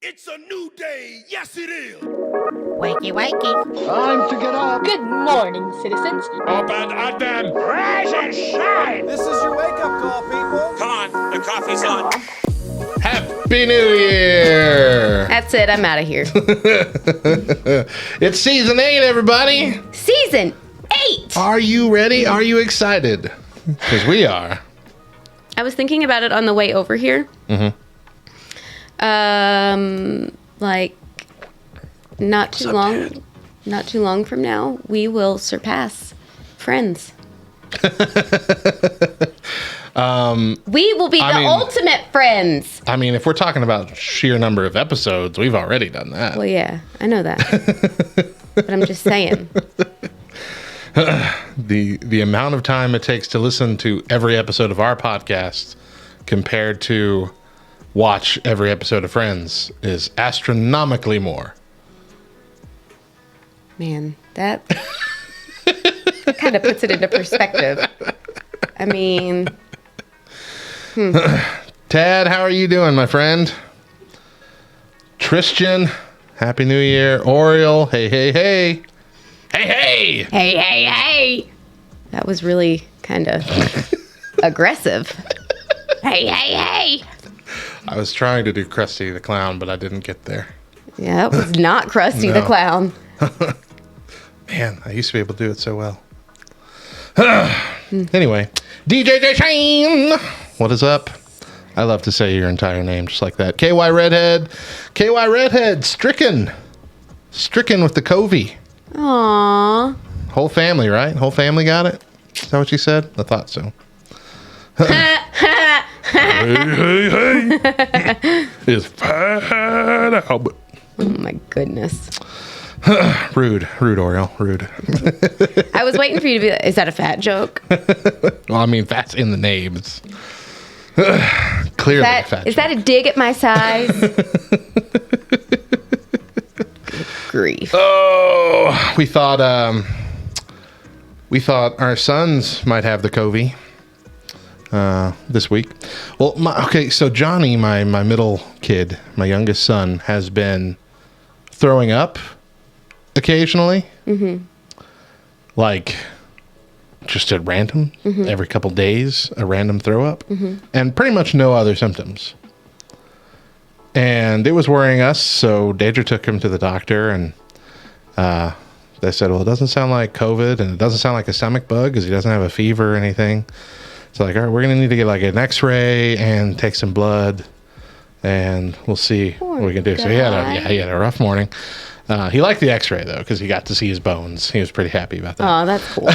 It's a new day. Yes, it is. Wakey, wakey. Time to get up. Good morning, citizens. Open and then Rise and shine! This is your wake-up call, people. come on. The coffee's on. Happy New Year! That's it. I'm out of here. It's season 8, everybody. Season 8. Are you ready? Are you excited? Because we are. I was thinking about it on the way over here. Mm-hmm. Like not too long from now, we will surpass Friends. We will be the ultimate Friends. I mean, if we're talking about sheer number of episodes, we've already done that. Well, yeah, I know that. But I'm just saying. The amount of time it takes to listen to every episode of our podcast compared to watch every episode of Friends is astronomically more. Man, that kind of puts it into perspective. I mean... Tad, how are you doing, my friend? Tristan, Happy New Year. Oriole, hey, hey, hey. Hey, hey! Hey, hey, hey! That was really kind of aggressive. Hey, hey, hey! I was trying to do Krusty the Clown, but I didn't get there. Yeah, it was not Krusty the Clown. Man, I used to be able to do it so well. Anyway, DJ Shane, what is up? I love to say your entire name just like that. KY Redhead, stricken with the Covey. Aww. Whole family, right? Whole family got it? Is that what you said? I thought so. hey. It's fine, Albert. Oh my goodness. Rude, Oriole, rude. I was waiting for you to be like, is that a fat joke? Well, I mean, fat's in the name. It's clearly a fat joke. Is that a dig at my size? Good grief. Oh, we thought our sons might have the Covey this week. Well, so Johnny, my middle kid, my youngest son, has been throwing up occasionally. Mm-hmm. Like just at random, every couple days, a random throw up, and pretty much no other symptoms. And it was worrying us, so Deidre took him to the doctor, and they said, well, it doesn't sound like COVID, and it doesn't sound like a stomach bug, because he doesn't have a fever or anything. So like, all right, we're going to need to get like an x-ray and take some blood, and we'll see what we can do. So he had a rough morning. He liked the x-ray, though, because he got to see his bones. He was pretty happy about that. Oh, that's cool.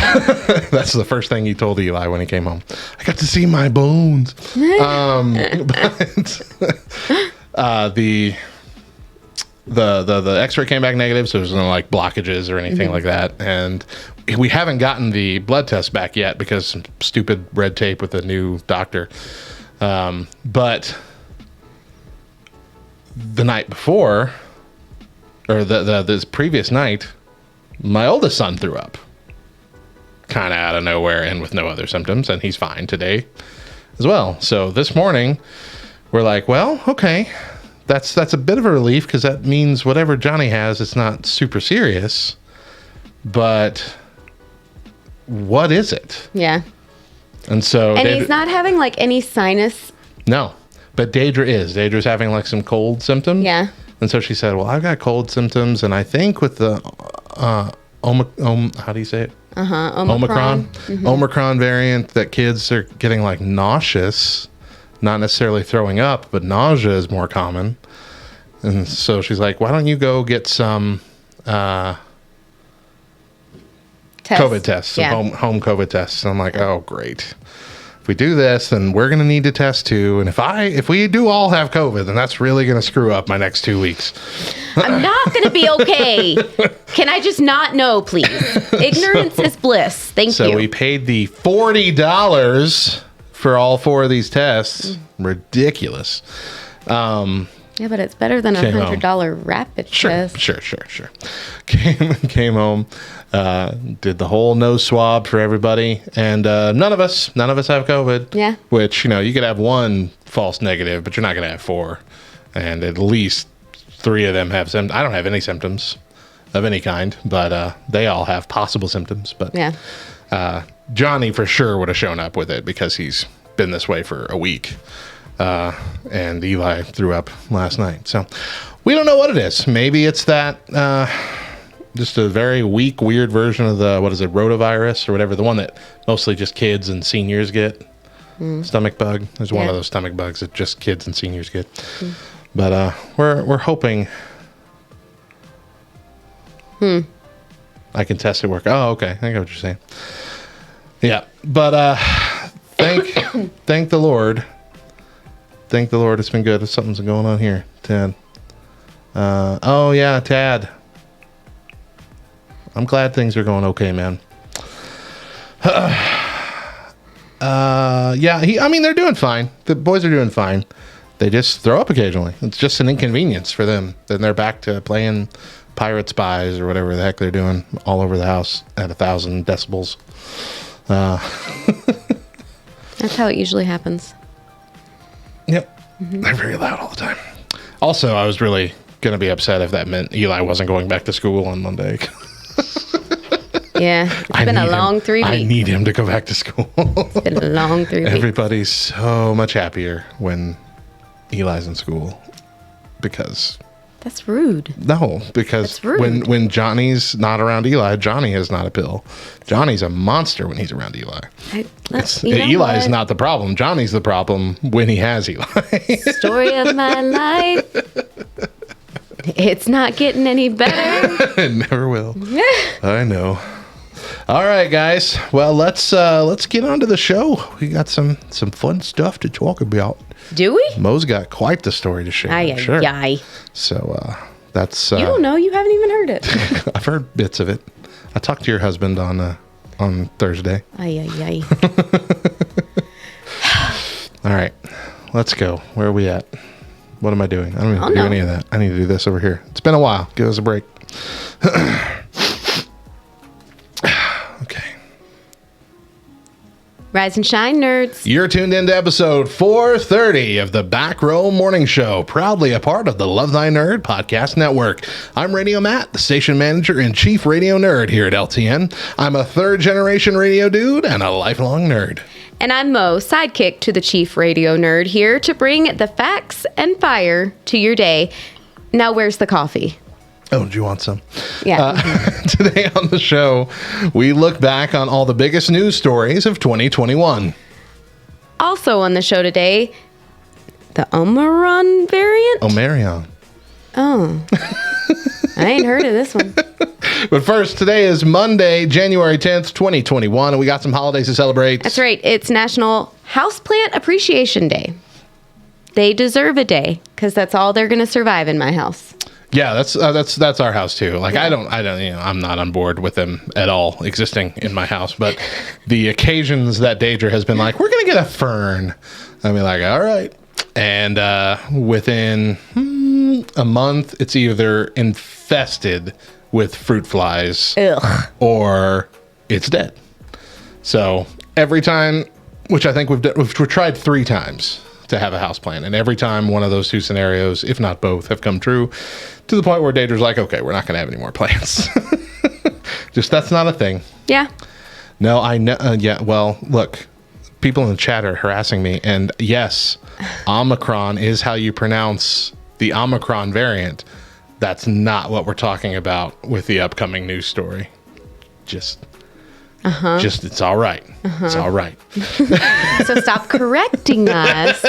That's the first thing he told Eli when he came home. I got to see my bones. The x-ray came back negative, so there's no like blockages or anything like that. And we haven't gotten the blood test back yet because some stupid red tape with a new doctor. But the night before, or this previous night, my oldest son threw up, kind of out of nowhere and with no other symptoms, and he's fine today as well. So this morning, we're like, well, okay, that's a bit of a relief, because that means whatever Johnny has, it's not super serious. But what is it? Yeah. And so, and he's not having like any sinus. No, but Deidre's having like some cold symptoms. Yeah. And so she said, well, I've got cold symptoms, and I think with the how do you say it? Omicron. Omicron variant, that kids are getting like nauseous, not necessarily throwing up, but nausea is more common. And so she's like, why don't you go get some COVID tests, some home COVID tests. And I'm like, oh, great. If we do this, then we're going to need to test too. And if we do all have COVID, then that's really going to screw up my next 2 weeks. I'm not going to be okay. Can I just not know, please? Ignorance is bliss. Thank you. So we paid the $40 for all 4 of these tests. Ridiculous. Yeah, but it's better than $100 rapid test. Sure. Came home, did the whole nose swab for everybody, and none of us have COVID. Yeah. Which, you could have one false negative, but you're not going to have 4. And at least 3 of them have symptoms. I don't have any symptoms of any kind, but they all have possible symptoms. But Johnny for sure would have shown up with it because he's been this way for a week. And Eli threw up last night. So we don't know what it is. Maybe it's that just a very weak, weird version of the, rotavirus or whatever, the one that mostly just kids and seniors get. Stomach bug. There's one of those stomach bugs that just kids and seniors get. But we're hoping. I can test it work. Oh, okay. I get what you're saying. Yeah, but thank the Lord. Thank the Lord, it's been good. Something's going on here, Tad. Oh yeah, Tad. I'm glad things are going okay, man. They're doing fine. The boys are doing fine. They just throw up occasionally. It's just an inconvenience for them. Then they're back to playing Pirate Spies or whatever the heck they're doing all over the house at 1,000 decibels. That's how it usually happens. Yep. They're very loud all the time. Also, I was really going to be upset if that meant Eli wasn't going back to school on Monday. Yeah, it's been a long 3 weeks. I need him to go back to school. It's been a long 3 weeks. Everybody's so much happier when Eli's in school because... That's rude. No, because when Johnny's not around Eli, Johnny is not a pill. Johnny's a monster when he's around Eli. Eli's not the problem. Johnny's the problem when he has Eli. Story of my life. It's not getting any better. It never will. I know. All right, guys. Well, let's get on to the show. We got some fun stuff to talk about. Do we? Mo's got quite the story to share. Aye. So that's... you don't know. You haven't even heard it. I've heard bits of it. I talked to your husband on Thursday. Aye. All right. Let's go. Where are we at? What am I doing? I don't even do any of that. I need to do this over here. It's been a while. Give us a break. Okay. Rise and shine, nerds. You're tuned into episode 430 of the Back Row Morning Show, proudly a part of the Love Thy Nerd podcast network. I'm Radio Matt, the station manager and chief radio nerd here at LTN. I'm a third-generation radio dude and a lifelong nerd. And I'm Mo, sidekick to the chief radio nerd, here to bring the facts and fire to your day. Now, where's the coffee? Oh, do you want some? Yeah. Today on the show, we look back on all the biggest news stories of 2021. Also on the show today, the Omarion variant? Omarion. Oh. I ain't heard of this one. But first, today is Monday, January 10th, 2021, and we got some holidays to celebrate. That's right. It's National Houseplant Appreciation Day. They deserve a day because that's all they're going to survive in my house. Yeah, that's our house too. Like I don't, I'm not on board with them at all existing in my house. But the occasions that Daedra has been like, we're gonna get a fern, I'll be like, all right. And within a month, it's either infested with fruit flies, or it's dead. So every time, which I think we've tried 3 times to have a house plant, and every time one of those 2 scenarios, if not both, have come true, to the point where Daedra's like, okay, we're not going to have any more plants. Just that's not a thing. Yeah. No, I know. Yeah. Well, look, people in the chat are harassing me, and yes, Omicron is how you pronounce the Omicron variant. That's not what we're talking about with the upcoming news story. Just it's all right. It's all right. So stop correcting us.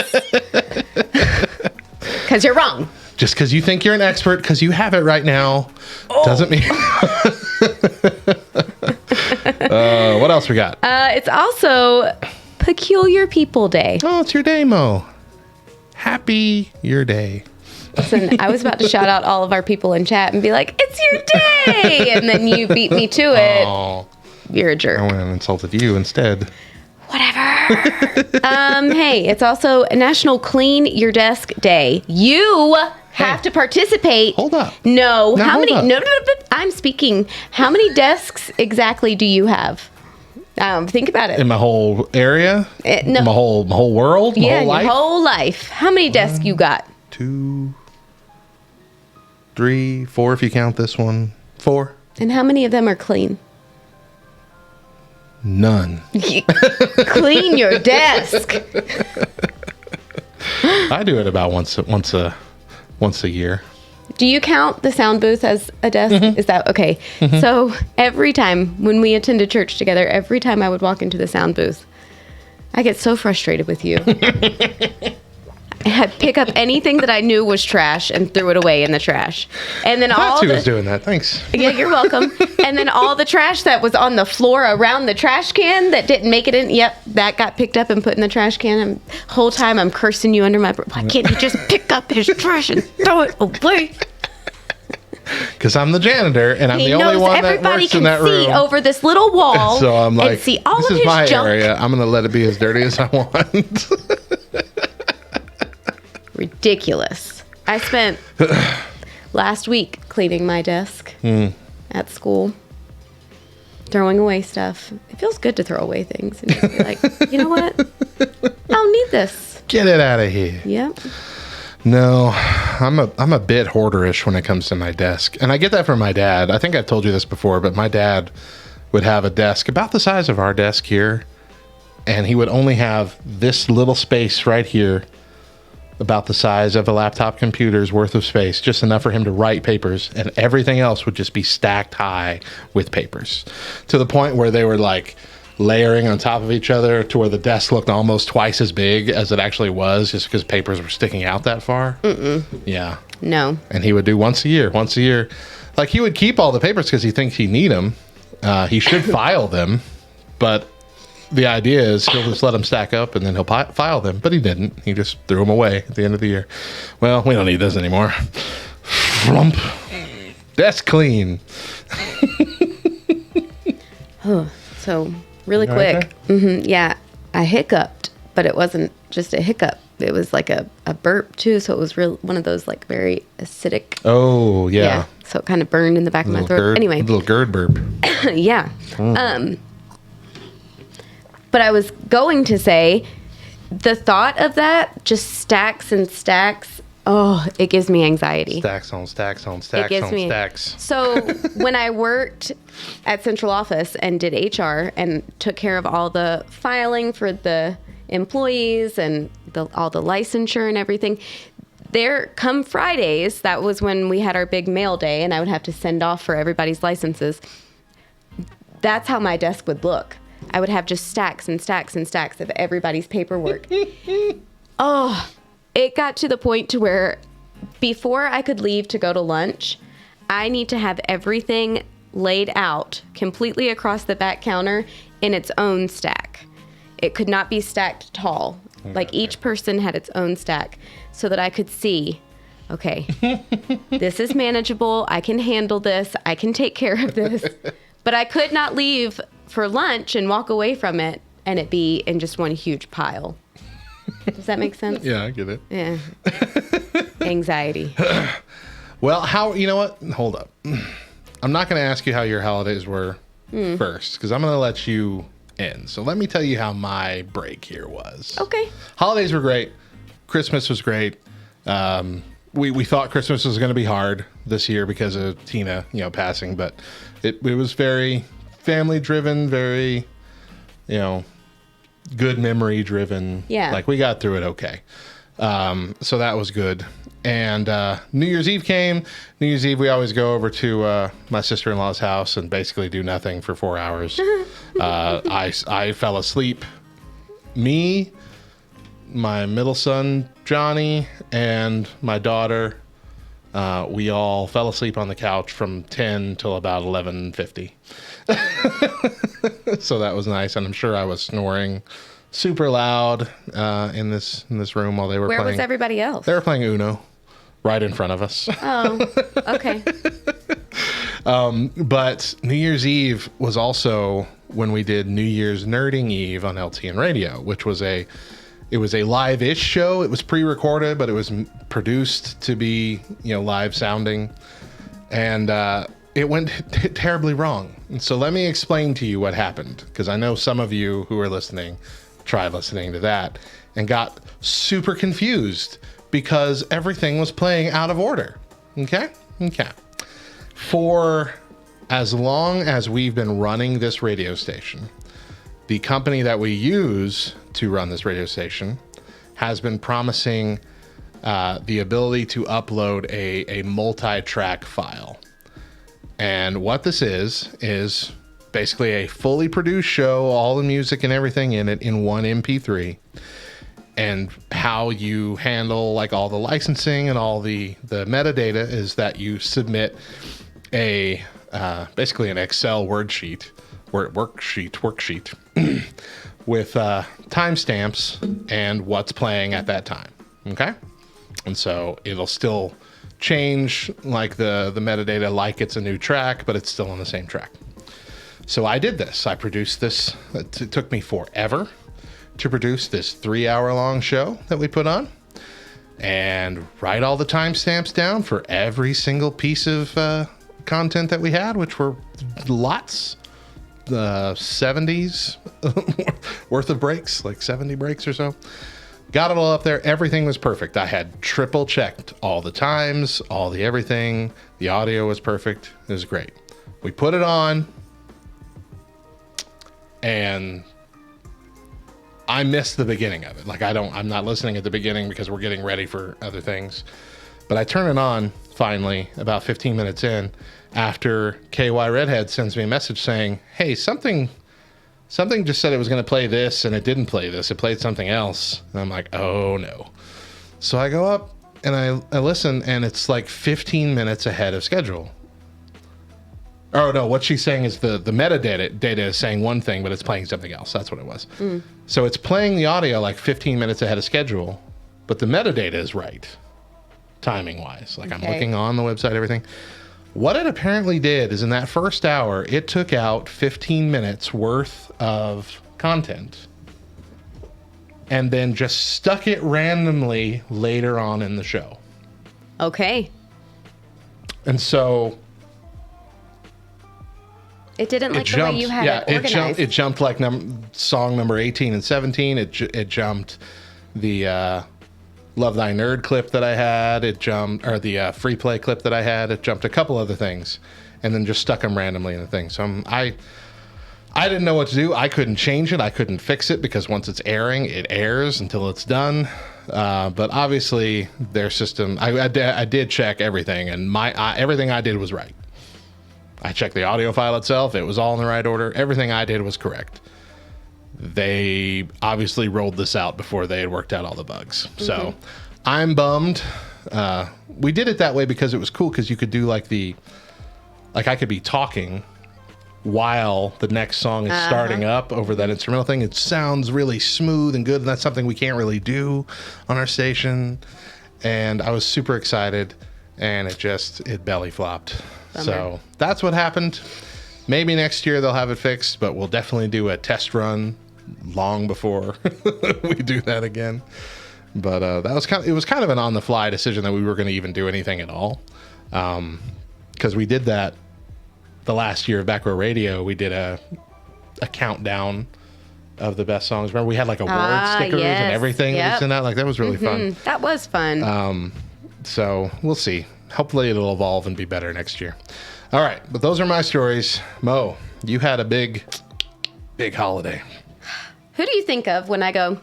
Because you're wrong. Just because you think you're an expert, because you have it right now, doesn't mean... What else we got? It's also Peculiar People Day. Oh, it's your day, Mo. Happy your day. Listen, I was about to shout out all of our people in chat and be like, it's your day! And then you beat me to it. Oh, you're a jerk. I went and insulted you instead. Whatever. Hey, it's also National Clean Your Desk Day. You have to participate. Hold up. No. How many? Up. No. I'm speaking. How many desks exactly do you have? Think about it. In my whole area? No. My whole world? Yeah, whole life? your whole life. How many desks you got? 2, 3, 4 if you count this one. 4. And how many of them are clean? None. Clean your desk. I do it about once a year. Do you count the sound booth as a desk? Mm-hmm. Is that okay? So every time when we attended church together, every time I would walk into the sound booth, I get so frustrated with you. I'd pick up anything that I knew was trash and threw it away in the trash. And then all Patsy was doing that. Thanks. Yeah, you're welcome. And then all the trash that was on the floor around the trash can that didn't make it in, yep, that got picked up and put in the trash can. And whole time I'm cursing you under my breath. Why can't he just pick up his trash and throw it away? Because I'm the janitor and I'm He the only knows one that everybody works can in that see room. over this little wall So I'm like, and see all this of is his my junk. area. I'm going to let it be as dirty as I want. Ridiculous. I spent last week cleaning my desk at school, throwing away stuff. It feels good to throw away things and just be like, you know what? I don't need this. Get it out of here. Yep. No, I'm a bit hoarderish when it comes to my desk. And I get that from my dad. I think I've told you this before, but my dad would have a desk about the size of our desk here. And he would only have this little space right here, about the size of a laptop computer's worth of space, just enough for him to write papers, and everything else would just be stacked high with papers, to the point where they were like layering on top of each other to where the desk looked almost twice as big as it actually was, just because papers were sticking out that far. Yeah. No. And he would do once a year. Like, he would keep all the papers because he thinks he need them. He should file them, but the idea is he'll just let them stack up and then he'll file them, but he didn't. He just threw them away at the end of the year. Well, we don't need this anymore. Flump. Desk clean. So really You all quick. right Yeah, I hiccuped, but it wasn't just a hiccup. It was like a burp too. So it was one of those like very acidic. Oh, yeah. So it kind of burned in the back of my throat. Anyway. Little GERD burp. Yeah. But I was going to say, the thought of that just stacks and stacks. Oh, it gives me anxiety. Stacks on stacks on stacks gives on me- stacks. So when I worked at Central Office and did HR and took care of all the filing for the employees and all the licensure and everything, there come Fridays, that was when we had our big mail day and I would have to send off for everybody's licenses. That's how my desk would look. I would have just stacks and stacks and stacks of everybody's paperwork. Oh, it got to the point to where before I could leave to go to lunch, I need to have everything laid out completely across the back counter in its own stack. It could not be stacked tall. Like each person had its own stack so that I could see, okay, this is manageable. I can handle this. I can take care of this. But I could not leave for lunch and walk away from it and it be in just one huge pile. Does that make sense? Yeah, I get it. Yeah. Anxiety. Well, you know what? Hold up. I'm not going to ask you how your holidays were first, because I'm going to let you in. So let me tell you how my break here was. Okay. Holidays were great. Christmas was great. We thought Christmas was going to be hard this year because of Tina, passing, but it was very family driven, very, good memory driven. Yeah. Like, we got through it okay. So that was good. And New Year's Eve came. New Year's Eve, we always go over to my sister-in-law's house and basically do nothing for 4 hours. I fell asleep. Me, my middle son, Johnny, and my daughter, we all fell asleep on the couch from 10 till about 11:50. So that was nice, and I'm sure I was snoring super loud in this room while they were Where playing. was everybody else? They were playing Uno right in front of us. Oh, okay. But New Year's Eve was also when we did New Year's Nerding Eve on LTN Radio, which was a live-ish show. It was pre-recorded, but it was produced to be, live sounding. And it went terribly wrong. And so let me explain to you what happened, because I know some of you who are listening tried listening to that and got super confused because everything was playing out of order. Okay? Okay. For as long as we've been running this radio station, the company that we use to run this radio station has been promising the ability to upload a multi-track file. And what this is basically a fully produced show, all the music and everything in it in one MP3. And how you handle like all the licensing and all the metadata is that you submit a basically an Excel worksheet with timestamps and what's playing at that time. Okay, and so it'll still change like the metadata like it's a new track, but it's still on the same track. So I did this. I produced this. It took me forever to produce this 3-hour-long show that we put on and write all the timestamps down for every single piece of content that we had, which were lots, 70s worth of breaks, like 70 breaks or so. Got it all up there. Everything was perfect. I had triple checked all the times, all the everything. The audio was perfect. It was great. We put it on, and I missed the beginning of it. Like I'm not listening at the beginning because we're getting ready for other things. But I turn it on finally about 15 minutes in after KY Redhead sends me a message saying, hey, something just said it was going to play this and it didn't play this. It played something else. And I'm like, oh no. So I go up and I listen, and it's like 15 minutes ahead of schedule. Oh no, what she's saying is the metadata is saying one thing, but it's playing something else. That's what it was. So it's playing the audio like 15 minutes ahead of schedule, but the metadata is right, timing wise. Like I'm looking on the website, everything. What it apparently did is in that first hour, it took out 15 minutes worth of content and then just stuck it randomly later on in the show. Okay. And so it didn't like the way you had it organized. It jumped like song number 18 and 17. It jumped the Love Thy Nerd clip that I had. It jumped, or the free play clip that I had. It jumped a couple other things, and then just stuck them randomly in the thing. So I didn't know what to do. I couldn't change it. I couldn't fix it because once it's airing, it airs until it's done. But obviously, their system. I did check everything, and everything I did was right. I checked the audio file itself. It was all in the right order. Everything I did was correct. They obviously rolled this out before they had worked out all the bugs. Mm-hmm. So I'm bummed. We did it that way because it was cool, because you could do like I could be talking while the next song is starting up over that instrumental thing. It sounds really smooth and good, and that's something we can't really do on our station. And I was super excited, and it belly flopped. Bummer. So that's what happened. Maybe next year they'll have it fixed, but we'll definitely do a test run long before we do that again. But it was kind of an on the fly decision that we were going to even do anything at all, because we did that the last year of Back Row Radio. We did a countdown of the best songs. Remember, we had like award stickers and everything that was in that. Like, that was really fun. That was fun. So we'll see. Hopefully it'll evolve and be better next year. All right, but those are my stories. Mo, you had a big holiday. Who do you think of when I go?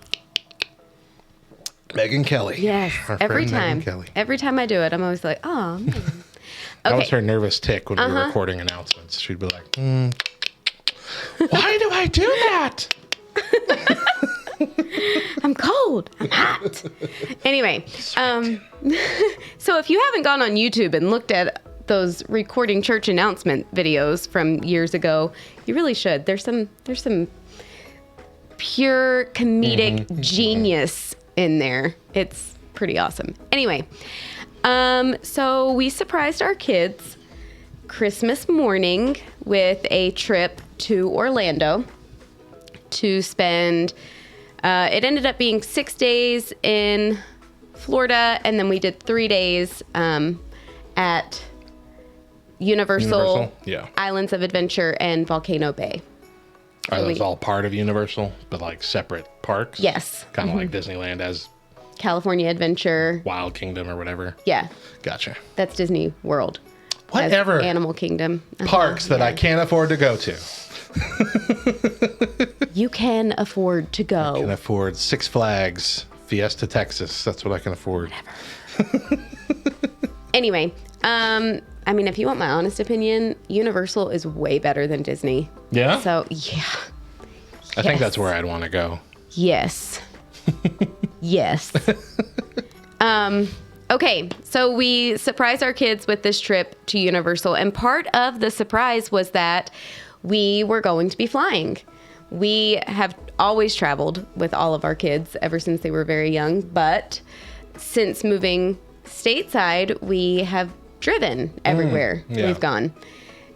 Megyn Kelly. Yes, every time. Megyn Kelly. Every time I do it, I'm always like, oh, man. Okay. That was her nervous tick when we were recording announcements. She'd be like, why do I do that? I'm cold. I'm hot. Anyway, so if you haven't gone on YouTube and looked at those recording church announcement videos from years ago, you really should. There's some pure comedic genius in there. It's pretty awesome. Anyway, so we surprised our kids Christmas morning with a trip to Orlando to spend, it ended up being 6 days in Florida, and then we did 3 days at Universal Islands of Adventure and Volcano Bay. Are those all part of Universal, but like separate parks? Yes. Kind of like Disneyland as California Adventure. Wild Kingdom or whatever. Yeah, Gotcha. that's Disney World. Whatever. That's Animal Kingdom. Parks that I can't afford to go to. You can afford to go. I can afford Six Flags, Fiesta, Texas. That's what I can afford. Anyway, I mean, if you want my honest opinion, Universal is way better than Disney. Yeah? So, yeah. I think that's where I'd want to go. Yes. Yes. Okay, so we surprised our kids with this trip to Universal, and part of the surprise was that we were going to be flying. We have always traveled with all of our kids ever since they were very young, but since moving stateside, we have driven everywhere we've gone.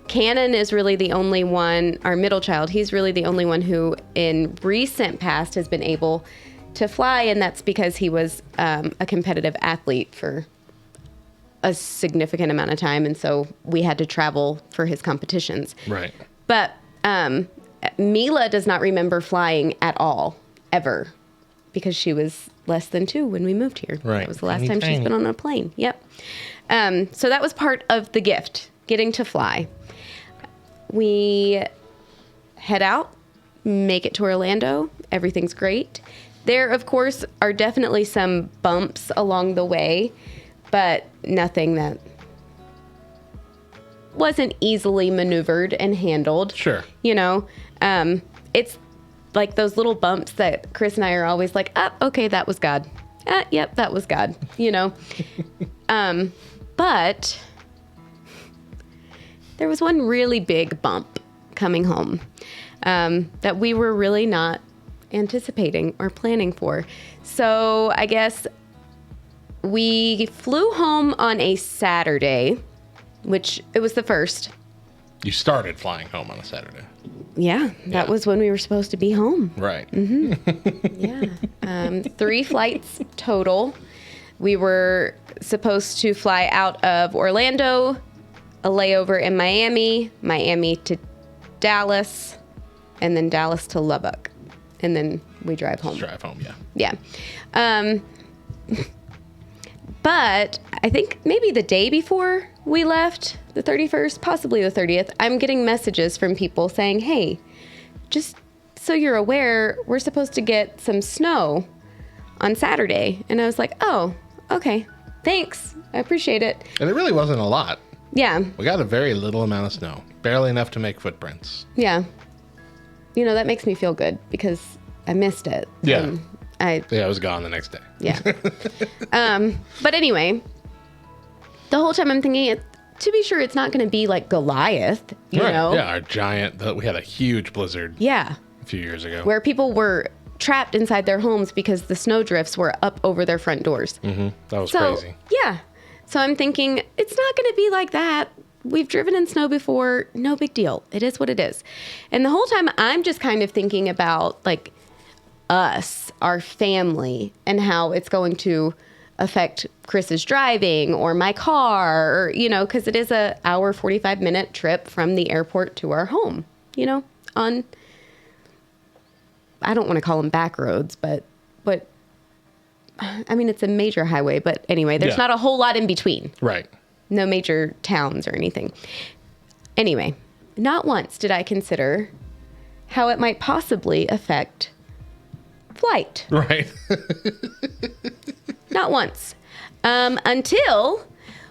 Cannon is really the only one, our middle child, he's really the only one who in recent past has been able to fly, and that's because he was a competitive athlete for a significant amount of time, and so we had to travel for his competitions. Right. But Mila does not remember flying at all, ever, because she was less than 2 when we moved here. Right. That was the last time she's been on a plane. Yep. So that was part of the gift, getting to fly. We head out, make it to Orlando. Everything's great. There, of course, are definitely some bumps along the way, but nothing that wasn't easily maneuvered and handled. Sure. You know, it's like those little bumps that Chris and I are always like, okay, that was God. Yep, that was God, you know. But there was one really big bump coming home that we were really not anticipating or planning for. So I guess we flew home on a Saturday, which it was the first. You started flying home on a Saturday. Yeah, that was when we were supposed to be home. Right. Yeah. 3 flights total. We were supposed to fly out of Orlando, a layover in Miami, Miami to Dallas, and then Dallas to Lubbock. And then we drive home. Drive home, yeah. Yeah. But I think maybe the day before we left, the 31st, possibly the 30th, I'm getting messages from people saying, hey, just so you're aware, we're supposed to get some snow on Saturday. And I was like, oh, okay, thanks. I appreciate it. And it really wasn't a lot. Yeah. We got a very little amount of snow. Barely enough to make footprints. Yeah. You know, that makes me feel good because I missed it. Yeah. I was gone the next day. Yeah. But anyway, the whole time I'm thinking, to be sure, it's not going to be like Goliath, you know? Yeah, our giant, we had a huge blizzard Yeah. a few years ago. Where people were trapped inside their homes because the snow drifts were up over their front doors. Mm-hmm. That was So, crazy. yeah. So I'm thinking, it's not going to be like that. We've driven in snow before. No big deal. It is what it is. And the whole time I'm just kind of thinking about like us, our family, and how it's going to affect Chris's driving or my car, or, you know, because it is a hour, 45-minute trip from the airport to our home, you know, on, I don't want to call them back roads, but I mean, it's a major highway, but anyway, there's not a whole lot in between. Right. No major towns or anything. Anyway, not once did I consider how it might possibly affect flight. Right. Not once. Until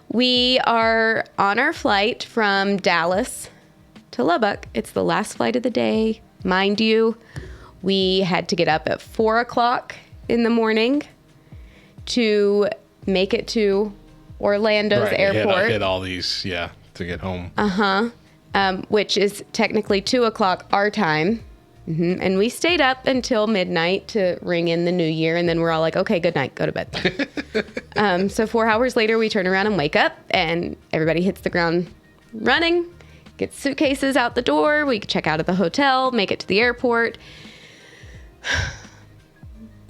we are on our flight from Dallas to Lubbock. It's the last flight of the day. Mind you, we had to get up at 4 o'clock in the morning to make it to Orlando's airport. Hit all these, to get home. Which is technically 2 o'clock our time. And we stayed up until midnight to ring in the new year. And then we're all like, okay, good night, go to bed. So 4 hours later, we turn around and wake up and everybody hits the ground running, gets suitcases out the door. We check out of the hotel, make it to the airport.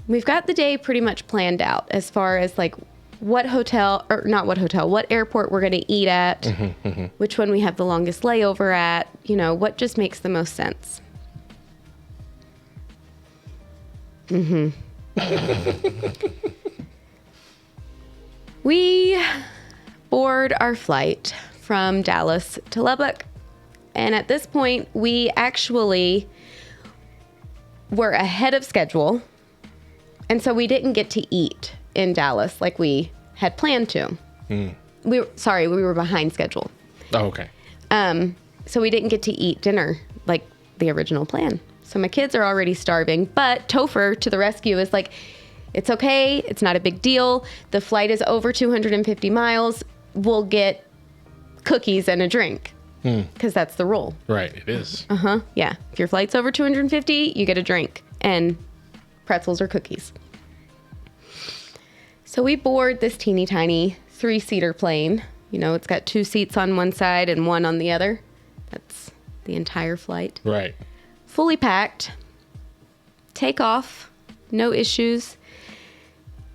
We've got the day pretty much planned out as far as like what airport we're going to eat at, which one we have the longest layover at, you know, what just makes the most sense. We board our flight from Dallas to Lubbock. And at this point, we actually were ahead of schedule. And so we didn't get to eat in Dallas like we had planned to. We were behind schedule. Oh, okay. So we didn't get to eat dinner like the original plan. So my kids are already starving, but Topher to the rescue is like, it's okay. It's not a big deal. The flight is over 250 miles. We'll get cookies and a drink because that's the rule. Right, it is. Yeah. If your flight's over 250, you get a drink and pretzels or cookies. So we board this teeny tiny 3-seater plane. You know, it's got 2 seats on one side and 1 on the other. That's the entire flight. Right. Fully packed. Take off. No issues.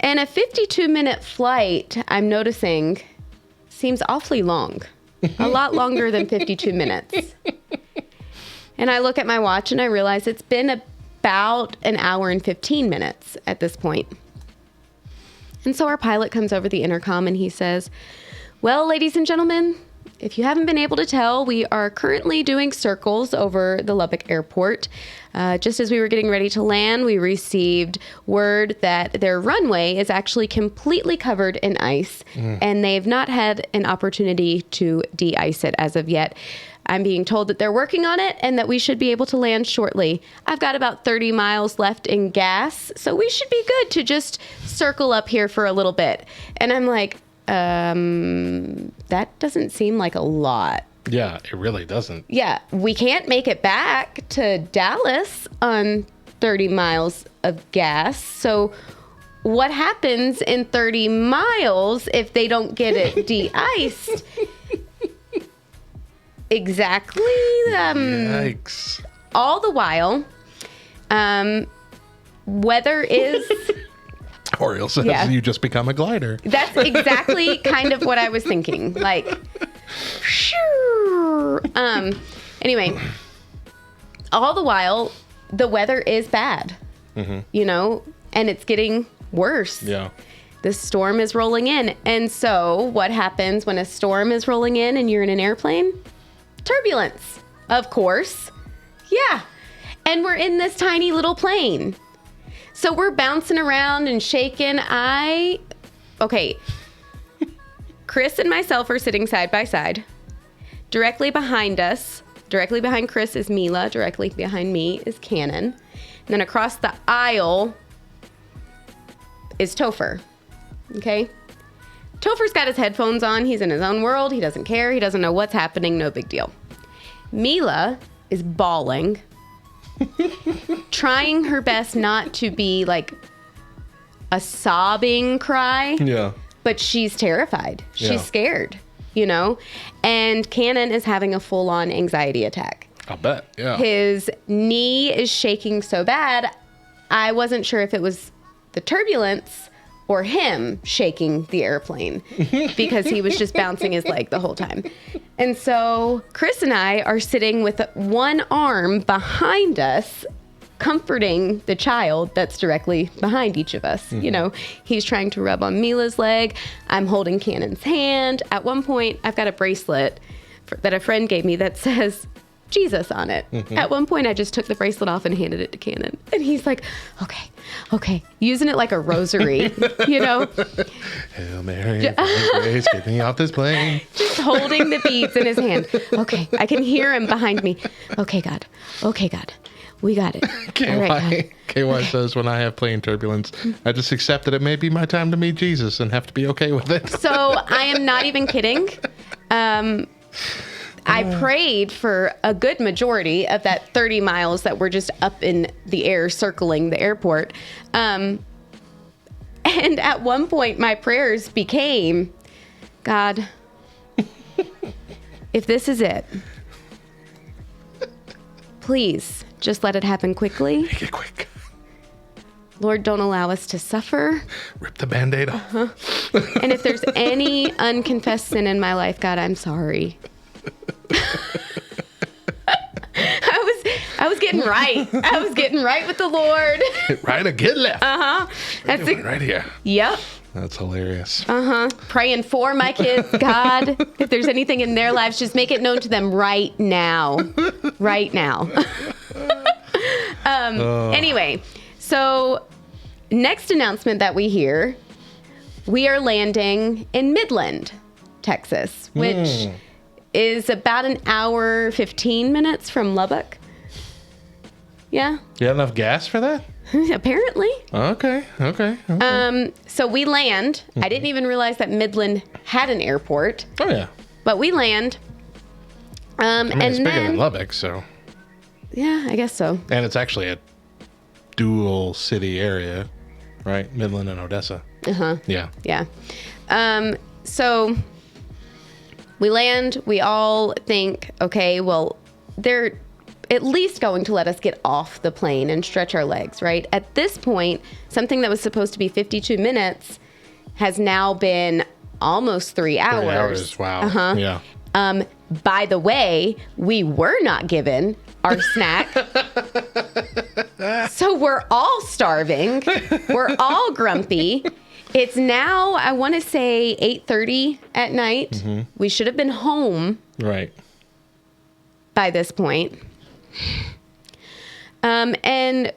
And a 52-minute flight, I'm noticing, seems awfully long. A lot longer than 52 minutes. And I look at my watch and I realize it's been about an hour and 15 minutes at this point. And so our pilot comes over the intercom and he says, well, ladies and gentlemen, if you haven't been able to tell, we are currently doing circles over the Lubbock airport. Just as we were getting ready to land, we received word that their runway is actually completely covered in ice, and they've not had an opportunity to de-ice it as of yet. I'm being told that they're working on it and that we should be able to land shortly. I've got about 30 miles left in gas, so we should be good to just circle up here for a little bit. And I'm like, that doesn't seem like a lot. Yeah, it really doesn't. Yeah, we can't make it back to Dallas on 30 miles of gas. So what happens in 30 miles if they don't get it de-iced? Exactly. Yikes. All the while, weather is... Oriole says you just become a glider. That's exactly kind of what I was thinking. Like, sure. Anyway, all the while, the weather is bad, you know, and it's getting worse. Yeah. The storm is rolling in. And so what happens when a storm is rolling in and you're in an airplane? Turbulence, of course. Yeah. And we're in this tiny little plane. So we're bouncing around and shaking. Chris and myself are sitting side by side. Directly behind us, directly behind Chris is Mila. Directly behind me is Cannon. And then across the aisle is Topher. Okay? Topher's got his headphones on. He's in his own world. He doesn't care. He doesn't know what's happening. No big deal. Mila is bawling. Trying her best not to be like a sobbing cry. Yeah. But she's terrified. She's Yeah. scared, you know? And Cannon is having a full-on anxiety attack. I'll bet. Yeah. His knee is shaking so bad, I wasn't sure if it was the turbulence or him shaking the airplane because he was just bouncing his leg the whole time. And so Chris and I are sitting with one arm behind us, comforting the child that's directly behind each of us. You know, he's trying to rub on Mila's leg. I'm holding Cannon's hand. At one point, I've got a bracelet that a friend gave me that says Jesus on it. At one point, I just took the bracelet off and handed it to Cannon. And he's like, okay. Using it like a rosary, you know? Hail Mary, full of grace, get me off this plane. Just holding the beads in his hand. Okay, I can hear him behind me. Okay, God. We got it. All right, God. KY says, when I have plane turbulence, I just accept that it may be my time to meet Jesus and have to be okay with it. So I am not even kidding. I prayed for a good majority of that 30 miles that were just up in the air circling the airport. And at one point, my prayers became, God, if this is it, please just let it happen quickly. Make it quick. Lord, don't allow us to suffer. Rip the Band-Aid off. And if there's any unconfessed sin in my life, God, I'm sorry. I was getting right. I was getting right with the Lord. Right or get left. That's Right here. Yep. That's hilarious. Praying for my kids, God. If there's anything in their lives, just make it known to them right now. Right now. Anyway, so next announcement that we hear, we are landing in Midland, Texas, which is about an hour, 15 minutes from Lubbock. Yeah. You have enough gas for that? Apparently. Okay. So we land. I didn't even realize that Midland had an airport, Oh, yeah. but we land. I mean, it's And bigger then, than Lubbock, so. yeah, I guess so. And it's actually a dual city area, right? Midland and Odessa. Yeah. Yeah. So we land. We all think, okay, well, they're at least going to let us get off the plane and stretch our legs, right? At this point, something that was supposed to be 52 minutes has now been almost 3 hours. 3 hours. Wow. Yeah. By the way, we were not given our snack. So we're all starving. We're all grumpy. It's now, I want to say 8:30 at night. We should have been home Right. by this point. And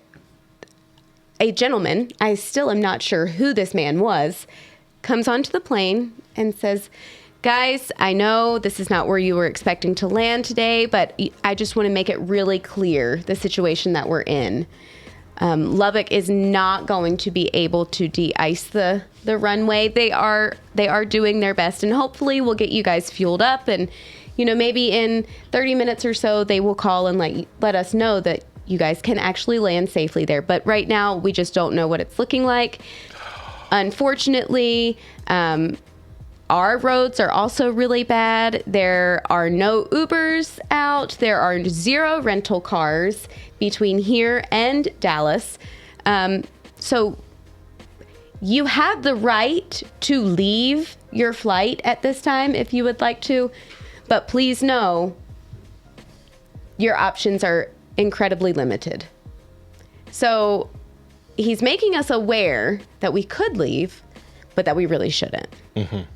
a gentleman, I still am not sure who this man was, comes onto the plane and says, guys, I know this is not where you were expecting to land today, but I just want to make it really clear the situation that we're in. Lubbock is not going to be able to de-ice the runway. They are doing their best, and hopefully we'll get you guys fueled up, and maybe in 30 minutes or so they will call and let us know that you guys can actually land safely there. But right now we just don't know what it's looking like. Unfortunately, our roads are also really bad. There are no Ubers out. There are 0 rental cars between here and Dallas. So you have the right to leave your flight at this time if you would like to, but please know your options are incredibly limited. So he's making us aware that we could leave, but that we really shouldn't. And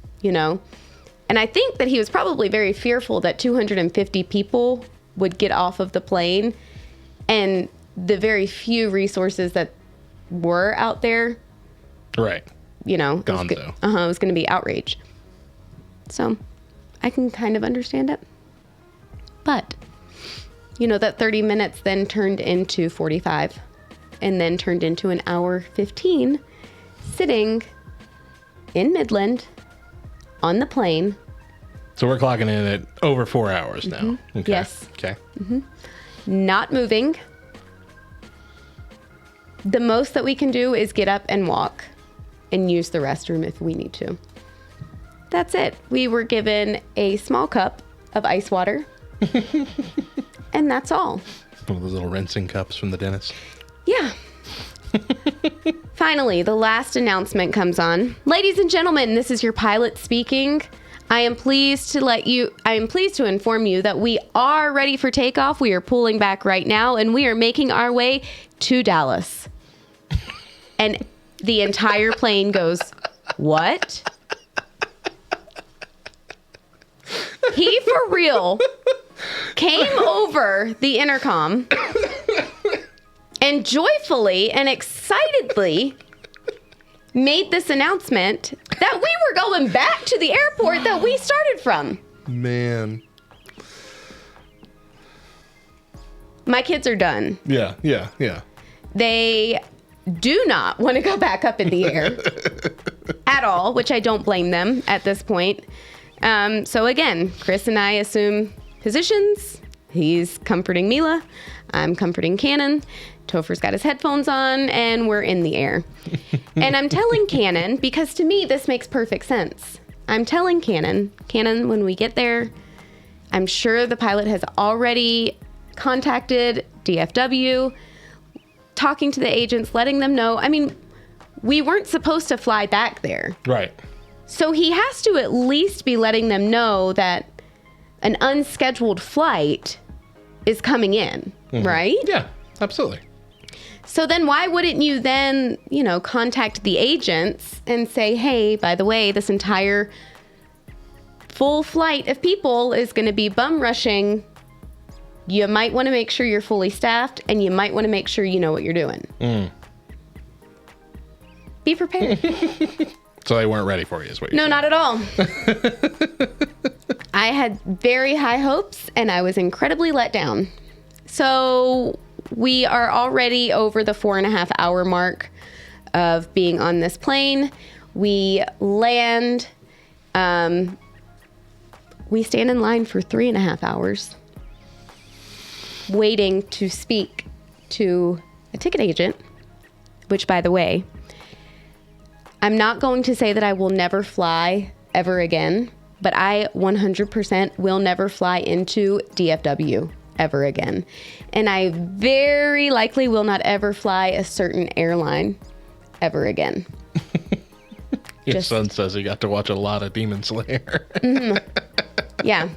I think that he was probably very fearful that 250 people would get off of the plane, and the very few resources that were out there, Right. Gonzo. It was going to be outrage. So I can kind of understand it. But, that 30 minutes then turned into 45 and then turned into an hour 15 sitting in Midland on the plane. So we're clocking in at over 4 hours now. Okay. Yes. Okay. Not moving. The most that we can do is get up and walk and use the restroom if we need to. That's it. We were given a small cup of ice water. And that's all. One of those little rinsing cups from the dentist. Yeah. Finally, the last announcement comes on. Ladies and gentlemen, this is your pilot speaking. I am pleased to inform you that we are ready for takeoff. We are pulling back right now, and we are making our way to Dallas. And the entire plane goes, what? He, for real, came over the intercom and joyfully and excitedly made this announcement that we were going back to the airport that we started from. Man. My kids are done. Yeah. They do not want to go back up in the air at all, which I don't blame them at this point. So again, Chris and I assume positions. He's comforting Mila. I'm comforting Cannon. Topher's got his headphones on, and we're in the air. And I'm telling Cannon, because to me, this makes perfect sense. I'm telling Cannon, when we get there, I'm sure the pilot has already contacted DFW, talking to the agents, letting them know. I mean, we weren't supposed to fly back there. Right. So he has to at least be letting them know that an unscheduled flight is coming in, right? Yeah, absolutely. So then why wouldn't you then, contact the agents and say, hey, by the way, this entire full flight of people is going to be bum rushing. You might want to make sure you're fully staffed, and you might want to make sure you know what you're doing. Be prepared. So they weren't ready for you, is what you're No, saying. not at all. I had very high hopes, and I was incredibly let down. So we are already over the 4.5 hour mark of being on this plane. We land. We stand in line for 3.5 hours, waiting to speak to a ticket agent, which, by the way, I'm not going to say that I will never fly ever again, but I 100% will never fly into DFW ever again. And I very likely will not ever fly a certain airline ever again. Your son says he got to watch a lot of Demon Slayer. Yeah.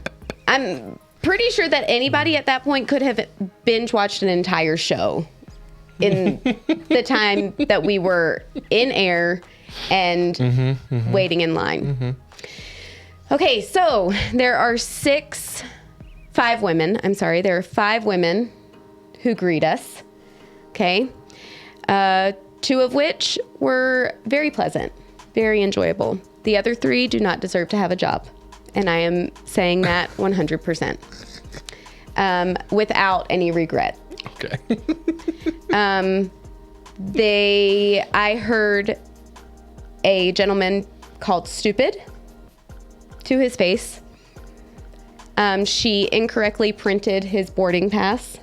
I'm pretty sure that anybody at that point could have binge watched an entire show in the time that we were in air and waiting in line. Okay, so there are 5 women. I'm sorry, there are 5 women who greet us. Okay. 2 of which were very pleasant, very enjoyable. The other 3 do not deserve to have a job. And I am saying that 100%. Without any regret. Okay. I heard a gentleman called stupid to his face. She incorrectly printed his boarding pass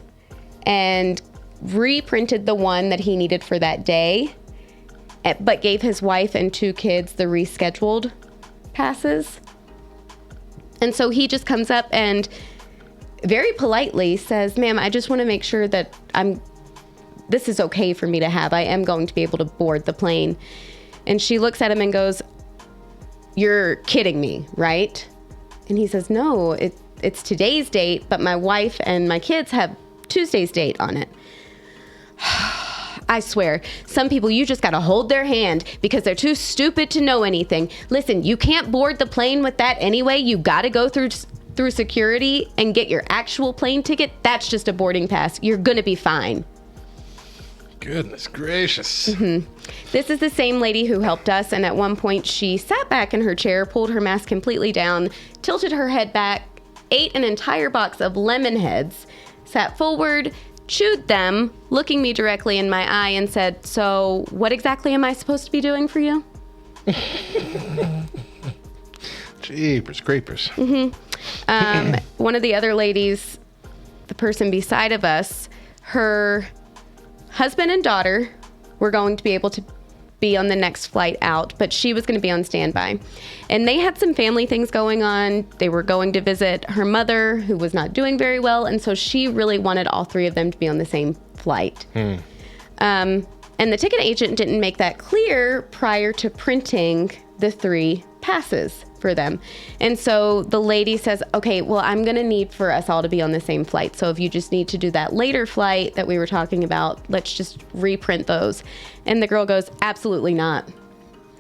and reprinted the one that he needed for that day, but gave his wife and 2 kids the rescheduled passes. And so he just comes up and very politely says, ma'am, I just want to make sure that this is okay for me to have. I am going to be able to board the plane. And she looks at him and goes, you're kidding me, right? And he says, no, it's today's date, but my wife and my kids have Tuesday's date on it. I swear, some people, you just got to hold their hand because they're too stupid to know anything. Listen, you can't board the plane with that anyway. You got to go through security and get your actual plane ticket. That's just a boarding pass. You're going to be fine. Goodness gracious. This is the same lady who helped us, and at one point she sat back in her chair, pulled her mask completely down, tilted her head back, ate an entire box of lemon heads, sat forward, chewed them, looking me directly in my eye, and said, so what exactly am I supposed to be doing for you? Jeepers creepers. One of the other ladies, the person beside of us, her husband and daughter were going to be able to be on the next flight out, but she was going to be on standby. And they had some family things going on. They were going to visit her mother, who was not doing very well, and so she really wanted all 3 of them to be on the same flight. And the ticket agent didn't make that clear prior to printing the 3 passes for them. And so the lady says, okay, well, I'm going to need for us all to be on the same flight. So if you just need to do that later flight that we were talking about, let's just reprint those. And the girl goes, absolutely not.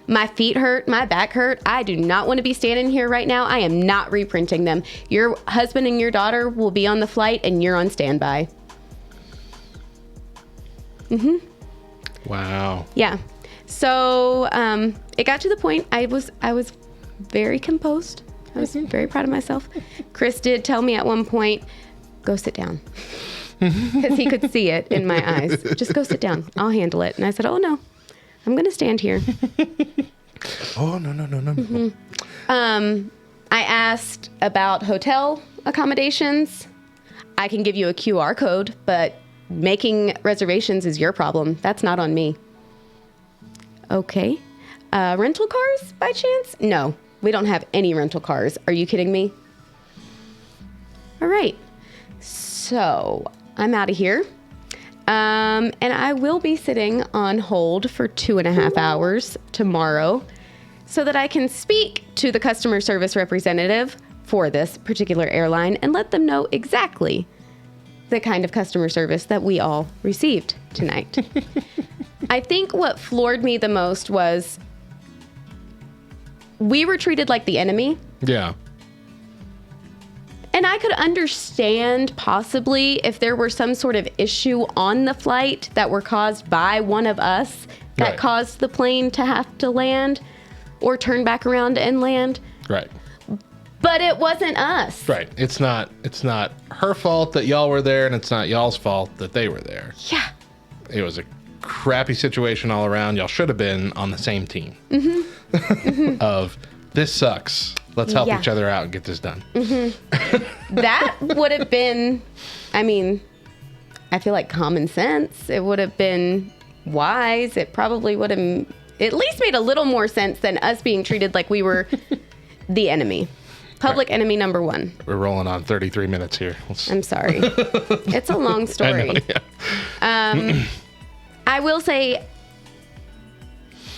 My feet hurt, my back hurt. I do not want to be standing here right now. I am not reprinting them. Your husband and your daughter will be on the flight and you're on standby. Wow. Yeah. So it got to the point I was very composed. I was very proud of myself. Chris did tell me at one point, go sit down. Because he could see it in my eyes. Just go sit down. I'll handle it. And I said, oh, no. I'm going to stand here. Oh, no. I asked about hotel accommodations. I can give you a QR code, but making reservations is your problem. That's not on me. Okay. Rental cars by chance? No, we don't have any rental cars. Are you kidding me? All right. So I'm out of here. And I will be sitting on hold for 2.5 hours tomorrow so that I can speak to the customer service representative for this particular airline and let them know exactly the kind of customer service that we all received tonight. I think what floored me the most was we were treated like the enemy. Yeah. And I could understand possibly if there were some sort of issue on the flight that were caused by one of us that Right. caused the plane to have to land or turn back around and land. Right. But it wasn't us. Right. It's not her fault that y'all were there, and it's not y'all's fault that they were there. Yeah. It was a crappy situation all around. Y'all should have been on the same team. Of this sucks. Let's help Yeah. each other out and get this done. That would have been, I mean, I feel like common sense. It would have been wise. It probably would have at least made a little more sense than us being treated like we were the enemy. Public enemy number one. We're rolling on 33 minutes here. I'm sorry. It's a long story. I know, yeah. I will say,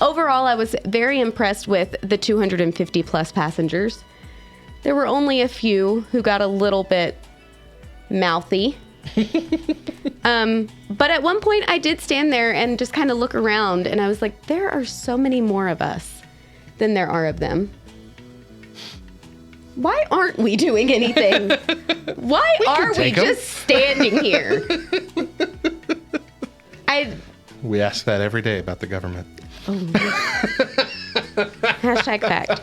overall, I was very impressed with the 250 plus passengers. There were only a few who got a little bit mouthy. But at one point, I did stand there and just kind of look around, and I was like, there are so many more of us than there are of them. Why aren't we doing anything? Why are we take 'em. just standing here? We ask that every day about the government. Hashtag fact.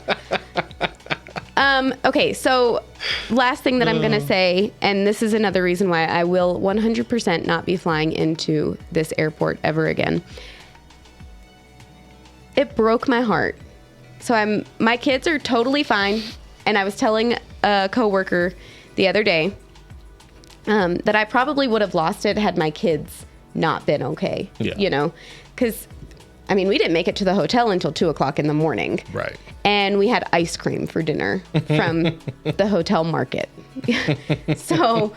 Okay, so last thing that I'm going to say, and this is another reason why I will 100% not be flying into this airport ever again. It broke my heart. So my kids are totally fine, and I was telling a coworker the other day that I probably would have lost it had my kids not been okay. Yeah. You know, because I mean, we didn't make it to the hotel until 2:00 in the morning. Right. And we had ice cream for dinner from the hotel market. So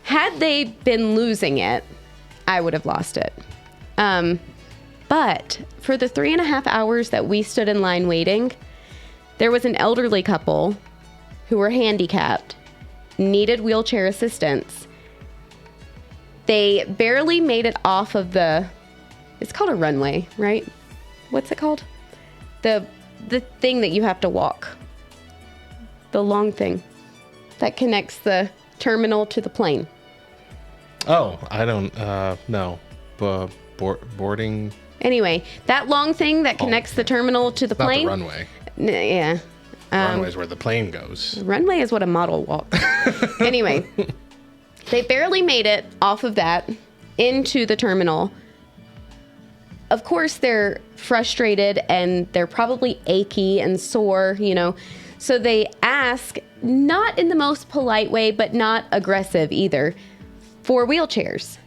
had they been losing it, I would have lost it. But for the 3.5 hours that we stood in line waiting, there was an elderly couple who were handicapped, needed wheelchair assistance. They barely made it off of it's called a runway, right? What's it called? The thing that you have to walk. The long thing that connects the terminal to the plane. Oh, I don't know. Boarding. Anyway, that long thing that connects the terminal to the Not plane. the runway. Yeah. Runway is where the plane goes. Runway is what a model walks. Anyway, they barely made it off of that into the terminal. Of course, they're frustrated and they're probably achy and sore, you know. So they ask, not in the most polite way, but not aggressive either, for wheelchairs.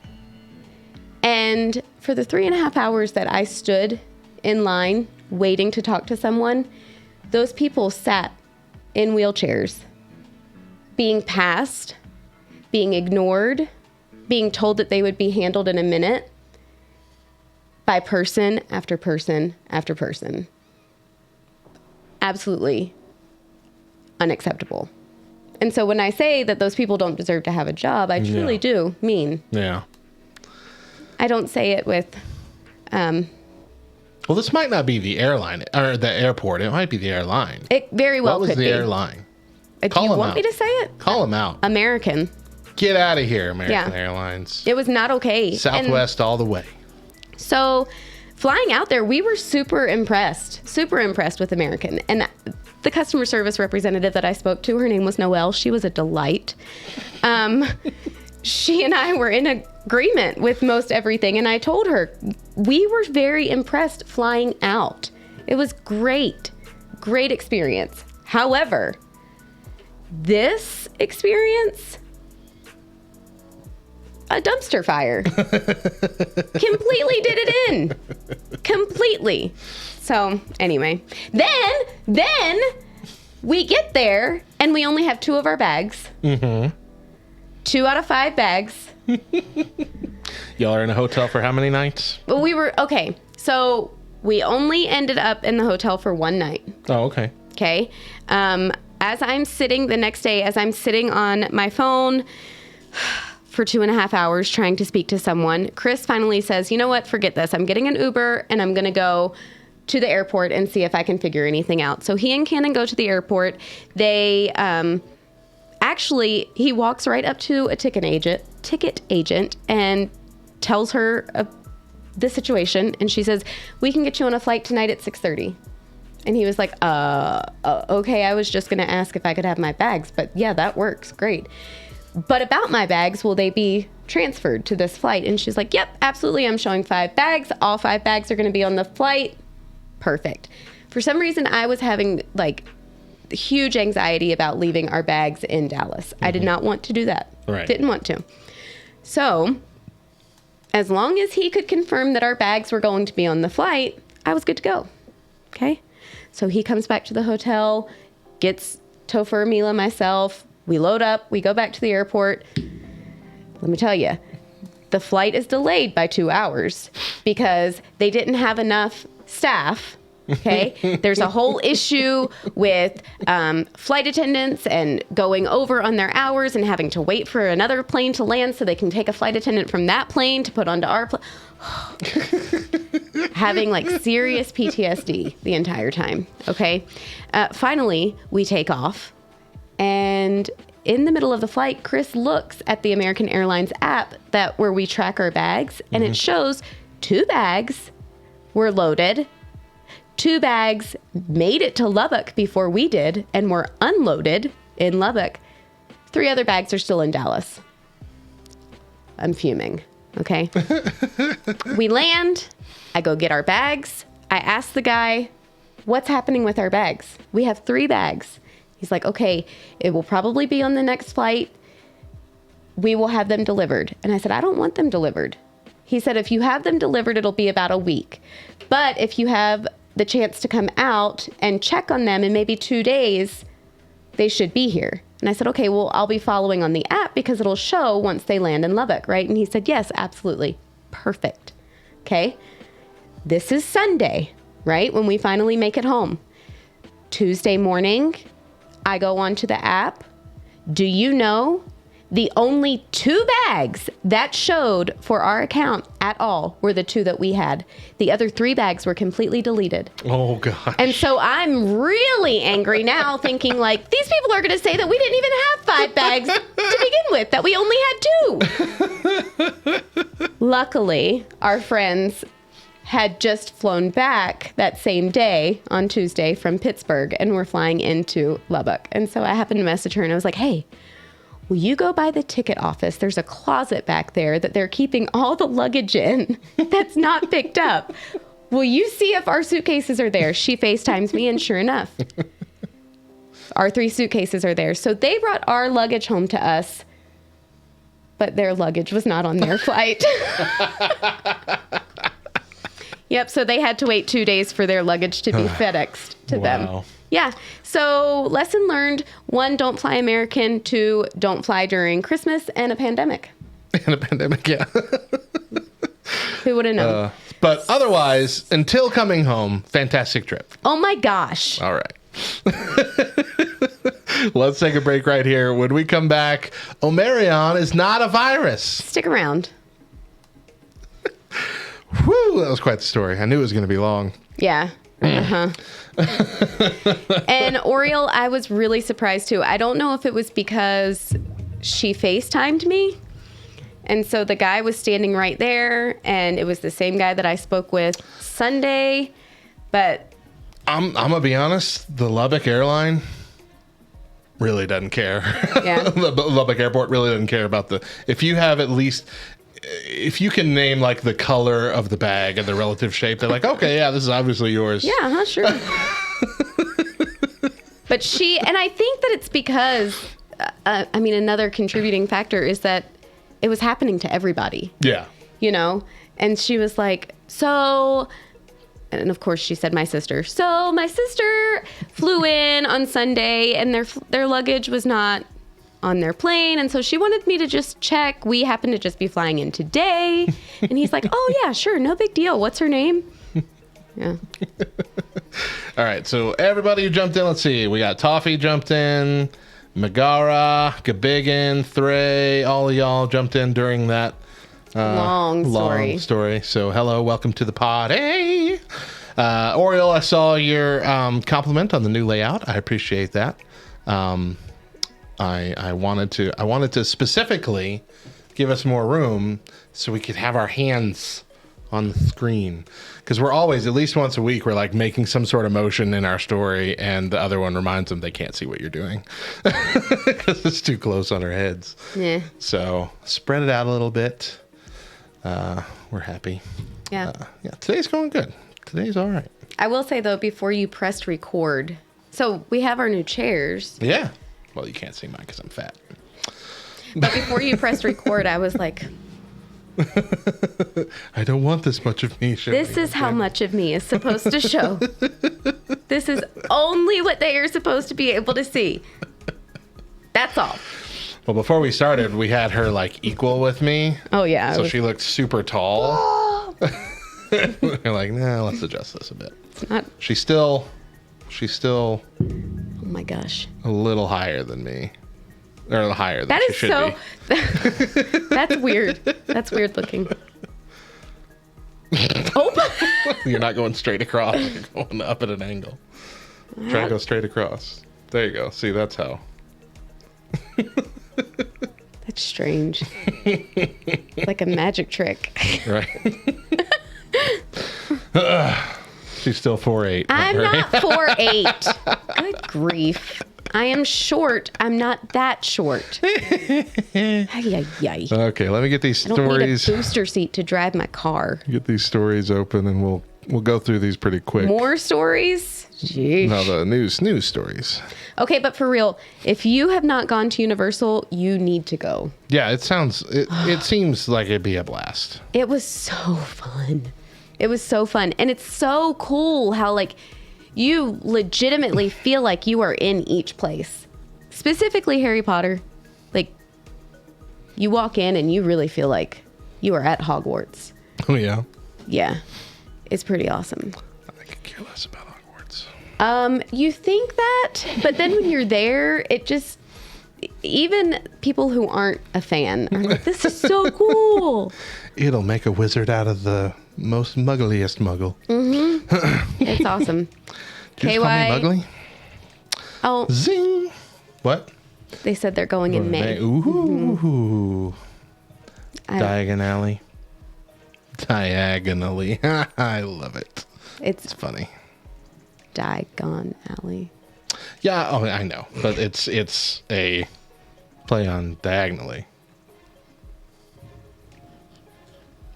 And for the 3.5 hours that I stood in line waiting to talk to someone, those people sat in wheelchairs, being passed, being ignored, being told that they would be handled in a minute by person after person after person. Absolutely unacceptable. And so when I say that those people don't deserve to have a job, I truly do mean. Yeah. I don't say it with Well, this might not be the airline or the airport. It might be the airline. it very well What was could the be. airline? Do Call you them want out. me to say it? Call them out. American. Get out of here, American Yeah. Airlines. It was not okay. Southwest all the way. So flying out there, we were super impressed with American. And the customer service representative that I spoke to, her name was Noelle. She was a delight. She and I were in agreement with most everything. And I told her, we were very impressed flying out. It was great. Great experience. However, this experience, a dumpster fire. Completely did it in. Completely. So anyway, then we get there and we only have 2 of our bags. Mm-hmm. 2 out of 5 bags. Y'all are in a hotel for how many nights? But we were, okay, so we only ended up in the hotel for 1 night. Oh, okay. Okay. As I'm sitting the next day, as I'm sitting on my phone, for 2.5 hours trying to speak to someone. Chris finally says, you know what, forget this. I'm getting an Uber and I'm going to go to the airport and see if I can figure anything out. So he and Cannon go to the airport. They actually, he walks right up to a ticket agent and tells her the situation. And she says, we can get you on a flight tonight at 6:30. And he was like, okay, I was just going to ask if I could have my bags. But yeah, that works. Great. But about my bags, will they be transferred to this flight? And she's like, yep, absolutely. I'm showing 5 bags. All 5 bags are going to be on the flight. Perfect. For some reason, I was having like huge anxiety about leaving our bags in Dallas. I did not want to do that. Right. Didn't want to. So as long as he could confirm that our bags were going to be on the flight, I was good to go. Okay. So he comes back to the hotel, gets Topher, Mila, myself. We load up. We go back to the airport. Let me tell you, the flight is delayed by 2 hours because they didn't have enough staff. Okay. There's a whole issue with flight attendants and going over on their hours and having to wait for another plane to land so they can take a flight attendant from that plane to put onto our plane. Having like serious PTSD the entire time. Okay. Finally, we take off. And in the middle of the flight, Chris looks at the American Airlines app where we track our bags, and it shows 2 bags were loaded. 2 bags made it to Lubbock before we did and were unloaded in Lubbock. 3 other bags are still in Dallas. I'm fuming. Okay. We land. I go get our bags. I ask the guy, what's happening with our bags? We have 3 bags. He's like, okay, it will probably be on the next flight. We will have them delivered. And I said, I don't want them delivered. He said, if you have them delivered, it'll be about a week. But if you have the chance to come out and check on them in maybe 2 days, they should be here. And I said, okay, well, I'll be following on the app because it'll show once they land in Lubbock, right? And he said, yes, absolutely. Perfect. Okay. This is Sunday, right? When we finally make it home. Tuesday morning, I go onto the app. Do you know the only 2 bags that showed for our account at all were the 2 that we had. The other 3 bags were completely deleted. Oh, gosh. And so I'm really angry now thinking like, these people are going to say that we didn't even have 5 bags to begin with, that we only had 2. Luckily, our friends had just flown back that same day on Tuesday from Pittsburgh and were flying into Lubbock. And so I happened to message her and I was like, hey, will you go by the ticket office? There's a closet back there that they're keeping all the luggage in that's not picked up. Will you see if our suitcases are there? She FaceTimes me, and sure enough, our 3 suitcases are there. So they brought our luggage home to us, but their luggage was not on their flight. Yep, so they had to wait 2 days for their luggage to be FedExed to them. Yeah, so lesson learned: 1, don't fly American; 2, don't fly during Christmas and a pandemic. And a pandemic, yeah. Who would have known? But otherwise, until coming home, fantastic trip. Oh my gosh. All right. Let's take a break right here. When we come back, Omarion is not a virus. Stick around. Whew, that was quite the story. I knew it was going to be long. Yeah. And Oriel, I was really surprised too. I don't know if it was because she FaceTimed me. And so the guy was standing right there, and it was the same guy that I spoke with Sunday. But I'm going to be honest, the Lubbock airline really doesn't care. Yeah. The Lubbock airport really doesn't care about if you have at least, if you can name like the color of the bag and the relative shape, they're like, okay, yeah, this is obviously yours. Yeah, sure. But and I think that it's because, another contributing factor is that it was happening to everybody. Yeah. You know? And she was like, so, and of course she said my sister. So my sister flew in on Sunday and their luggage was not on their plane. And so she wanted me to just check. We happen to just be flying in today. And he's like, oh yeah, sure. No big deal. What's her name? Yeah. All right. So everybody who jumped in, let's see. We got Toffee jumped in. Megara, Gabigan, Thray, all of y'all jumped in during that Long story. So hello, welcome to the pod. Hey, Oriole, I saw your compliment on the new layout. I appreciate that. I wanted to specifically give us more room so we could have our hands on the screen, because we're always, at least once a week, we're like making some sort of motion in our story, and the other one reminds them they can't see what you're doing because it's too close on our heads. Yeah. So spread it out a little bit. We're happy. Yeah. Today's going good. Today's all right. I will say, though, before you pressed record, so we have our new chairs. Yeah. Well, you can't see mine because I'm fat. But before you pressed record, I was like, I don't want this much of me showing. this is how much of me is supposed to show. This is only what they are supposed to be able to see. That's all. Well, before we started, we had her like equal with me. Oh, yeah. So she looked super tall. We're like, nah, let's adjust this a bit. It's not, She's still oh my gosh. a little higher than me. Or higher than That she is should so, be. that's weird. That's weird looking. Oh, You're not going straight across. You're going up at an angle. Try to go straight across. There you go. See, that's how. that's strange. Like a magic trick. Right. She's still 4'8". I'm not 4'8". Good grief. I am short. I'm not that short. Ay, ay, ay. Okay, let me get these I don't stories. need a booster seat to drive my car. Get these stories open, and we'll go through these pretty quick. More stories? Jeez. No, the news stories. Okay, but for real, if you have not gone to Universal, you need to go. Yeah, it seems like it'd be a blast. It was so fun. It was so fun. And it's so cool how, like, you legitimately feel like you are in each place. Specifically Harry Potter. Like, you walk in and you really feel like you are at Hogwarts. Oh, yeah? Yeah. It's pretty awesome. I could care less about Hogwarts. You think that, but then when you're there, it just, even people who aren't a fan are like, this is so cool. It'll make a wizard out of the most muggliest muggle. Mm-hmm. It's awesome. Did you just call me muggly? Oh, Zing! What? they said they're going in May. Ooh. I- Diagonally. Diagonally. I love it. It's It's funny. Diagon Alley. Yeah, oh, I know. But it's a play on diagonally.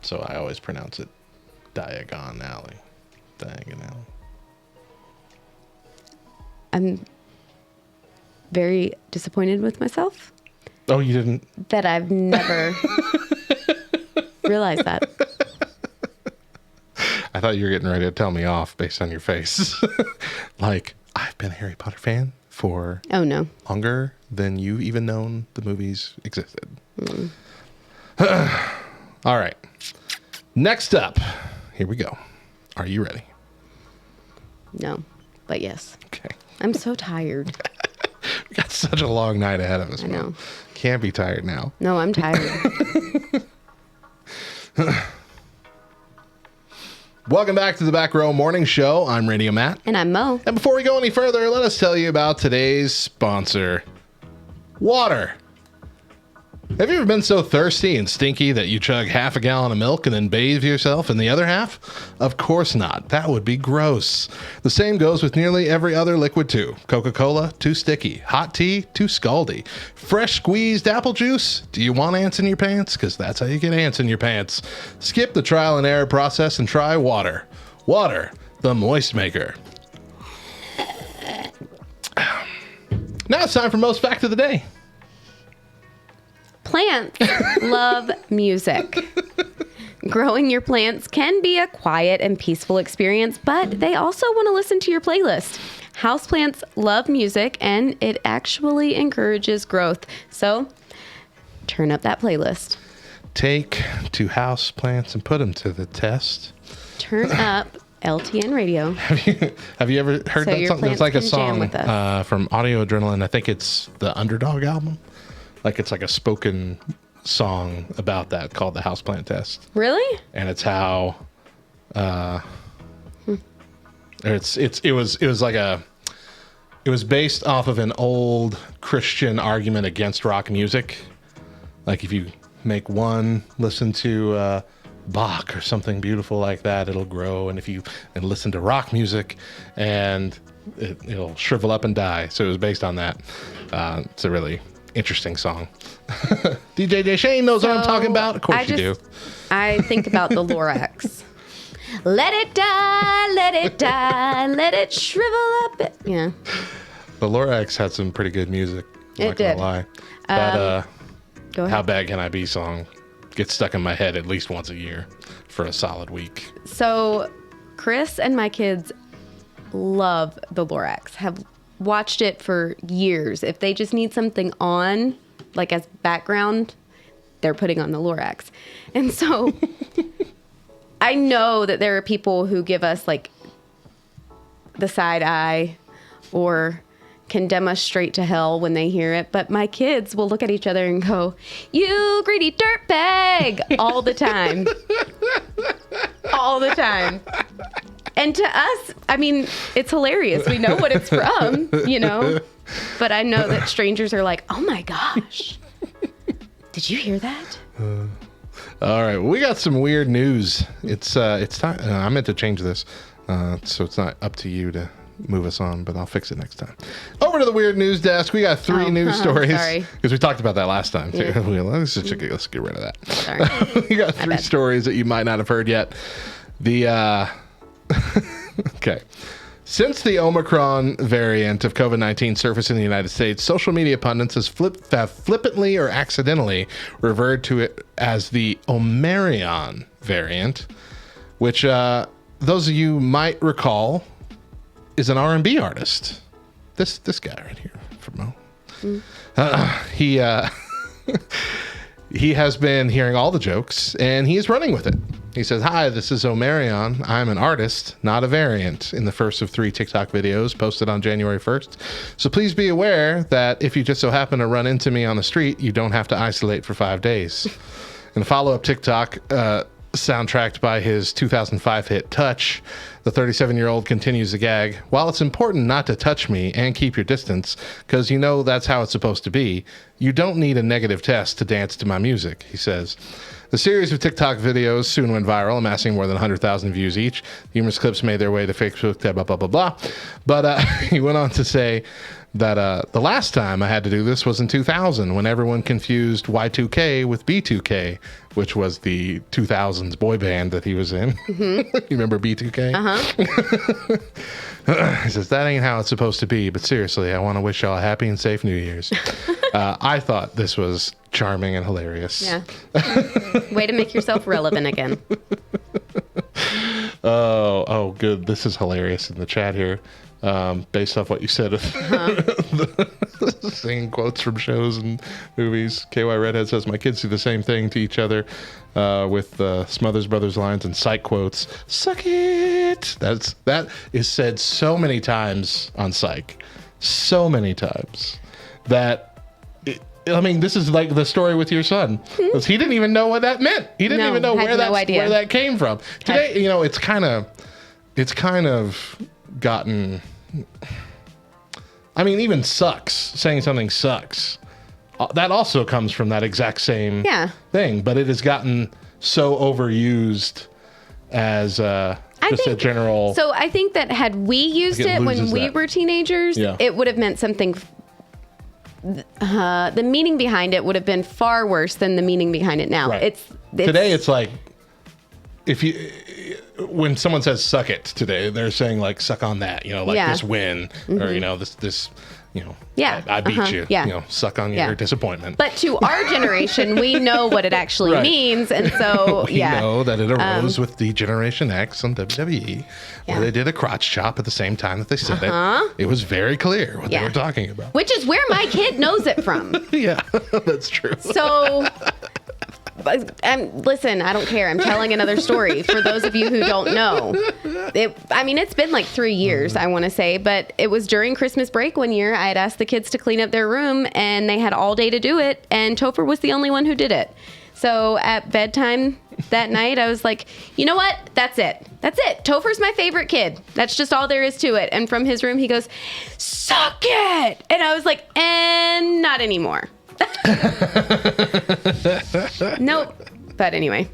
So I always pronounce it Diagon Alley. Diagon Alley. I'm very disappointed with myself Oh, you didn't? that I've never realized that. I thought you were getting ready to tell me off based on your face. Like, I've been a Harry Potter fan for Oh, no. longer than you've even known the movies existed. All right. Next up, here we go. Are you ready? No. But yes. Okay. I'm so tired. We got such a long night ahead of us. I know. Can't be tired now. No, I'm tired. Welcome back to the Back Row Morning Show. I'm Radio Matt. And I'm Mo. And before we go any further, let us tell you about today's sponsor, water. Have you ever been so thirsty and stinky that you chug half a gallon of milk and then bathe yourself in the other half? Of course not. That would be gross. The same goes with nearly every other liquid too. Coca-Cola, too sticky. Hot tea, too scaldy. Fresh squeezed apple juice? Do you want ants in your pants? Because that's how you get ants in your pants. Skip the trial and error process and try water. Water, the moist maker. Now it's time for Most Fact of the Day. Plants love music. Growing your plants can be a quiet and peaceful experience, but they also want to listen to your playlist. Houseplants love music, and it actually encourages growth. So, turn up that playlist. Take two house plants and put them to the test. Turn up LTN Radio. Have you ever heard So that your song? There's plants like a can jam song with us. from Audio Adrenaline. I think it's the Underdog album. Like it's like a spoken song about that called the Houseplant Test. Really? And it's how it was based off of an old Christian argument against rock music. Like if you make one listen to Bach or something beautiful like that, it'll grow, and if you listen to rock music, and it'll shrivel up and die. So it was based on that. It's a really interesting song. DJ Shane knows what I'm talking about. Of course you do. I think about the Lorax. Let it die, let it die, let it shrivel up. Yeah. The Lorax had some pretty good music. I'm not gonna lie. But Go ahead. How Bad Can I Be song gets stuck in my head at least once a year for a solid week. So Chris and my kids love the Lorax, have watched it for years. If they just need something on, like as background, they're putting on the Lorax. And so I know that there are people who give us like the side eye or condemn us straight to hell when they hear it. But my kids will look at each other and go, "You greedy dirtbag," all the time. All the time. And to us, I mean, it's hilarious. We know what it's from, you know? But I know that strangers are like, "Oh my gosh. Did you hear that?" All right, well, we got some weird news. It's time. I meant to change this, so it's not up to you to move us on, but I'll fix it next time. Over to the weird news desk. We got three news stories sorry. because we talked about that last time too. Yeah. Let's get rid of that. Sorry. We got three stories that you might not have heard yet. Okay. Since the Omicron variant of COVID-19 surfaced in the United States, social media pundits have flippantly or accidentally referred to it as the Omarion Variant, which those of you might recall is an R&B artist. This guy right here from he has been hearing all the jokes, and he is running with it. He says, "Hi, this is Omarion. I'm an artist, not a variant," in the first of 3 TikTok videos posted on January 1st. "So please be aware that if you just so happen to run into me on the street, you don't have to isolate for 5 days." In a follow-up TikTok, soundtracked by his 2005 hit Touch, the 37-year-old continues the gag, "While it's important not to touch me and keep your distance, because you know that's how it's supposed to be, you don't need a negative test to dance to my music," he says. The series of TikTok videos soon went viral, amassing more than 100,000 views each. Humorous clips made their way to Facebook, blah, blah, blah, blah. But he went on to say that the last time I had to do this was in 2000, when everyone confused Y2K with B2K, which was the 2000s boy band that he was in. Mm-hmm. You remember B2K? Uh-huh. He says, "That ain't how it's supposed to be, but seriously, I want to wish y'all a happy and safe New Year's." I thought this was charming and hilarious. Yeah. Way to make yourself relevant again. Oh, good. This is hilarious in the chat here. Based off what you said, singing quotes from shows and movies. KY Redhead says, "My kids do the same thing to each other with Smothers Brothers lines and Psych quotes. Suck it." That is said so many times on Psych. So many times that... I mean, this is like the story with your son. Because he didn't even know what that meant. He didn't even know where that came from. Today, you know, it's kind of gotten... I mean, even sucks. Saying something sucks. That also comes from that exact same thing. But it has gotten so overused as just a general... So I think that had we used it when we were teenagers, it would have meant something... the meaning behind it would have been far worse than the meaning behind it now. Right. Today it's like, when someone says "suck it" today, they're saying like "suck on that," you know, like this win, or you know, this, you know, I beat you, you know, suck on your disappointment. But to our generation, we know what it actually means, and so we know that it arose with the Generation X on WWE, where they did a crotch chop at the same time that they said it. It was very clear what they were talking about. Which is where my kid knows it from. Yeah, that's true. So Listen, I don't care. I'm telling another story for those of you who don't know. It's been like 3 years, I want to say, but it was during Christmas break one year. I had asked the kids to clean up their room, and they had all day to do it, and Topher was the only one who did it. So at bedtime that night, I was like, you know what? That's it. Topher's my favorite kid. That's just all there is to it. And from his room, he goes, suck it. And I was like, and not anymore. Nope. But anyway.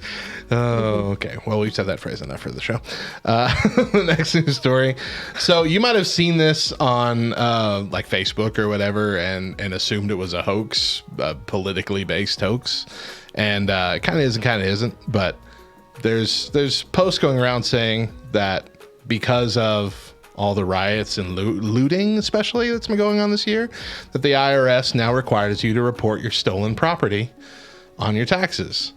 Oh, okay. Well, we've said that phrase enough for the show. The next news story. So you might have seen this on like Facebook or whatever and assumed it was a hoax, a politically based hoax. And it kind of is and kind of isn't. But there's posts going around saying that because of all the riots and looting, especially that's been going on this year, that the IRS now requires you to report your stolen property on your taxes.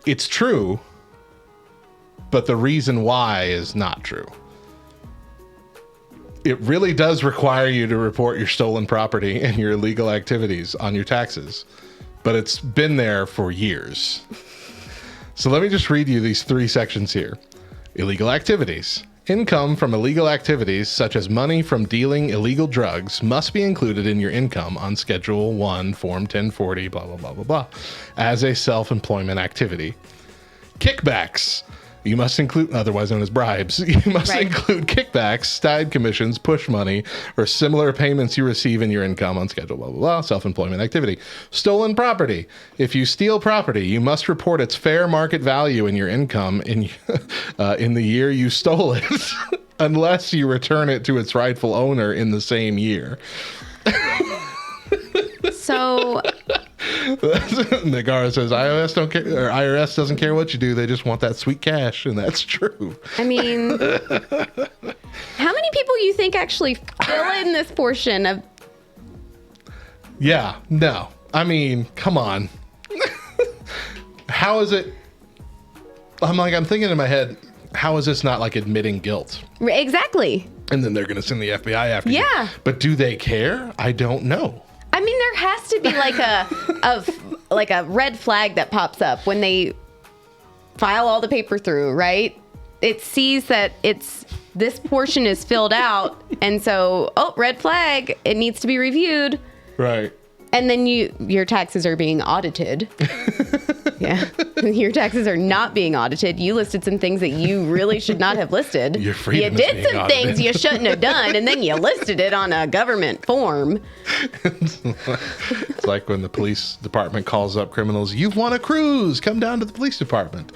It's true, but the reason why is not true. It really does require you to report your stolen property and your illegal activities on your taxes, but it's been there for years. So let me just read you these 3 sections here. Illegal activities. Income from illegal activities, such as money from dealing illegal drugs, must be included in your income on Schedule 1, Form 1040, blah, blah, blah, blah, blah, as a self-employment activity. Kickbacks. You must include, otherwise known as bribes, you must include kickbacks, side commissions, push money, or similar payments you receive in your income on Schedule blah, blah, blah, self-employment activity. Stolen property. If you steal property, you must report its fair market value in your income in the year you stole it, unless you return it to its rightful owner in the same year. So... Nagara says IRS doesn't care what you do. They just want that sweet cash, and that's true. I mean, how many people you think actually fill in this portion of? Yeah, no. I mean, come on. How is it? I'm thinking in my head, how is this not like admitting guilt? Exactly. And then they're going to send the FBI after you. Yeah. But do they care? I don't know. I mean, there has to be like a red flag that pops up when they file all the paper through, right? It sees that this portion is filled out, and so, red flag, it needs to be reviewed. Right. And then your taxes are being audited. Yeah. Your taxes are not being audited. You listed some things that you really should not have listed. Your freedom You did some things you shouldn't have done, and then you listed it on a government form. It's like when the police department calls up criminals, "You've won a cruise. Come down to the police department."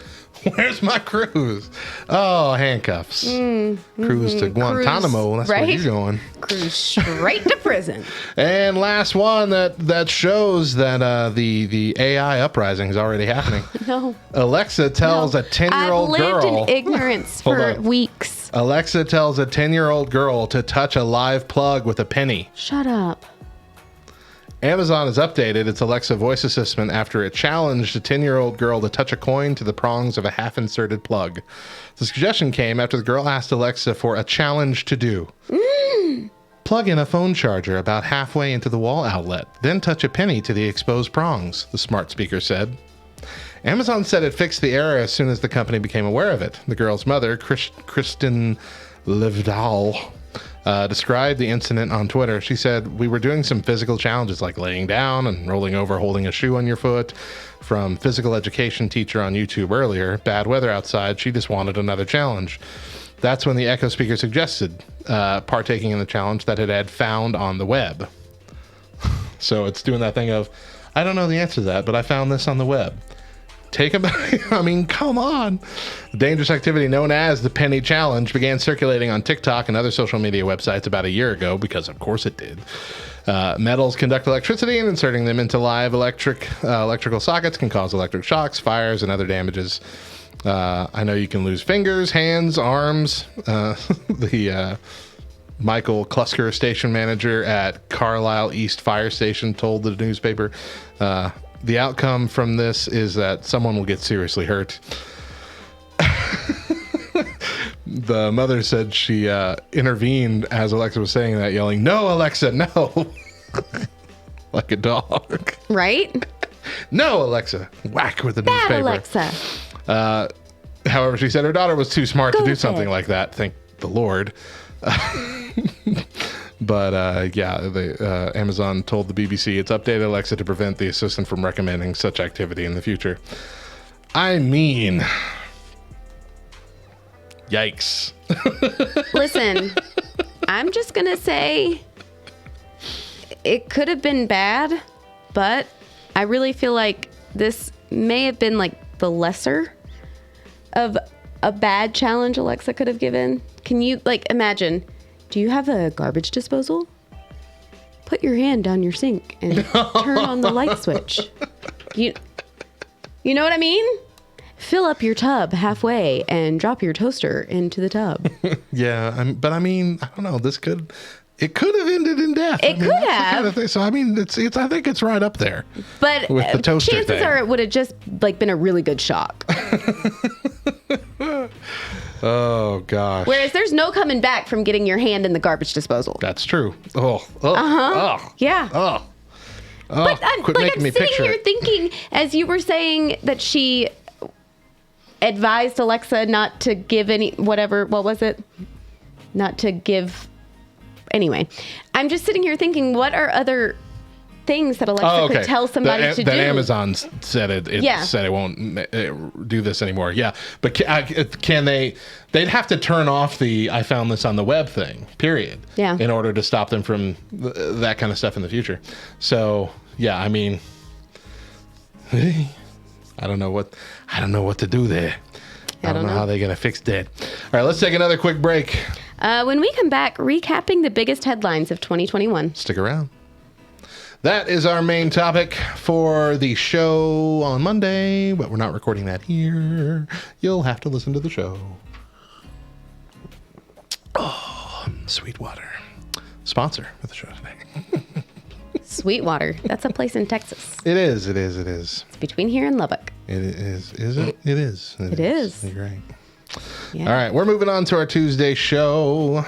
Where's my cruise? Oh, handcuffs. Cruise to Guantanamo. That's where you're going. Cruise straight to prison. And last one that shows that the AI uprising is already happening. No. Alexa tells a 10-year-old girl. I've lived in ignorance for weeks. Alexa tells a 10-year-old girl to touch a live plug with a penny. Shut up. Amazon has updated its Alexa voice assistant after it challenged a 10-year-old girl to touch a coin to the prongs of a half-inserted plug. The suggestion came after the girl asked Alexa for a challenge to do. Plug in a phone charger about halfway into the wall outlet, then touch a penny to the exposed prongs, the smart speaker said. Amazon said it fixed the error as soon as the company became aware of it. The girl's mother, Kristen Livdahl, described the incident on Twitter. She said, "We were doing some physical challenges like laying down and rolling over holding a shoe on your foot from physical education teacher on YouTube earlier. Bad weather outside. She just wanted another challenge. That's when the Echo speaker suggested partaking in the challenge that it had found on the web." So it's doing that thing of, I don't know the answer to that, but I found this on the web. Take a I mean, come on. The dangerous activity known as the Penny Challenge began circulating on TikTok and other social media websites about a year ago, because of course it did. Metals conduct electricity, and inserting them into live electrical sockets can cause electric shocks, fires, and other damages. I know you can lose fingers, hands, arms. The Michael Klusker, station manager at Carlisle East Fire Station, told the newspaper, the outcome from this is that someone will get seriously hurt. The mother said she intervened as Alexa was saying that, yelling, "No, Alexa, no." like a dog. Right? No, Alexa. Whack with the Bad newspaper. Alexa. However, she said her daughter was too smart to Go do with something it. like that. Thank the Lord. But Amazon told the BBC it's updated Alexa to prevent the assistant from recommending such activity in the future. I mean, yikes. Listen, I'm just going to say it could have been bad, but I really feel like this may have been like the lesser of a bad challenge Alexa could have given. Can you imagine, do you have a garbage disposal? Put your hand down your sink and turn on the light switch. You know what I mean? Fill up your tub halfway and drop your toaster into the tub. Yeah, but I mean, I don't know. It could have ended in death. It could that's the have. kind of thing. So I mean, it's. I think it's right up there. But With the toaster chances thing. are it would have just been a really good shock. Oh gosh. Whereas there's no coming back from getting your hand in the garbage disposal. That's true. Oh. Yeah. Oh. But Quit I'm making me sitting picture here it. thinking, as you were saying that she advised Alexa not to give any, whatever, what was it? Not to give, anyway. I'm just sitting here thinking, what are other things that Alexa could tell somebody to do? That Amazon said it Yeah. said it won't do this anymore. Yeah, but can they? They'd have to turn off the "I found this on the web" thing. Period. Yeah. In order to stop them from that kind of stuff in the future. So yeah, I mean, I don't know what to do there. I don't know how they're gonna fix that. All right, let's take another quick break. When we come back, recapping the biggest headlines of 2021. Stick around. That is our main topic for the show on Monday, but we're not recording that here. You'll have to listen to the show. Oh, Sweetwater. Sponsor of the show today. Sweetwater. That's a place in Texas. It is. It's between here and Lubbock. It is. Is it? It is. It is. You're right. Yeah. All right, we're moving on to our Tuesday show.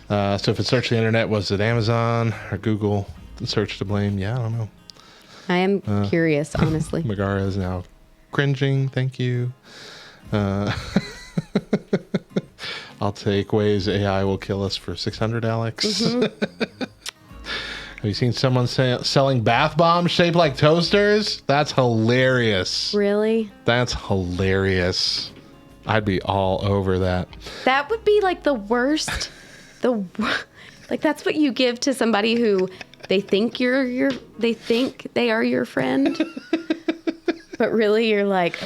So if it searched the internet, was it Amazon or Google? The search to blame? Yeah, I don't know. I am curious, honestly. Megara is now cringing. Thank you. I'll take ways AI will kill us for 600, Alex. Mm-hmm. Have you seen someone selling bath bombs shaped like toasters? That's hilarious. Really? That's hilarious. I'd be all over that. That would be like the worst. That's what you give to somebody who they think they think they are your friend. But really you're like,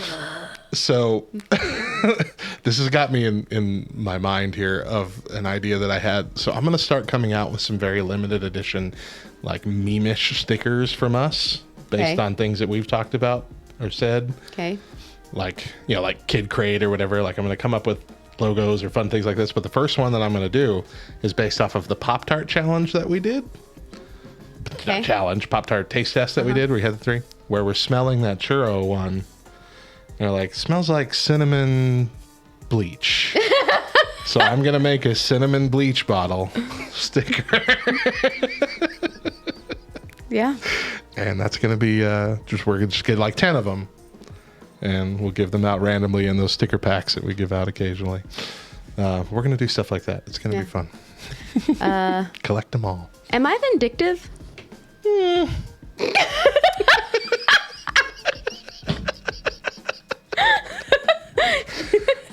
So this has got me in my mind here of an idea that I had. So I'm going to start coming out with some very limited edition, like meme-ish stickers from us based on things that we've talked about or said. okay. Like, like Kid Crate or whatever. Like I'm going to come up with logos or fun things like this. But the first one that I'm going to do is based off of the Pop-Tart challenge that we did. Okay. Not challenge, Pop-Tart taste test that we did where we had the 3, where we're smelling that churro one. And they're like, smells like cinnamon bleach. So I'm going to make a cinnamon bleach bottle sticker. Yeah. And that's going to be, we're going to just get like 10 of them. And we'll give them out randomly in those sticker packs that we give out occasionally. We're going to do stuff like that. It's going to be fun. Collect them all. Am I vindictive?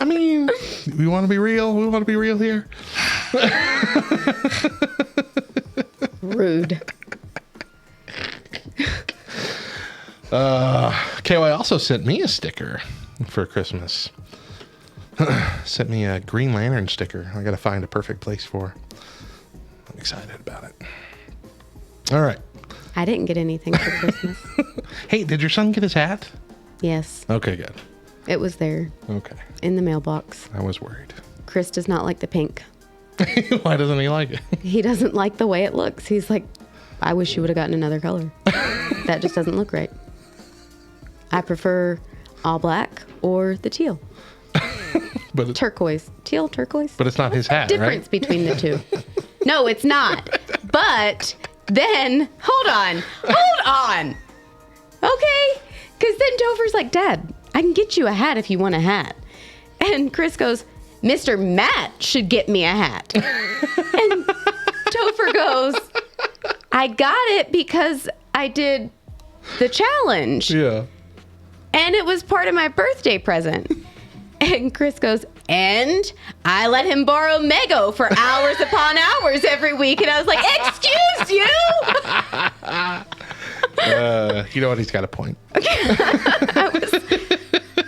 I mean, we want to be real. We want to be real here. Rude. KY also sent me a sticker for Christmas. Sent me a Green Lantern sticker. I got to find a perfect place for. I'm excited about it. All right. I didn't get anything for Christmas. Hey, did your son get his hat? Yes. Okay, good. It was there Okay. in the mailbox. I was worried. Chris does not like the pink. Why doesn't he like it? He doesn't like the way it looks. He's like, I wish you would have gotten another color. That just doesn't look right. I prefer all black or the teal. But Turquoise. Teal, turquoise. but it's not his hat, Difference right? between the two. No, it's not. But Then, hold on. Okay? Because then Topher's like, Dad, I can get you a hat if you want a hat. And Chris goes, Mr. Matt should get me a hat. And Topher goes, I got it because I did the challenge. Yeah. And it was part of my birthday present. And Chris goes, and I let him borrow Mego for hours upon hours every week. And I was like, excuse you? You know what? He's got a point.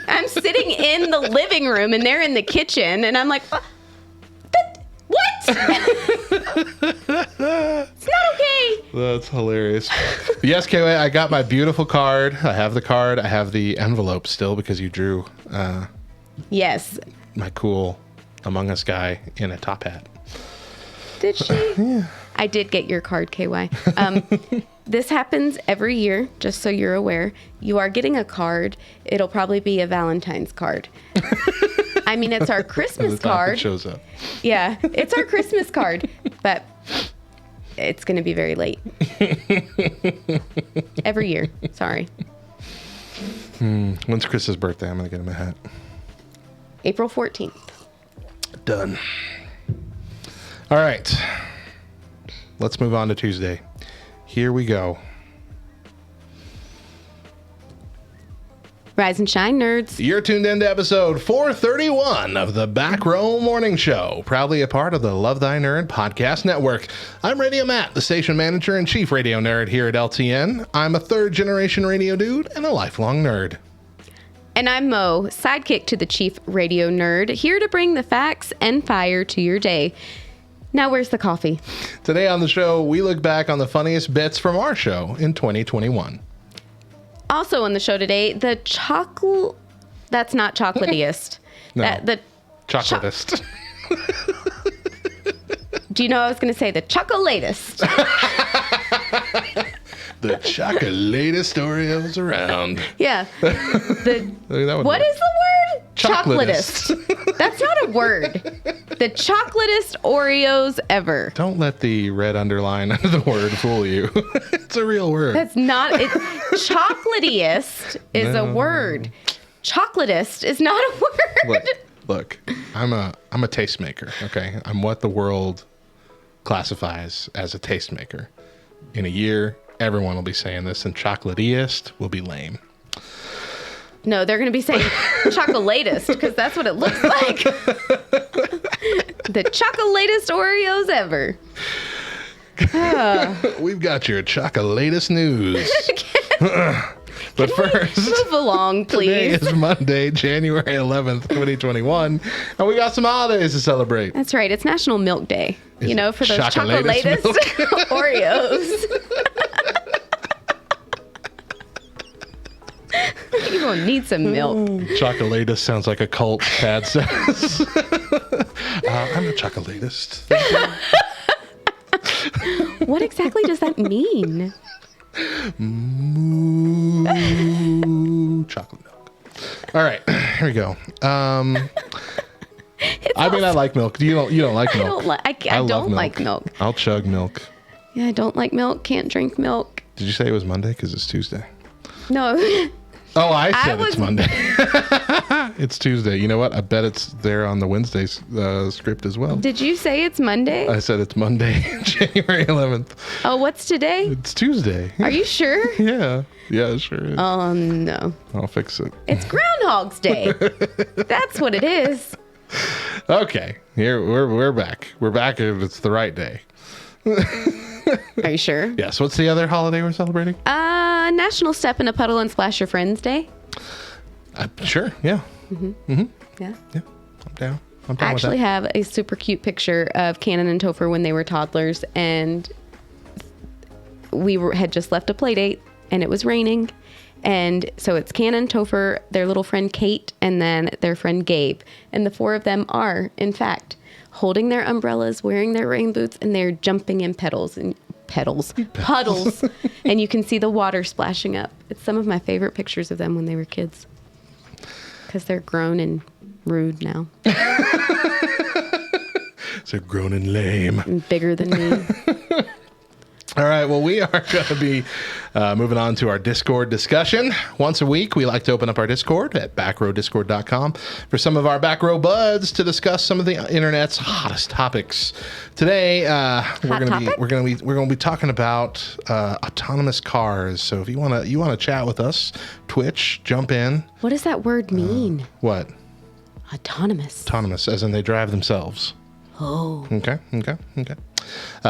I'm sitting in the living room and they're in the kitchen. And I'm like, what? It's not okay. That's hilarious. Yes, KY, I got my beautiful card. I have the card. I have the envelope still because you drew Yes. my cool Among Us guy in a top hat. Did she? Yeah. I did get your card, KY. This happens every year, just so you're aware. You are getting a card. It'll probably be a Valentine's card. I mean, it's our Christmas card. It shows up. Yeah, it's our Christmas card, but it's going to be very late. Every year. Sorry. When's Chris's birthday? I'm going to get him a hat. April 14th. Done. All right. Let's move on to Tuesday. Here we go. Rise and shine, nerds. You're tuned into episode 431 of the Back Row Morning Show, proudly a part of the Love Thy Nerd podcast network. I'm Radio Matt, the station manager and chief radio nerd here at LTN. I'm a third-generation radio dude and a lifelong nerd. And I'm Mo, sidekick to the chief radio nerd, here to bring the facts and fire to your day. Now, where's the coffee? Today on the show, we look back on the funniest bits from our show in 2021. Also on the show today, the chocolate... That's not chocolatiest. No. The Chocolatest. Do you know I was going to say the chocolatest? The chocolatest Oreos around. Yeah. What is the word? Chocolatest. That's not a word. The chocolatest Oreos ever. Don't let the red underline under the word fool you. It's a real word. That's not it. Chocolatiest is a word. Chocolatest is not a word. Look, I'm a tastemaker, okay? I'm what the world classifies as a tastemaker. In a year, everyone will be saying this, and chocolatiest will be lame. No, they're going to be saying chocolatest because that's what it looks like. The chocolatest Oreos ever. We've got your chocolatest news. But first, move along, please. Today is Monday, January 11th, 2021, and we got some holidays to celebrate. That's right. It's National Milk Day. Is you know, for those chocolatest chocolatest Oreos. You're going to need some milk. Chocolatest sounds like a cult, Tad says. I'm a chocolatest. What exactly does that mean? Chocolate milk. All right, here we go. I like milk. You don't like milk. I don't like milk. I'll chug milk. Yeah, I don't like milk. Can't drink milk. Did you say it was Monday? Because it's Tuesday. No. Oh, I said it's Monday. It's Tuesday. You know what? I bet it's there on the Wednesday script as well. Did you say it's Monday? I said it's Monday, January 11th. Oh, what's today? It's Tuesday. Are you sure? Yeah. Yeah, it sure is. Oh, no. I'll fix it. It's Groundhog's Day. That's what it is. Okay. Here we're back. We're back if it's the right day. Are you sure? Yes. What's the other holiday we're celebrating? National Step in a Puddle and Splash Your Friends Day. Sure. Yeah. Yeah. Yeah. I'm down. I actually have a super cute picture of Cannon and Topher when they were toddlers, and we had just left a play date, and it was raining. And so it's Cannon, Topher, their little friend Kate, and then their friend Gabe. And the four of them are, in fact, holding their umbrellas, wearing their rain boots, and they're jumping in puddles. And you can see the water splashing up. It's some of my favorite pictures of them when they were kids. Because they're grown and rude now. So grown and lame. And bigger than me. All right, well, we are going to be moving on to our Discord discussion. Once a week, we like to open up our Discord at backrowdiscord.com for some of our back row buds to discuss some of the internet's hottest topics. Today, we're going to be talking about autonomous cars. So if you want to chat with us, Twitch, jump in. What does that word mean? What? Autonomous. Autonomous, as in they drive themselves. Oh. Okay.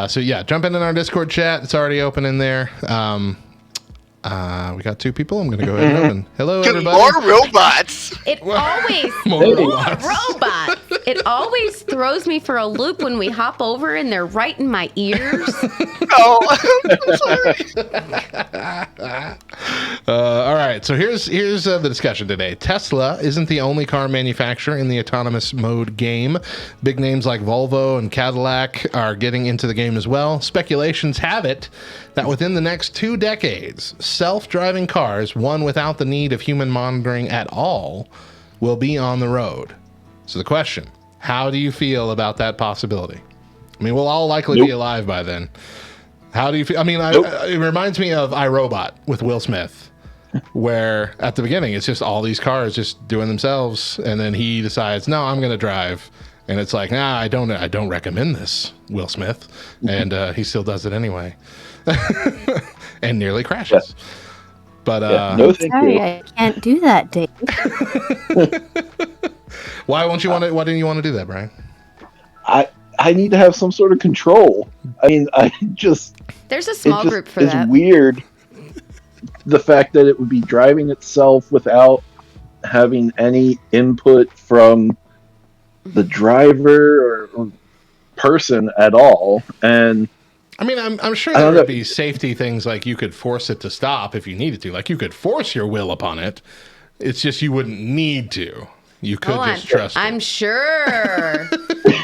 So yeah, jump in our Discord chat. It's already open in there. We got 2 people. I'm going to go ahead and open. Hello, everybody. More robots. It always More robots. robots. It always throws me for a loop when we hop over and they're right in my ears. Oh, I'm sorry. All right, so here's the discussion today. Tesla isn't the only car manufacturer in the autonomous mode game. Big names like Volvo and Cadillac are getting into the game as well. Speculations have it that within the next 2 decades, self-driving cars, one without the need of human monitoring at all, will be on the road. So the question, how do you feel about that possibility? I mean, we'll all likely be alive by then. How do you feel? I mean, it reminds me of iRobot with Will Smith, where at the beginning, it's just all these cars just doing themselves. And then he decides, no, I'm going to drive. And it's like, nah, I don't recommend this, Will Smith. And he still does it anyway. And nearly crashes. Yeah. But no, thank you. I can't do that, Dave. Why didn't you want to do that, Brian? I need to have some sort of control. I mean, There's a small group for that. It's weird, the fact that it would be driving itself without having any input from the driver or person at all. And I mean, I'm sure there would be safety things like you could force it to stop if you needed to. Like you could force your will upon it. It's just you wouldn't need to. You could just trust it. I'm sure.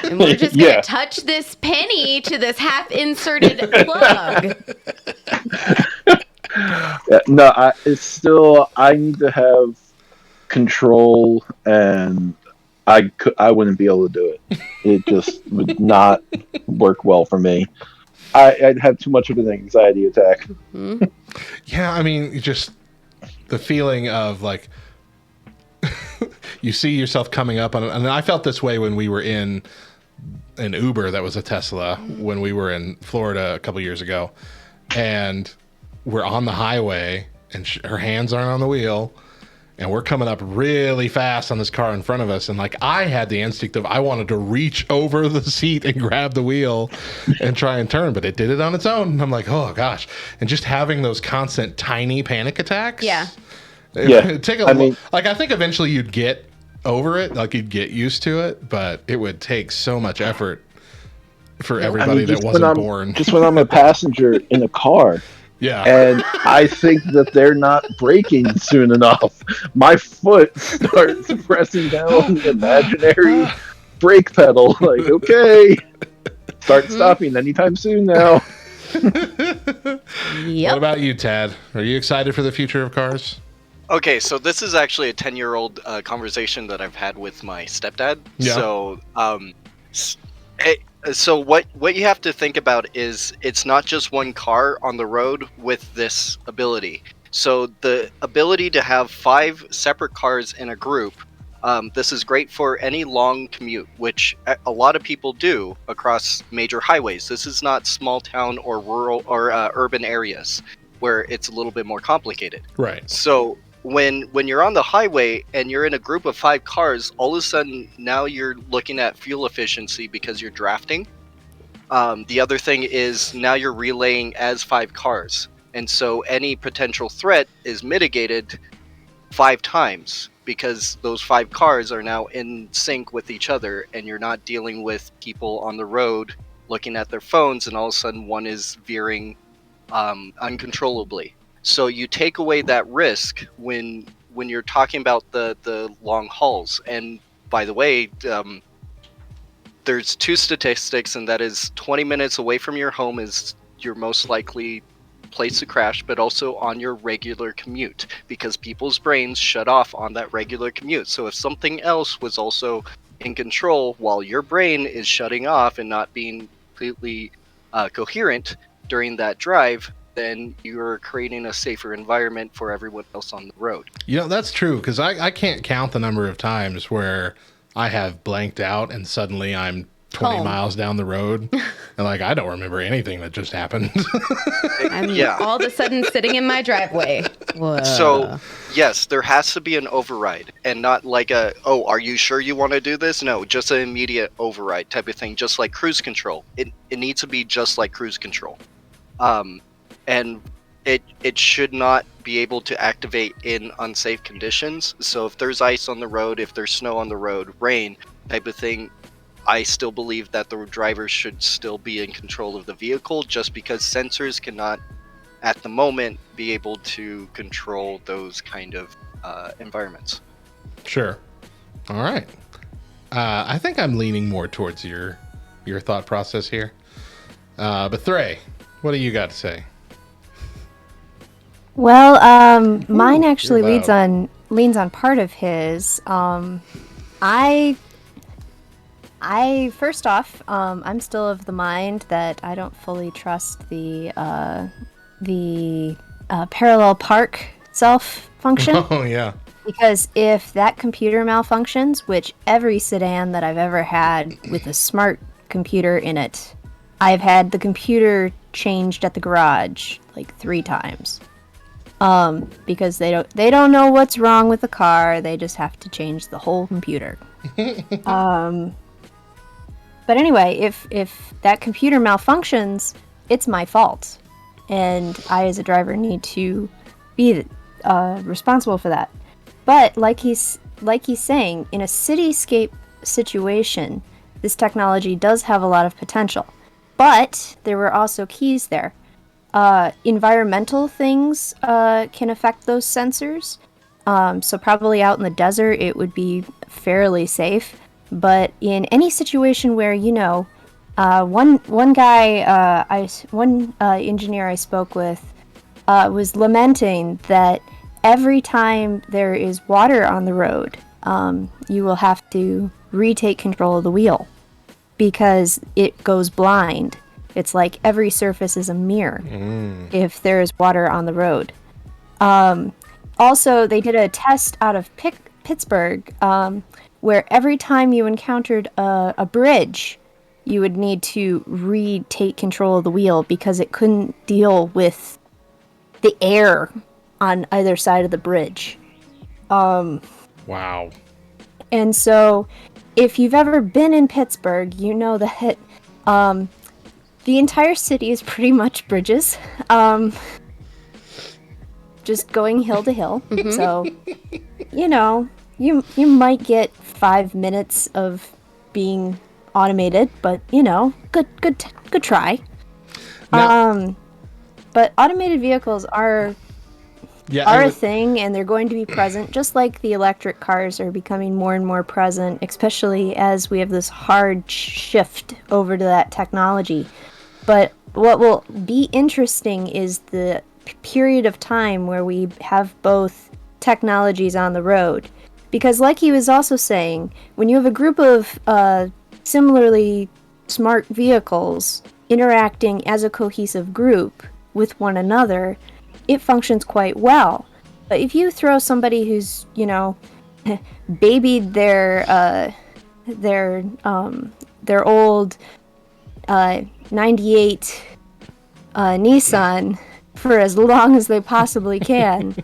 And we're just going to touch this penny to this half-inserted plug. No, I need to have control, and I wouldn't be able to do it. It just would not work well for me. I'd have too much of an anxiety attack. Mm-hmm. Yeah, I mean, just the feeling of like you see yourself coming up on it. And I felt this way when we were in an Uber that was a Tesla when we were in Florida a couple years ago. And we're on the highway and her hands aren't on the wheel. And we're coming up really fast on this car in front of us. And like I had the instinct of I wanted to reach over the seat and grab the wheel and try and turn, but it did it on its own. And I'm like, oh gosh. And just having those constant tiny panic attacks. Yeah. It'd take I think eventually you'd get over it, like you'd get used to it, but it would take so much effort for everybody that wasn't born. Just when I'm a passenger in a car. Yeah. And I think that they're not braking soon enough. My foot starts pressing down the imaginary brake pedal. Like, okay, start stopping anytime soon now. Yep. What about you, Tad? Are you excited for the future of cars? Okay, so this is actually a 10-year-old conversation that I've had with my stepdad. Yeah. So what you have to think about is it's not just one car on the road with this ability. So the ability to have 5 separate cars in a group, this is great for any long commute, which a lot of people do across major highways. This is not small town or rural or urban areas where it's a little bit more complicated. Right. So when you're on the highway and you're in a group of 5 cars, all of a sudden now you're looking at fuel efficiency because you're drafting. The other thing is now you're relaying as 5 cars. And so any potential threat is mitigated 5 times because those 5 cars are now in sync with each other and you're not dealing with people on the road looking at their phones and all of a sudden one is veering uncontrollably. So you take away that risk when you're talking about the long hauls. And by the way, there's 2 statistics, and that is 20 minutes away from your home is your most likely place to crash, but also on your regular commute, because people's brains shut off on that regular commute. So if something else was also in control while your brain is shutting off and not being completely coherent, during that drive, then you're creating a safer environment for everyone else on the road. That's true, because I can't count the number of times where I have blanked out and suddenly I'm 20 Home. miles down the road and I don't remember anything that just happened. I'm Yeah. all of a sudden sitting in my driveway. Whoa. So, yes, there has to be an override and not like are you sure you want to do this? No, just an immediate override type of thing, just like cruise control. It needs to be just like cruise control. And it should not be able to activate in unsafe conditions. So if there's ice on the road, if there's snow on the road, rain type of thing, I still believe that the driver should still be in control of the vehicle, just because sensors cannot, at the moment, be able to control those kind of environments. Sure. All right. I think I'm leaning more towards your thought process here. But Thray, what do you got to say? Well, mine actually you're loud. leans on part of his. I first off, I'm still of the mind that I don't fully trust the parallel park self function. Oh, yeah. Because if that computer malfunctions, which every sedan that I've ever had with a smart computer in it, I've had the computer changed at the garage like 3 times. Because they don't know what's wrong with the car, they just have to change the whole computer. But anyway, if that computer malfunctions, it's my fault, and I as a driver need to be responsible for that. But like he's saying, in a cityscape situation, this technology does have a lot of potential. But there were also keys there. Environmental things can affect those sensors. So probably out in the desert, it would be fairly safe. But in any situation where, one engineer I spoke with was lamenting that every time there is water on the road, you will have to retake control of the wheel because it goes blind. It's like every surface is a mirror if there is water on the road. Also, they did a test out of Pittsburgh where every time you encountered a bridge, you would need to retake control of the wheel because it couldn't deal with the air on either side of the bridge. Wow. And so, if you've ever been in Pittsburgh, you know that the entire city is pretty much bridges. Just going hill to hill. So, you might get 5 minutes of being automated, but good try. Now, But automated vehicles are a thing, and they're going to be present, just like the electric cars are becoming more and more present, especially as we have this hard shift over to that technology. But what will be interesting is the period of time where we have both technologies on the road. Because like he was also saying, when you have a group of similarly smart vehicles interacting as a cohesive group with one another, it functions quite well. But if you throw somebody who's, babied their old 98 Nissan for as long as they possibly can,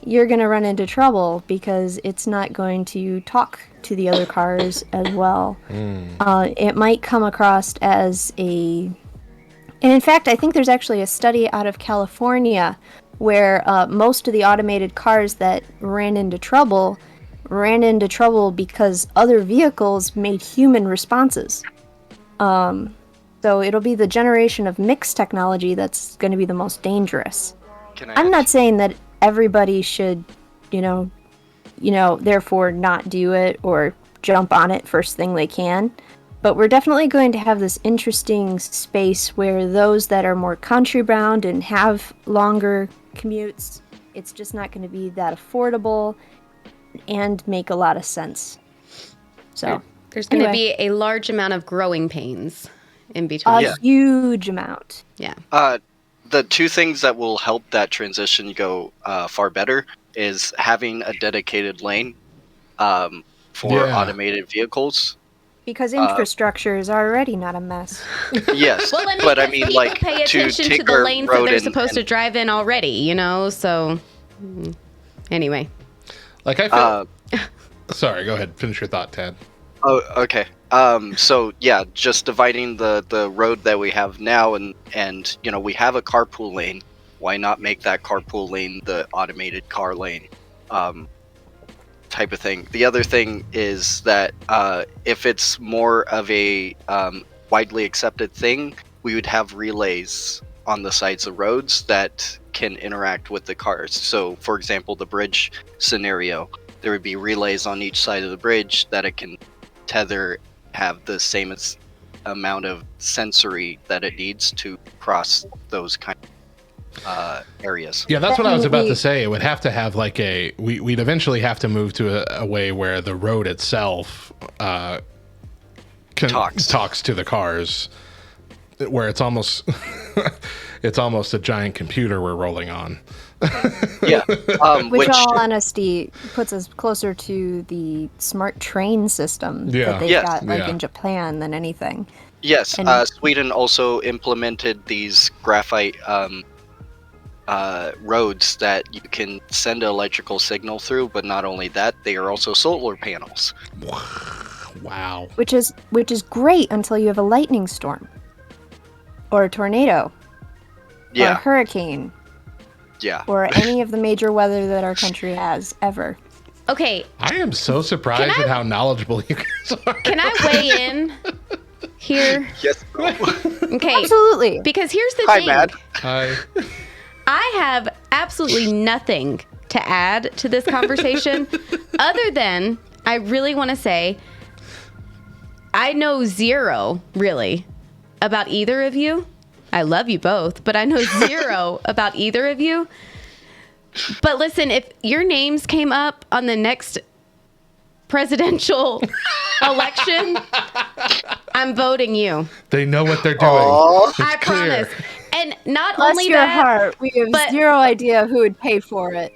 you're going to run into trouble because it's not going to talk to the other cars as well. It might come across as and in fact, I think there's actually a study out of California where most of the automated cars that ran into trouble because other vehicles made human responses. So it'll be the generation of mixed technology that's going to be the most dangerous. I'm not saying that everybody should, therefore not do it or jump on it first thing they can. But we're definitely going to have this interesting space where those that are more country bound and have longer commutes, it's just not going to be that affordable and make a lot of sense. So there's going to be a large amount of growing pains in between. A huge amount. Yeah. The two things that will help that transition go far better is having a dedicated lane for automated vehicles. Because infrastructure is already not a mess. Yes, Well, and but I because mean, people like, pay attention to the lanes that they're supposed to drive in already, you know. So, anyway. Like I feel. Sorry, go ahead. Finish your thought, Tad. Oh, okay. So yeah, just dividing the road that we have now, and you know, we have a carpool lane. Why not make that carpool lane the automated car lane? Type of thing. The other thing is that if it's more of a widely accepted thing, we would have relays on the sides of roads that can interact with the cars. So, for example, the bridge scenario, there would be relays on each side of the bridge that it can tether, have the same amount of sensory that it needs to cross those kind of areas. Yeah, that's what I was about to say. It would have to have like we'd eventually have to move to a way where the road itself talks to the cars, where it's almost a giant computer we're rolling on. Yeah, which all honesty puts us closer to the smart train system that they've got in Japan than anything. Yes, Sweden also implemented these graphite roads that you can send an electrical signal through, but not only that, they are also solar panels. Wow. Which is great until you have a lightning storm. Or a tornado. Or a hurricane. Yeah. Or any of the major weather that our country has ever. Okay. I am so surprised at how knowledgeable you guys are. Can I weigh in here? Yes. Okay. Absolutely. Because here's the Hi, thing. Matt. Hi. I have absolutely nothing to add to this conversation other than I really want to say I know zero, really, about either of you. I love you both, but I know zero about either of you. But listen, if your names came up on the next presidential election, I'm voting you. They know what they're doing. I promise. And not Bless only your that, heart. We have zero idea who would pay for it.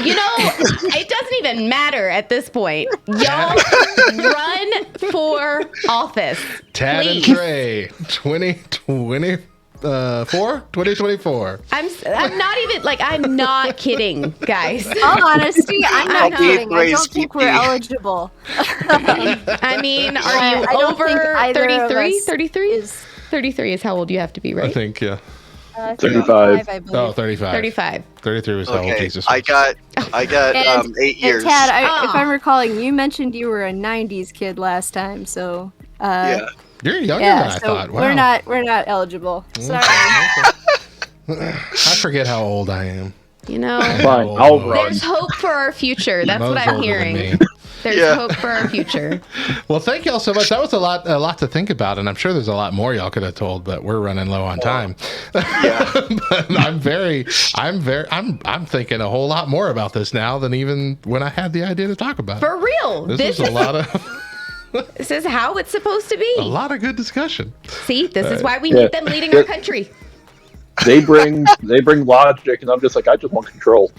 You know, it doesn't even matter at this point. Y'all run for office. Tad please. and Trey, 2024. I'm not even I'm not kidding, guys. All honesty, I'm not kidding. I don't think we're eligible. I mean, are you over 33? 33? 33 is how old you have to be, right? I think, yeah. 35. I believe. Oh, 35. 35. 33 was how old Jesus was. I got 8 years. And Tad, if I'm recalling, you mentioned you were a 90s kid last time, so... yeah. You're younger than I so thought. Wow. We're not eligible. Sorry. I forget how old I am. You know, Fine, I'll run. there's hope for our future. That's what Mo's I'm older than hearing. me. There's hope for our future. Well, thank y'all so much. That was a lot to think about, and I'm sure there's a lot more y'all could have told, but we're running low on time. Yeah. But I'm thinking a whole lot more about this now than even when I had the idea to talk about it. For real. This is a lot of This is how it's supposed to be. a lot of good discussion. See, this is why we need them leading our country. They bring logic, and I'm just like, I just want control.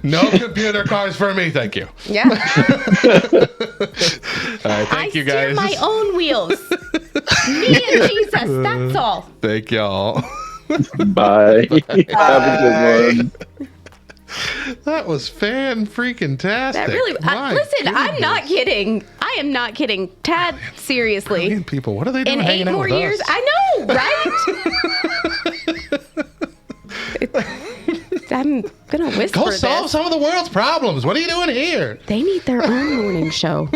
No computer cars for me, thank you. Yeah. All right, thank you guys. I steer my own wheels. Me and Jesus, that's all. Thank y'all. Bye. Have a good one. That was fan-freaking-tastic. That really. Listen, I'm not kidding. I am not kidding. Tad, seriously. Million people. What are they doing In hanging 8 out more with years, us? I know, right? I'm gonna whisper Go solve this. some of the world's problems. What are you doing here? They need their own morning show.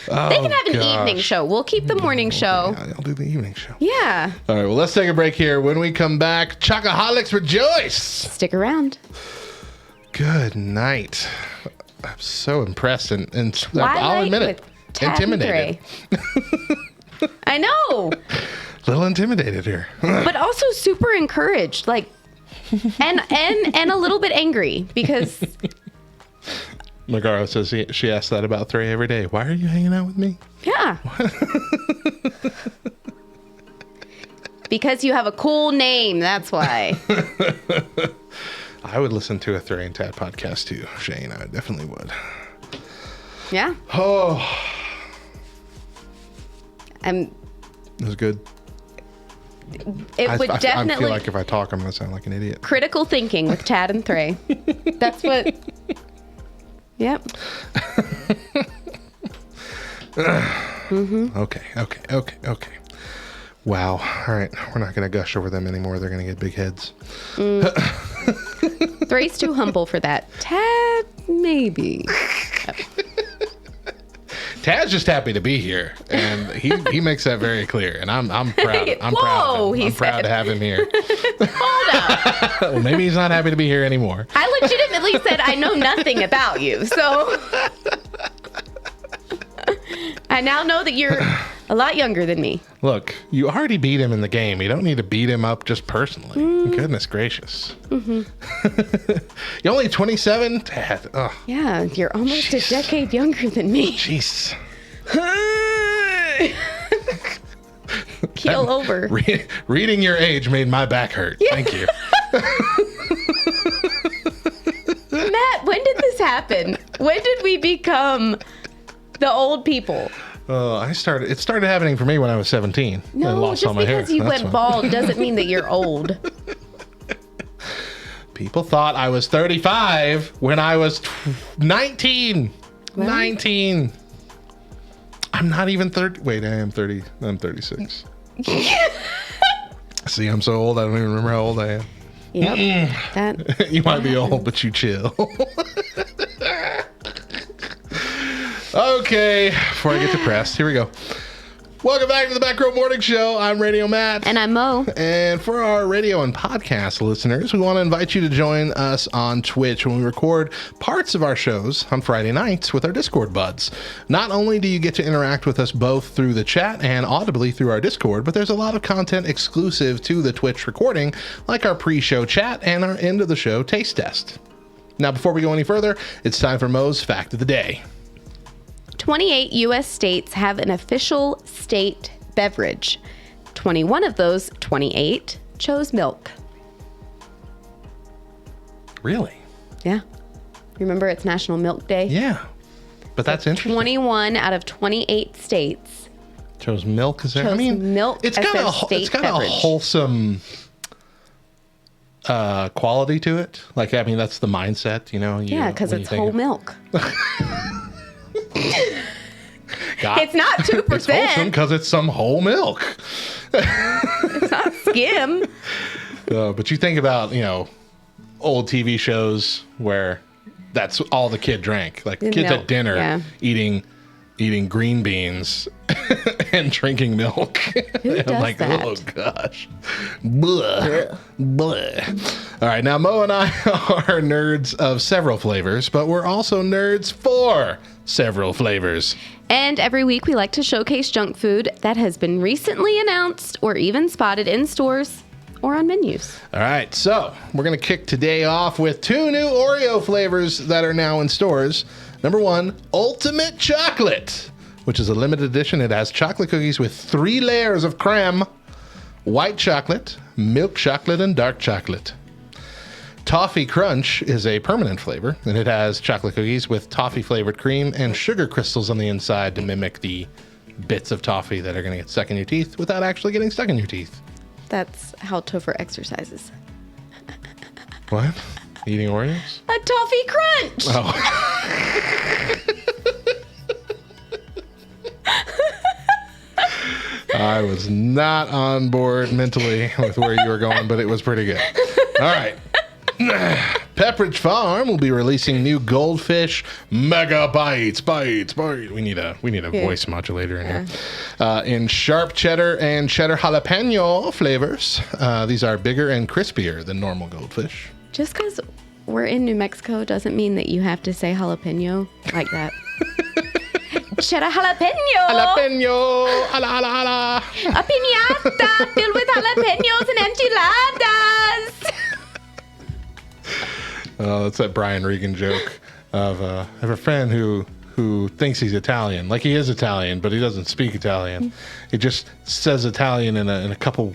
They can have an evening show. We'll keep the morning show. Yeah, I'll do the evening show. Yeah. All right, well, let's take a break here. When we come back, Chocoholics rejoice. Stick around. Good night. I'm so impressed and I'll Twilight admit it, with Tad and intimidated. Trey. I know. A little intimidated here. But also super encouraged, and a little bit angry because Megara says she asks that about Threy every day. Why are you hanging out with me? Yeah. Because you have a cool name, that's why. I would listen to a Threy and Tad podcast too, Shane. I definitely would. Yeah. Oh. It was good. It would definitely... I feel like if I talk, I'm going to sound like an idiot. Critical thinking with Tad and Threy. That's what... Yep. Okay. Wow. All right. We're not going to gush over them anymore. They're going to get big heads. Threy's too humble for that. Tad, maybe. Tad's just happy to be here, and he makes that very clear. And I'm proud. I'm Whoa, proud. Of him. I'm said. proud to have him here. Hold up. Well, maybe he's not happy to be here anymore. I legitimately said I know nothing about you, so I now know that you're a lot younger than me. Look, you already beat him in the game. You don't need to beat him up just personally. Goodness gracious. Mm-hmm. You're only 27? Tad. Ugh. Yeah, you're almost a decade younger than me. Jeez. Keel over. Reading your age made my back hurt. Yeah. Thank you. Matt, when did this happen? When did we become the old people? It started happening for me when I was 17. No, I lost just all my hair. because you went bald doesn't mean that you're old. People thought I was 35 when I was 19. What? 19. I'm not even 30. Wait, I am 30. I'm 36. See, I'm so old, I don't even remember how old I am. Yep. You might be old, but you chill. Okay, before I get depressed, here we go. Welcome back to the Back Row Morning Show. I'm Radio Matt. And I'm Mo. And for our radio and podcast listeners, we want to invite you to join us on Twitch when we record parts of our shows on Friday nights with our Discord buds. Not only do you get to interact with us both through the chat and audibly through our Discord, but there's a lot of content exclusive to the Twitch recording, like our pre-show chat and our end of the show taste test. Now, before we go any further, it's time for Mo's Fact of the Day. 28 U.S. states have an official state beverage. 21 of those 28 chose milk. Really? Yeah. Remember it's National Milk Day? Yeah. But that's interesting. 21 out of 28 states chose milk. Milk it's as got their a state a beverage. wholesome quality to it. Like, I mean, that's the mindset, you know? Yeah, because it's whole milk. It's not 2%. It's wholesome because it's some whole milk. It's not skim. But you think about, old TV shows where that's all the kid drank. Like kids Milk, at dinner yeah. eating green beans and drinking milk. Who does like, that? oh gosh. Blah. Blah. All right, now Mo and I are nerds of several flavors, but we're also nerds for several flavors. And every week we like to showcase junk food that has been recently announced or even spotted in stores or on menus. All right, so we're going to kick today off with 2 new Oreo flavors that are now in stores. Number 1, Ultimate Chocolate, which is a limited edition. It has chocolate cookies with 3 layers of creme, white chocolate, milk chocolate, and dark chocolate. Toffee Crunch is a permanent flavor, and it has chocolate cookies with toffee-flavored cream and sugar crystals on the inside to mimic the bits of toffee that are going to get stuck in your teeth without actually getting stuck in your teeth. That's how Topher exercises. What? Eating Oreos? A toffee crunch! Oh. I was not on board mentally with where you were going, but it was pretty good. All right. Pepperidge Farm will be releasing new Goldfish Mega Bites. We need a voice modulator in here. In sharp cheddar and cheddar jalapeno flavors. These are bigger and crispier than normal Goldfish. Just because we're in New Mexico doesn't mean that you have to say jalapeno like that. Cheddar jalapeno. Jalapeno. Ala, ala, ala. A piñata filled with jalapenos and enchiladas. Oh, that's that Brian Regan joke. of I have a friend who thinks he's Italian, like he is Italian, but he doesn't speak Italian. He just says Italian in a couple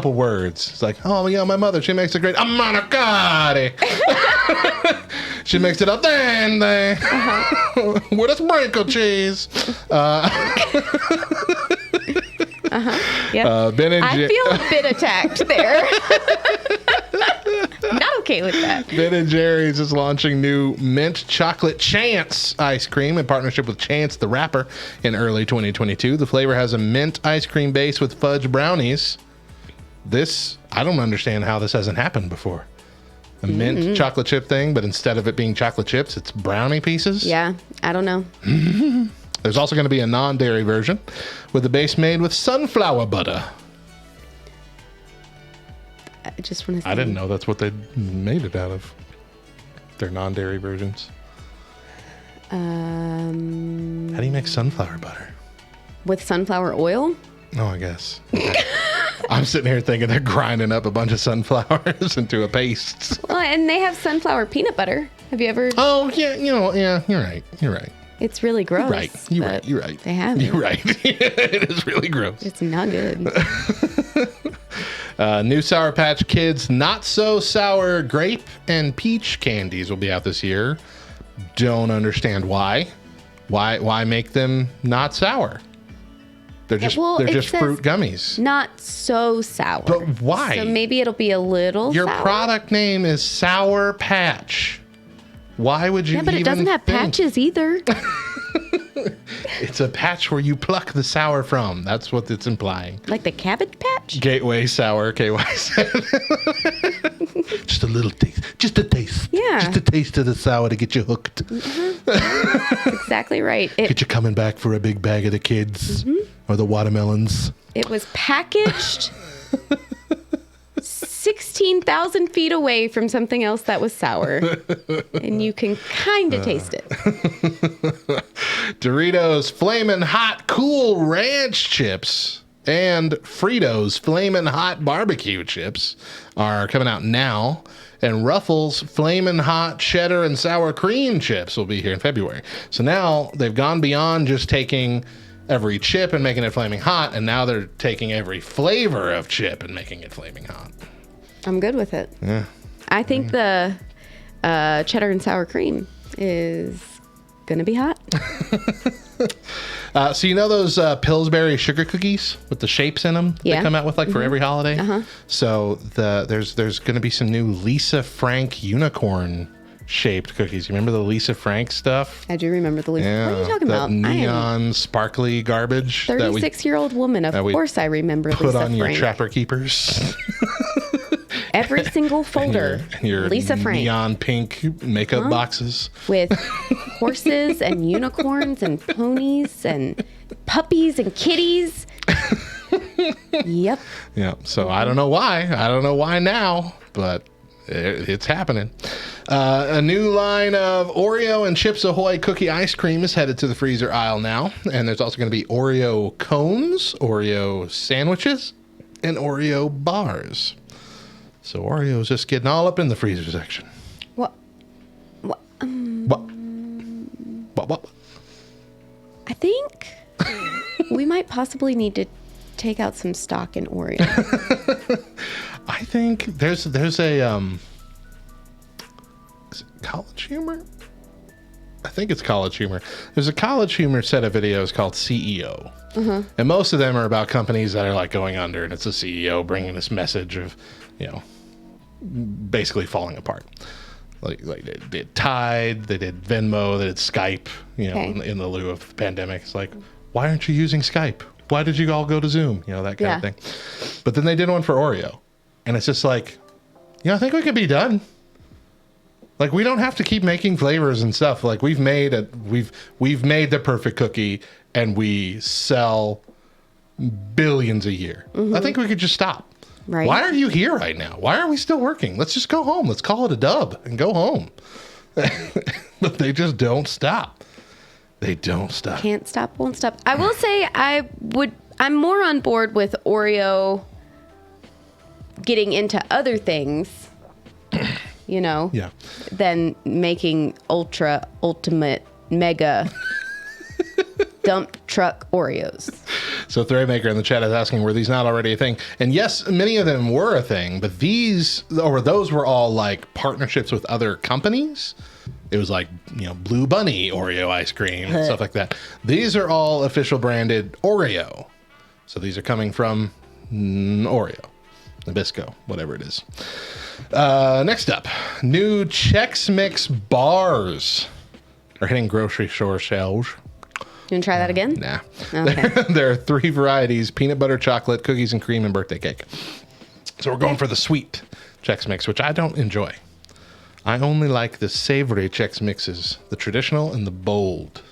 words. It's like, oh yeah, my mother, she makes a great manicotti. She makes it al dente with a sprinkle cheese. Yep. Ben and I feel a bit attacked there. Not okay with that. Ben and Jerry's is launching new mint chocolate Chance ice cream in partnership with Chance the Rapper in early 2022. The flavor has a mint ice cream base with fudge brownies. I don't understand how this hasn't happened before. A mint chocolate chip thing, but instead of it being chocolate chips, it's brownie pieces. Yeah, I don't know. There's also going to be a non-dairy version with the base made with sunflower butter. I just want to say. I didn't know that's what they made it out of. Their non-dairy versions. How do you make sunflower butter? With sunflower oil? Oh, I guess. Okay. I'm sitting here thinking they're grinding up a bunch of sunflowers into a paste. Well, and they have sunflower peanut butter. Have you ever? Oh, yeah, yeah, you're right. It's really gross. You're right. They have You're it. right. It is really gross. It's not good. New Sour Patch Kids Not So Sour Grape and Peach candies will be out this year. Don't understand why. Why make them not sour? They're just fruit gummies. Not so sour. But why? So maybe it'll be a little Your sour. product name is Sour Patch. Why would you? Yeah, but it doesn't have patches either. It's a patch where you pluck the sour from. That's what it's implying. Like the Cabbage Patch? Gateway Sour, KY said. Just a little taste. Just a taste. Yeah. Just a taste of the sour to get you hooked. Exactly right. Get you coming back for a big bag of the kids or the watermelons. It was packaged 16,000 feet away from something else that was sour. And you can kind of taste it. Doritos Flamin' Hot Cool Ranch Chips and Fritos Flamin' Hot Barbecue Chips are coming out now. And Ruffles Flamin' Hot Cheddar and Sour Cream Chips will be here in February. So now they've gone beyond just taking every chip and making it flaming hot, and now they're taking every flavor of chip and making it flaming hot. I'm good with it. Yeah. I think the cheddar and sour cream is going to be hot. So you know those Pillsbury sugar cookies with the shapes in them? Yeah. They come out with for every holiday? So there's going to be some new Lisa Frank unicorn shaped cookies. You remember the Lisa Frank stuff? I do remember the Lisa. Yeah, What are you talking about? Neon sparkly garbage. 36-year-old woman. Of course I remember put Lisa on your Frank. Trapper Keepers. Every single folder. and your Lisa Frank. neon pink makeup boxes. With horses and unicorns and ponies and puppies and kitties. Yep. Yeah. So I don't know why. I don't know why now, but it's happening. A new line of Oreo and Chips Ahoy cookie ice cream is headed to the freezer aisle now. And there's also going to be Oreo cones, Oreo sandwiches, and Oreo bars. So Oreo's just getting all up in the freezer section. What? What? I think we might possibly need to take out some stock in Oreo. I think there's a is it College Humor? I think it's College Humor. There's a College Humor set of videos called CEO. And most of them are about companies that are like going under, and it's a CEO bringing this message of, basically falling apart. Like they did Tide, they did Venmo, they did Skype, in the lieu of the pandemic. It's like, why aren't you using Skype? Why did you all go to Zoom? That kind of thing. But then they did one for Oreo. And it's just like, I think we could be done. Like, we don't have to keep making flavors and stuff. Like, we've made the perfect cookie, and we sell billions a year. I think we could just stop. Right. Why are you here right now? Why are we still working? Let's just go home. Let's call it a dub and go home. But they just don't stop. They don't stop. Can't stop, won't stop. I will say I'm more on board with Oreo getting into other things you know, Yeah. than making ultimate mega dump truck Oreos. So Threadmaker in the chat is asking, were these not already a thing? And yes, many of them were a thing, but those were all like partnerships with other companies. It was like, Blue Bunny Oreo ice cream and stuff like that. These are all official branded Oreo. So these are coming from Oreo, Nabisco, whatever it is. Next up, new Chex Mix bars are hitting grocery store shelves. You want to try that again? Nah. Okay. There are 3 varieties: peanut butter, chocolate, cookies and cream, and birthday cake. So we're going for the sweet Chex Mix, which I don't enjoy. I only like the savory Chex Mixes, the traditional and the bold,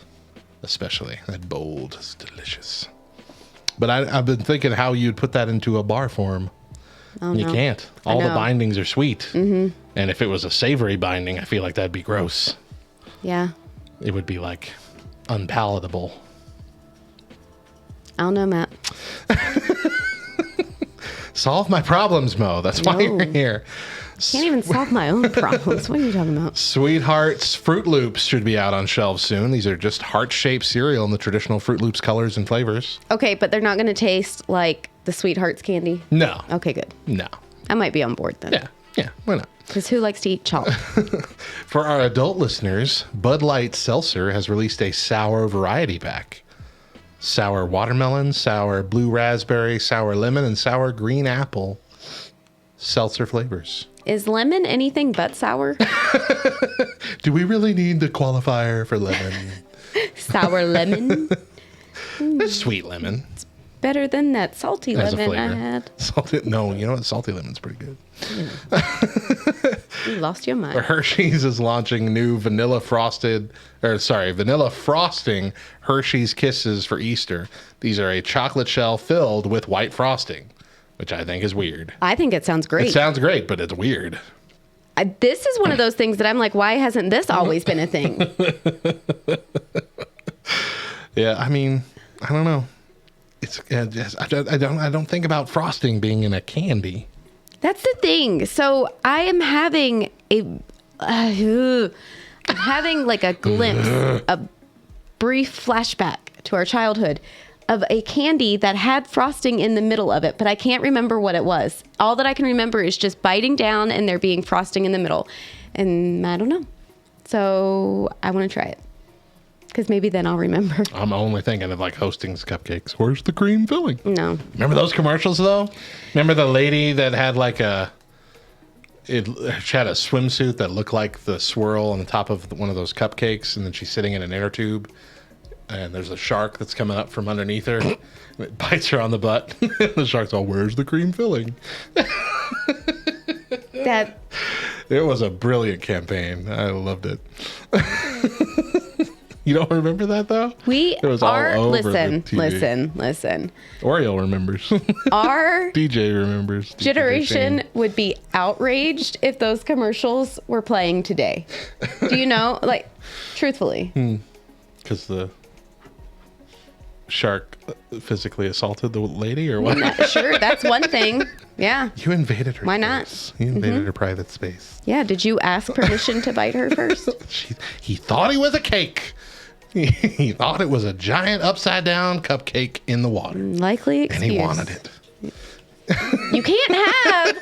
especially. That bold is delicious. But I've been thinking how you'd put that into a bar form. Oh, You no. can't. All the know. bindings are sweet. Mm-hmm. And if it was a savory binding, I feel like that'd be gross. Yeah. It would be like unpalatable. I don't know, Matt. Solve my problems, Mo. That's why No. you're here. Can't even solve my own problems. What are you talking about? Sweethearts Fruit Loops should be out on shelves soon. These are just heart-shaped cereal in the traditional Fruit Loops colors and flavors. Okay, but they're not going to taste like the Sweethearts candy? No. Okay, good. No. I might be on board then. Yeah, why not? Because who likes to eat chalk? For our adult listeners, Bud Light Seltzer has released a sour variety pack. Sour watermelon, sour blue raspberry, sour lemon, and sour green apple seltzer flavors. Is lemon anything but sour? Do we really need the qualifier for lemon? Sour lemon? There's sweet lemon Better than that salty as a lemon I flavor. had. Salty, no, you know what? Salty lemon's pretty good. You lost your mind. Hershey's is launching new vanilla frosting Hershey's Kisses for Easter. These are a chocolate shell filled with white frosting, which I think is weird. I think it sounds great. It sounds great, but it's weird. This is one of those things that I'm like, why hasn't this always been a thing? Yeah, I mean, I don't know. It's I don't think about frosting being in a candy. That's the thing. So I am having like a glimpse, a brief flashback to our childhood of a candy that had frosting in the middle of it, but I can't remember what it was. All that I can remember is just biting down and there being frosting in the middle. And I don't know. So I want to try it. Because maybe then I'll remember. I'm only thinking of like Hostings cupcakes. Where's the cream filling? No. Remember those commercials though? Remember the lady that had like she had a swimsuit that looked like the swirl on the top of one of those cupcakes, and then she's sitting in an inner tube, and there's a shark that's coming up from underneath her. And it bites her on the butt. The shark's all, "Where's the cream filling?" It was a brilliant campaign. I loved it. You don't remember that though? We It was all are over listen. the TV. Oriole remembers. Our DJ remembers. DJ generation Shane. would be outraged if those commercials were playing today. Do you know? Like, truthfully. Because the shark physically assaulted the lady, or what? Sure, that's one thing. Yeah. You invaded her. Why not? space. You invaded her private space. Yeah. Did you ask permission to bite her first? He thought he was a cake. He thought it was a giant upside down cupcake in the water, Likely and excuse. he wanted it. You can't have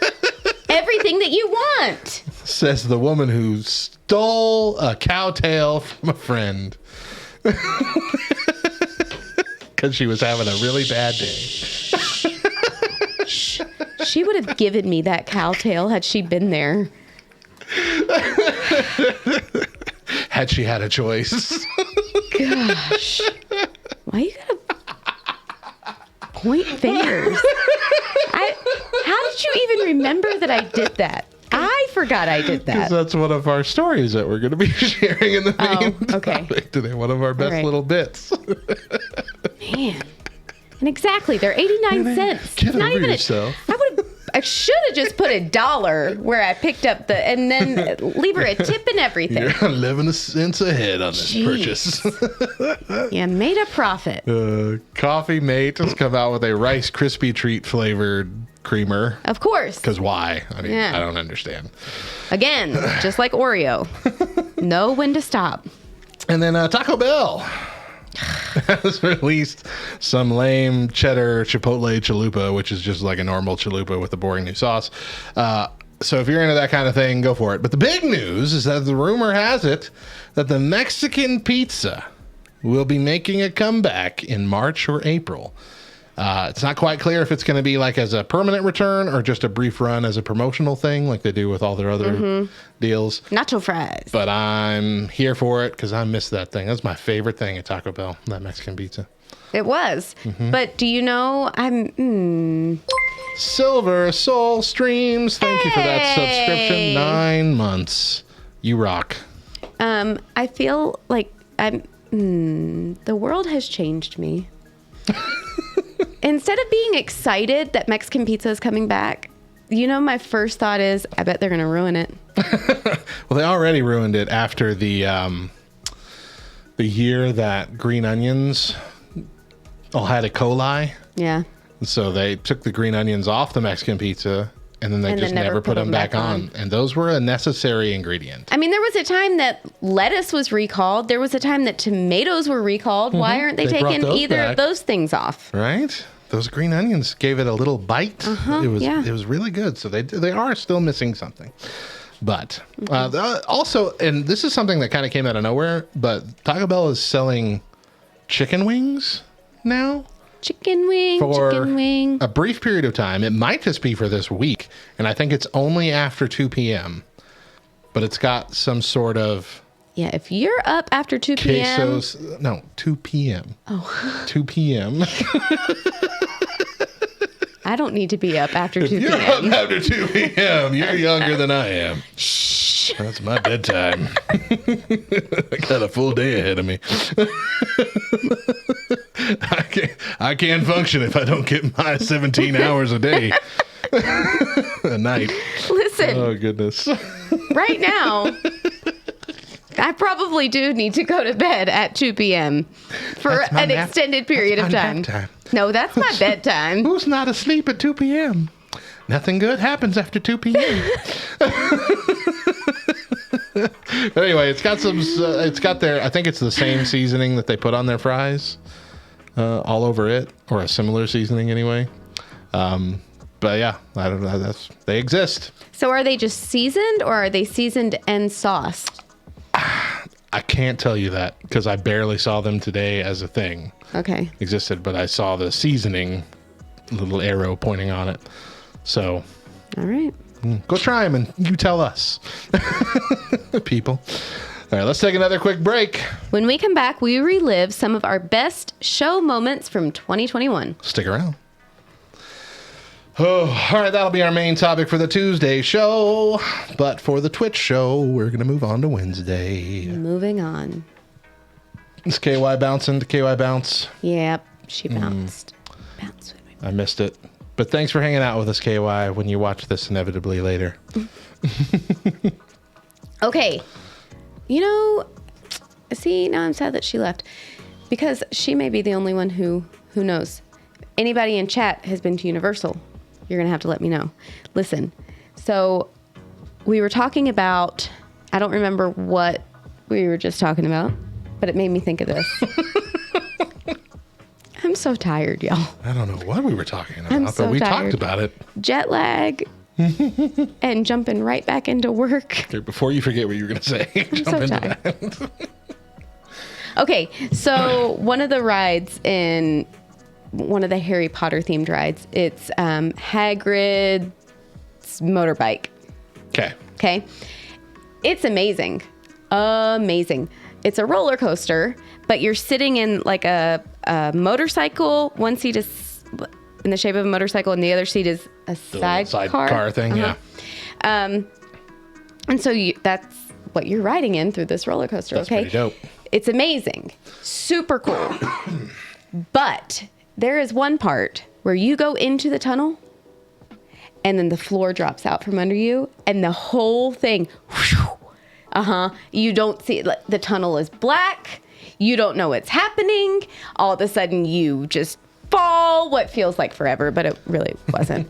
everything that you want. Says the woman who stole a cow tail from a friend because she was having a really bad day. She would have given me that cow tail had she been there. Had she had a choice. Gosh. Why you gotta point fingers? How did you even remember that I did that? I forgot I did Because that. that's one of our stories that we're going to be sharing in the main okay. topic today. One of our best right. little bits. Man. And exactly, they're 89 cents. Get It's not over even yourself. I should have just put $1 where I picked up and then leave her a tip and everything. You're 11 cents ahead on this purchase. You made a profit. Coffee Mate has come out with a Rice Krispie treat flavored creamer. Of course. Because why? I mean, Yeah. I don't understand. Again, just like Oreo. Know when to stop. And then Taco Bell has released some lame cheddar chipotle chalupa, which is just like a normal chalupa with a boring new sauce. So if you're into that kind of thing, go for it. But the big news is that the rumor has it that the Mexican pizza will be making a comeback in March or April. It's not quite clear if it's going to be like as a permanent return or just a brief run as a promotional thing like they do with all their other deals. Nacho fries. But I'm here for it because I miss that thing. That's my favorite thing at Taco Bell, that Mexican pizza. It was. But do you know, Silver Soul Streams. Thank you for that subscription. 9 months. You rock. I feel like the world has changed me. Instead of being excited that Mexican pizza is coming back, my first thought is, I bet they're going to ruin it. Well, they already ruined it after the year that green onions all had E. coli. Yeah. So they took the green onions off the Mexican pizza, and then they just never put them back on. And those were a necessary ingredient. I mean, there was a time that lettuce was recalled. There was a time that tomatoes were recalled. Why aren't they taking either of those things off? Right? Those green onions gave it a little bite. It was really good. So they are still missing something. But also, and this is something that kind of came out of nowhere, but Taco Bell is selling chicken wings now. Chicken wing, chicken wing. A brief period of time. It might just be for this week, and I think it's only after 2 p.m. But it's got some sort of... Yeah, if you're up after 2 p.m. 2 p.m. Oh. 2 p.m. I don't need to be up after 2 If you're p.m. up after 2 p.m., you're younger than I am. Shh. That's my bedtime. I got a full day ahead of me. I can't function if I don't get my 17 hours a day. A night. Listen. Oh, goodness. Right now, I probably do need to go to bed at 2 p.m. for an extended period of time. No, that's my bedtime. Who's not asleep at 2 p.m.? Nothing good happens after 2 p.m. Anyway, it's got some. It's got their. I think it's the same seasoning that they put on their fries, all over it, or a similar seasoning anyway. But yeah, I don't know. They exist. So are they just seasoned, or are they seasoned and sauced? I can't tell you that because I barely saw them today as a thing. Okay. Existed, but I saw the seasoning, little arrow pointing on it. So. All right. Go try them and you tell us. People. All right, let's take another quick break. When we come back, we relive some of our best show moments from 2021. Stick around. Oh, all right, that'll be our main topic for the Tuesday show. But for the Twitch show, we're going to move on to Wednesday. Moving on. Is KY bouncing to KY bounce? Yep, she bounced. Bounce with me. I missed it. But thanks for hanging out with us, KY, when you watch this inevitably later. Okay. See, now I'm sad that she left. Because she may be the only one who knows. Anybody in chat has been to Universal. You're going to have to let me know. Listen, so we were talking about, I don't remember what we were just talking about, but it made me think of this. I'm so tired, y'all. I don't know what we were talking about, I'm so but we tired. talked about it. Jet lag and jumping right back into work. Okay, before you forget what you were going to say, I'm so tired. that. Okay, so one of the rides in one of the Harry Potter themed rides, it's Hagrid's Motorbike. Okay. It's amazing. Amazing. It's a roller coaster, but you're sitting in like a motorcycle. One seat is in the shape of a motorcycle, and the other seat is a sidecar thing. Yeah. And so that's what you're riding in through this roller coaster. That's okay. pretty dope. It's amazing. Super cool. But there is one part where you go into the tunnel and then the floor drops out from under you and the whole thing, you don't see it. The tunnel is black. You don't know what's happening. All of a sudden you just fall what feels like forever, but it really wasn't.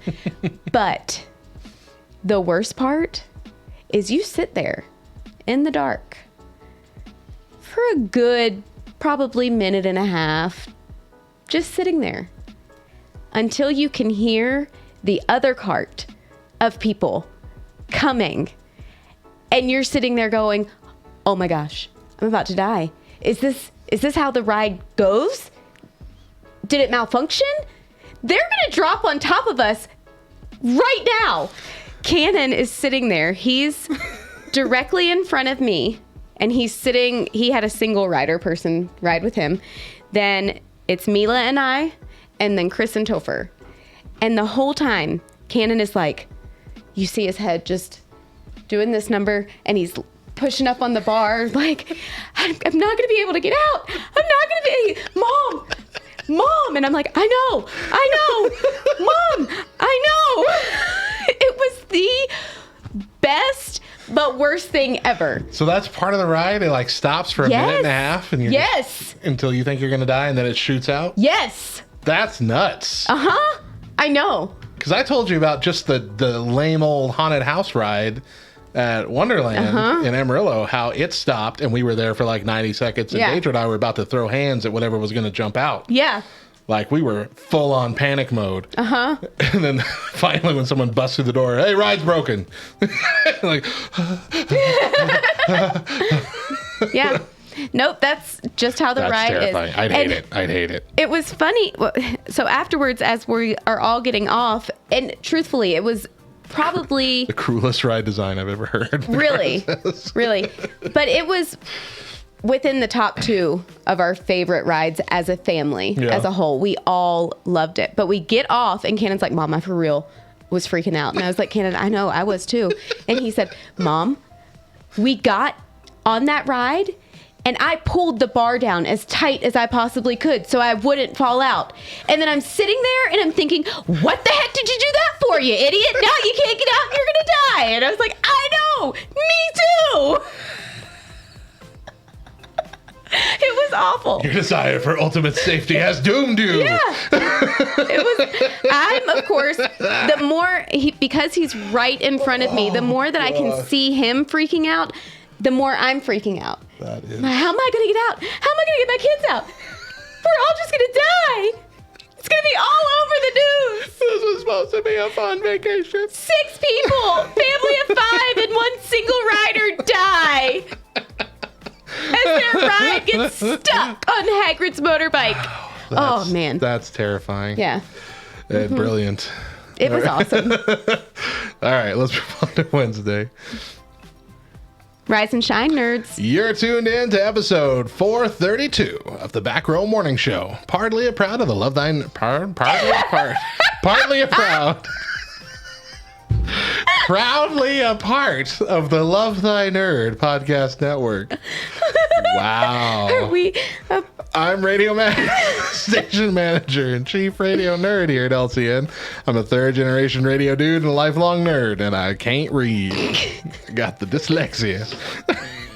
But the worst part is you sit there in the dark for a good probably minute and a half, just sitting there until you can hear the other cart of people coming. And you're sitting there going, oh my gosh, I'm about to die. Is this how the ride goes? Did it malfunction? They're going to drop on top of us right now. Cannon is sitting there. He's directly in front of me. And he had a single rider person ride with him. Then it's Mila and I, and then Chris and Topher. And the whole time, Cannon is like, you see his head just doing this number, and he's pushing up on the bar, like, I'm not going to be able to get out. I'm not going to be, Mom. And I'm like, I know, Mom, I know. It was the best but worst thing ever. So that's part of the ride. It like stops for a minute and a half, and you're until you think you're gonna die, and then it shoots out. Yes. That's nuts. I know. Because I told you about just the lame old haunted house ride at Wonderland in Amarillo, how it stopped, and we were there for like 90 seconds, and Deidre and I were about to throw hands at whatever was gonna jump out. Yeah. Like, we were full on panic mode. And then finally, when someone busts through the door, hey, ride's broken. Like, yeah. Nope, that's just how the ride terrifying. is. I'd hate it. It was funny. So afterwards, as we are all getting off, and truthfully, it was probably the cruelest ride design I've ever heard. Really. But it was within the top 2 of our favorite rides as a family, as a whole. We all loved it. But we get off, and Cannon's like, Mom, I for real was freaking out. And I was like, Cannon, I know, I was too. And he said, Mom, we got on that ride, and I pulled the bar down as tight as I possibly could so I wouldn't fall out. And then I'm sitting there, and I'm thinking, what the heck did you do that for, you idiot? Now you can't get out, and you're going to die. And I was like, I know, me too. It was awful. Your desire for ultimate safety has doomed you. Yeah. I'm, of course, the more, because he's right in front of me, the more that I can see him freaking out, the more I'm freaking out. That is. How am I going to get out? How am I going to get my kids out? We're all just going to die. It's going to be all over the news. This was supposed to be a fun vacation. 6 people, family of 5, and 1 single rider die as their ride gets stuck on Hagrid's motorbike. Oh, man. That's terrifying. Yeah. And brilliant. It was awesome. All right, let's move on to Wednesday. Rise and shine, nerds. You're tuned in to episode 432 of the Back Row Morning Show. Partly a proud of the Love Thy... Partly a proud... Proudly a part of the Love Thy Nerd podcast network. Wow. Are we... I'm station manager and chief radio nerd here at LCN. I'm a 3rd-generation radio dude and a lifelong nerd, and I can't read. Got the dyslexia.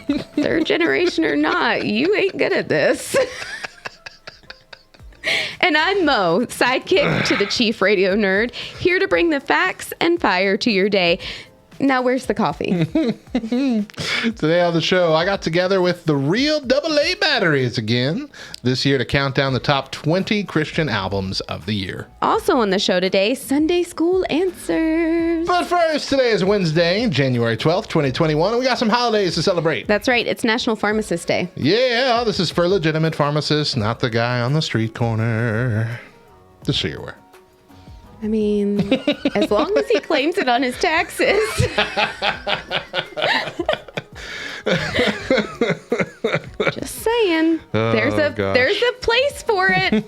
3rd generation or not, you ain't good at this. And I'm Mo, sidekick to the chief radio nerd, here to bring the facts and fire to your day. Now, where's the coffee? Today on the show, I got together with the real AA batteries again this year to count down the top 20 Christian albums of the year. Also on the show today, Sunday School Answers. But first, today is Wednesday, January 12th, 2021, and we got some holidays to celebrate. That's right. It's National Pharmacist Day. Yeah, this is for legitimate pharmacists, not the guy on the street corner. Just so you're aware. I mean, as long as he claims it on his taxes. Just saying. There's a place for it.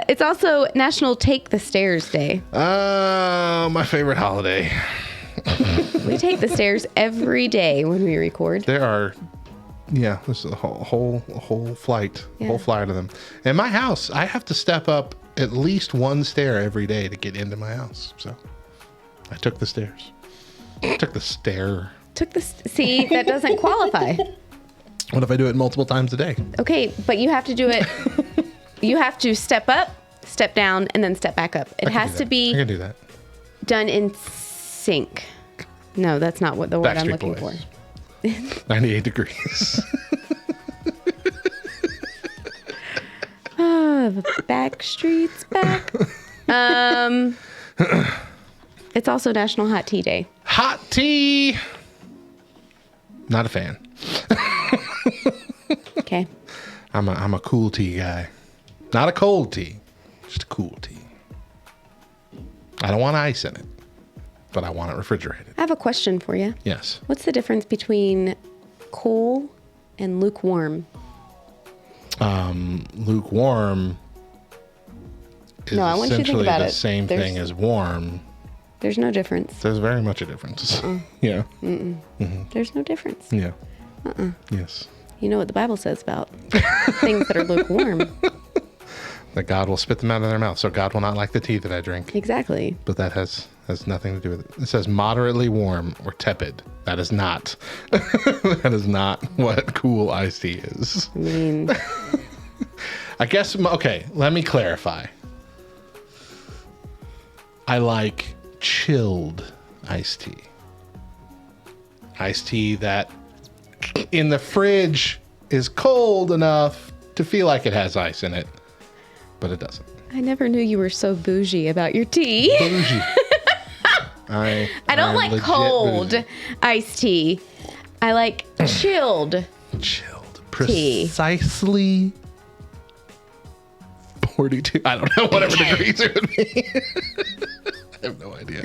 It's also National Take the Stairs Day. My favorite holiday. We take the stairs every day when we record. There are, there's a whole flight of them. In my house, I have to step up at least 1 stair every day to get into my house. So I took the stairs. See, that doesn't qualify. What if I do it multiple times a day? Okay, but you have to do it. You have to step up step down, and then step back up. It has to I be can do that. done in sync. No, that's not what the word I'm Backstreet looking Boys. for. 98 degrees. The back streets back. It's also National Hot Tea Day. Hot tea. Not a fan. Okay. I'm a cool tea guy. Not a cold tea. Just a cool tea. I don't want ice in it, but I want it refrigerated. I have a question for you. Yes. What's the difference between cool and lukewarm? Lukewarm is No, I want you to think essentially about the it. same thing as warm. There's no difference. There's very much a difference. Yeah. There's no difference. Yeah. Yes. You know what the Bible says about things that are lukewarm. That God will spit them out of their mouth. So God will not like the tea that I drink. Exactly. But that has nothing to do with it. It says moderately warm or tepid. That is not that is not what cool iced tea is. I mean, I guess okay, let me clarify. I like chilled iced tea. Iced tea that in the fridge is cold enough to feel like it has ice in it, but it doesn't. I never knew you were so bougie about your tea. Bougie. I don't I'm like legit cold bougie. iced tea. I like chilled. Chilled. Tea. Precisely 42. I don't know, whatever degrees it would be. I have no idea.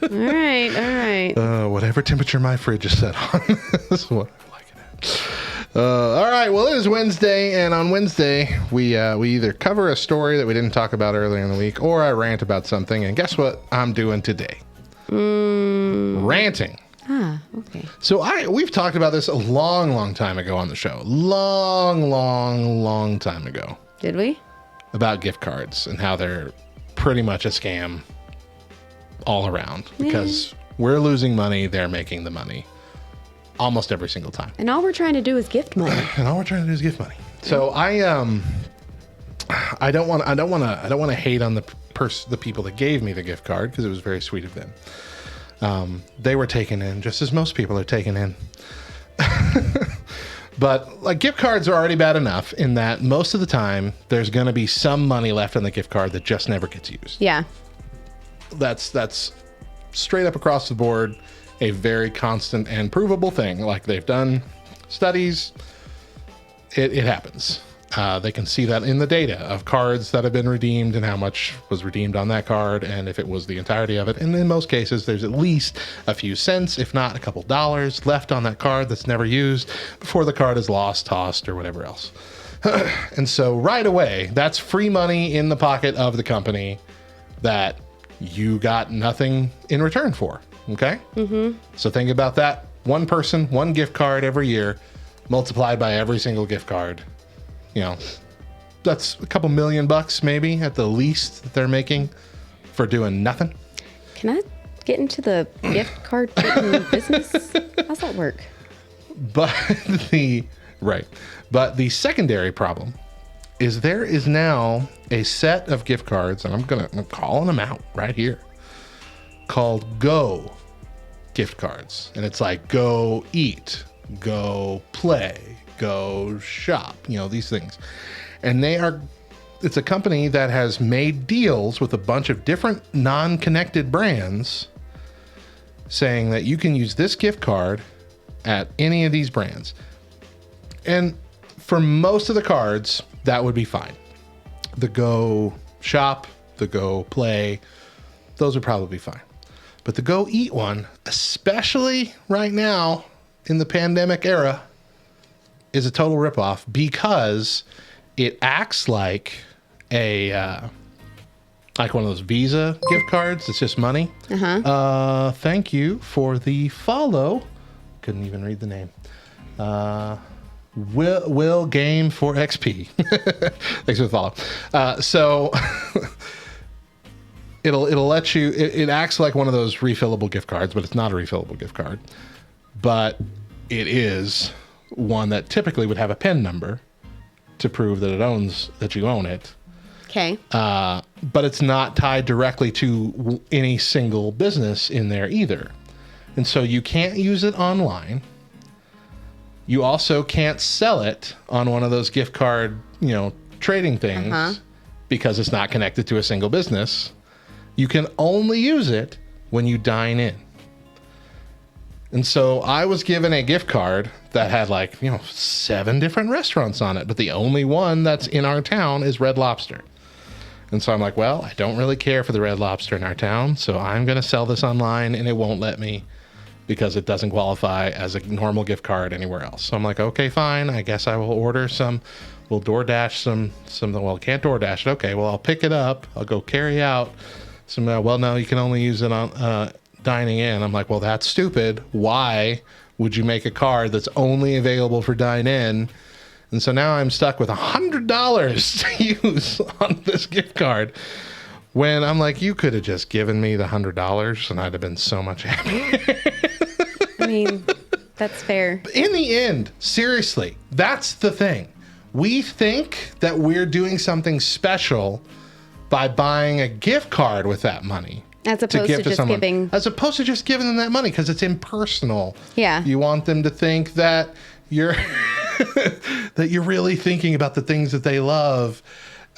All right. Whatever temperature my fridge is set on is what I like it at. All right. Well, it is Wednesday, and on Wednesday we either cover a story that we didn't talk about earlier in the week, or I rant about something. And guess what I'm doing today? Ranting. Ah, okay. So we've talked about this a long time ago on the show. Long time ago. Did we? About gift cards and how they're pretty much a scam all around because we're losing money, they're making the money almost every single time. And all we're trying to do is gift money. And all we're trying to do is gift money. So I don't want to hate on the people that gave me the gift card because it was very sweet of them. They were taken in just as most people are taken in. But like gift cards are already bad enough in that most of the time there's going to be some money left on the gift card that just never gets used. Yeah. That's straight up across the board a very constant and provable thing. Like they've done studies, it happens. They can see that in the data of cards that have been redeemed and how much was redeemed on that card and if it was the entirety of it. And in most cases, there's at least a few cents, if not a couple dollars left on that card that's never used before the card is lost, tossed, or whatever else. And so right away, that's free money in the pocket of the company that you got nothing in return for. Okay? Mm-hmm. So think about that. One person, one gift card every year multiplied by every single gift card. You know, that's a couple $1,000,000 maybe at the least that they're making for doing nothing. Can I get into the gift card business? How's that work? But the secondary problem is there is now a set of gift cards, and I'm calling them out right here, called Go gift cards. And it's like go eat, go play, go shop, these things. And it's a company that has made deals with a bunch of different non-connected brands saying that you can use this gift card at any of these brands. And for most of the cards, that would be fine. The Go shop, the Go play, those would probably be fine. But the Go eat one, especially right now in the pandemic era, is a total ripoff because it acts like like one of those Visa gift cards. It's just money. Thank you for the follow. Couldn't even read the name. Will Game for XP. Thanks for the follow. So it'll let you. It acts like one of those refillable gift cards, but it's not a refillable gift card. But it is one that typically would have a PIN number to prove that you own it. Okay. But it's not tied directly to any single business in there either. And so you can't use it online. You also can't sell it on one of those gift card, trading things because it's not connected to a single business. You can only use it when you dine in. And so I was given a gift card that had 7 different restaurants on it, but the only one that's in our town is Red Lobster. And so I'm like, well, I don't really care for the Red Lobster in our town, so I'm going to sell this online, and it won't let me because it doesn't qualify as a normal gift card anywhere else. So I'm like, okay, fine. I guess I will order some. We'll DoorDash some. Well, can't DoorDash it. Okay, well, I'll pick it up. I'll go carry out some. Well, no, you can only use it on dining in. I'm like, well, that's stupid. Why would you make a card that's only available for dine in? And so now I'm stuck with $100 to use on this gift card when I'm like, you could have just given me the $100 and I'd have been so much happier. I mean, that's fair. In the end, seriously, that's the thing. We think that we're doing something special by buying a gift card with that money. As opposed to just giving. As opposed to just giving them that money because it's impersonal. Yeah. You want them to think that you're that you're really thinking about the things that they love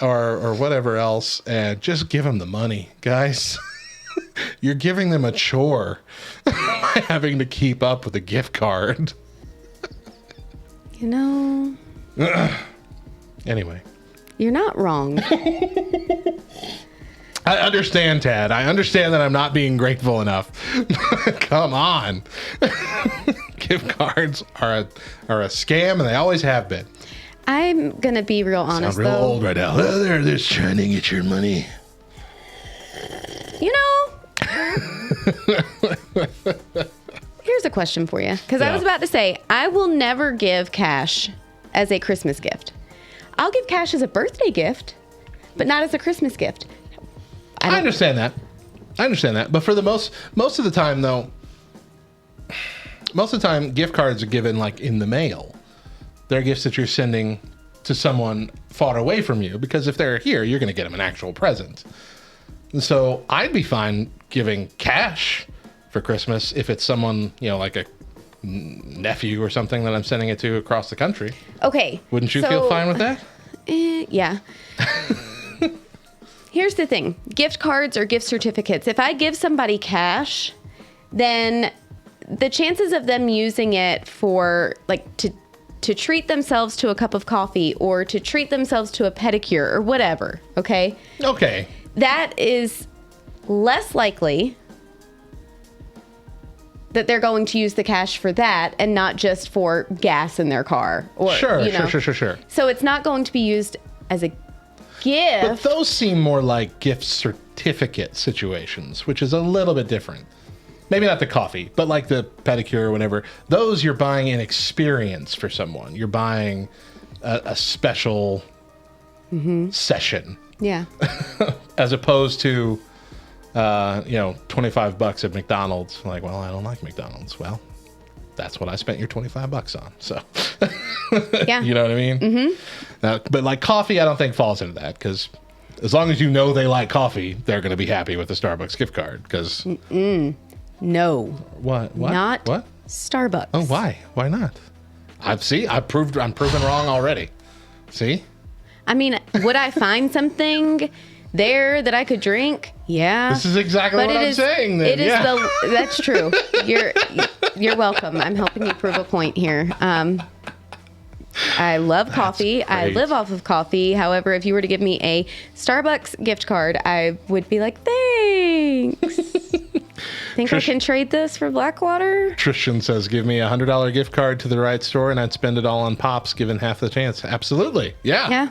or whatever else, and just give them the money, guys. You're giving them a chore by having to keep up with a gift card. Anyway. You're not wrong. I understand, Tad. I understand that I'm not being grateful enough. Come on. Gift cards are a scam, and they always have been. I'm going to be real honest, Sound real though. old right now. Oh, they're just trying to get your money. Here's a question for you. Because I was about to say, I will never give cash as a Christmas gift. I'll give cash as a birthday gift, but not as a Christmas gift. I understand that. But for the most of the time, though, most of the time, gift cards are given in the mail. They're gifts that you're sending to someone far away from you, because if they're here, you're going to get them an actual present. And so I'd be fine giving cash for Christmas if it's someone, like a nephew or something that I'm sending it to across the country. Okay. Wouldn't you feel fine with that? Yeah. Here's the thing. Gift cards or gift certificates. If I give somebody cash, then the chances of them using it for to treat themselves to a cup of coffee or to treat themselves to a pedicure or whatever, okay? Okay. That is less likely that they're going to use the cash for that and not just for gas in their car. Or, Sure. So it's not going to be used as a gift. But those seem more like gift certificate situations, which is a little bit different. Maybe not the coffee, but like the pedicure or whatever. Those you're buying an experience for someone. You're buying a special session. Yeah. As opposed to, $25 at McDonald's. Like, well, I don't like McDonald's. Well, that's what I spent your $25 on. So, yeah. You know what I mean? Mm-hmm. But coffee, I don't think falls into that, because as long as you know they like coffee, they're going to be happy with the Starbucks gift card. Because no. What? Not what? Starbucks. Oh, why? Why not? I'm proven wrong already. See? I mean, would I find something there that I could drink? Yeah. This is exactly what I'm saying. Then. It is that's true. You're welcome. I'm helping you prove a point here. I love coffee. I live off of coffee. However, if you were to give me a Starbucks gift card, I would be like, thanks. Think I can trade this for Blackwater? Tristan says, give me a $100 gift card to the right store and I'd spend it all on Pops given half the chance. Absolutely. Yeah. Yeah.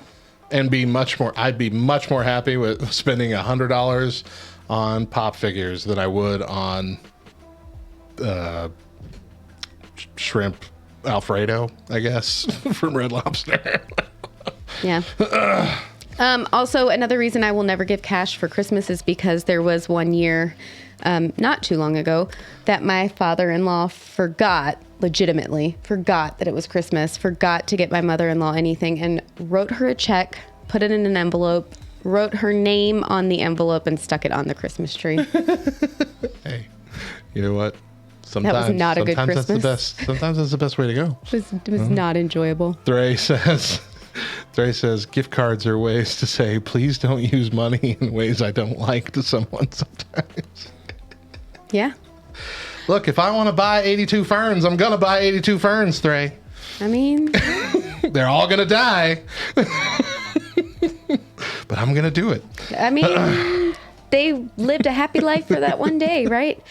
And I'd be much more happy with spending $100 on Pop figures than I would on shrimp Alfredo, I guess, from Red Lobster. Yeah. Also, another reason I will never give cash for Christmas is because there was one year, not too long ago, that my father-in-law legitimately forgot that it was Christmas, forgot to get my mother-in-law anything, and wrote her a check, put it in an envelope, wrote her name on the envelope, and stuck it on the Christmas tree. Hey, you know what? Sometimes, that was not a good Christmas. That's the best. Sometimes that's the best way to go. It was not enjoyable. Dre says, gift cards are ways to say, please don't use money in ways I don't like to someone sometimes. Yeah. Look, if I want to buy 82 ferns, I'm going to buy 82 ferns, Dre. I mean, they're all going to die. But I'm going to do it. I mean, they lived a happy life for that one day, right?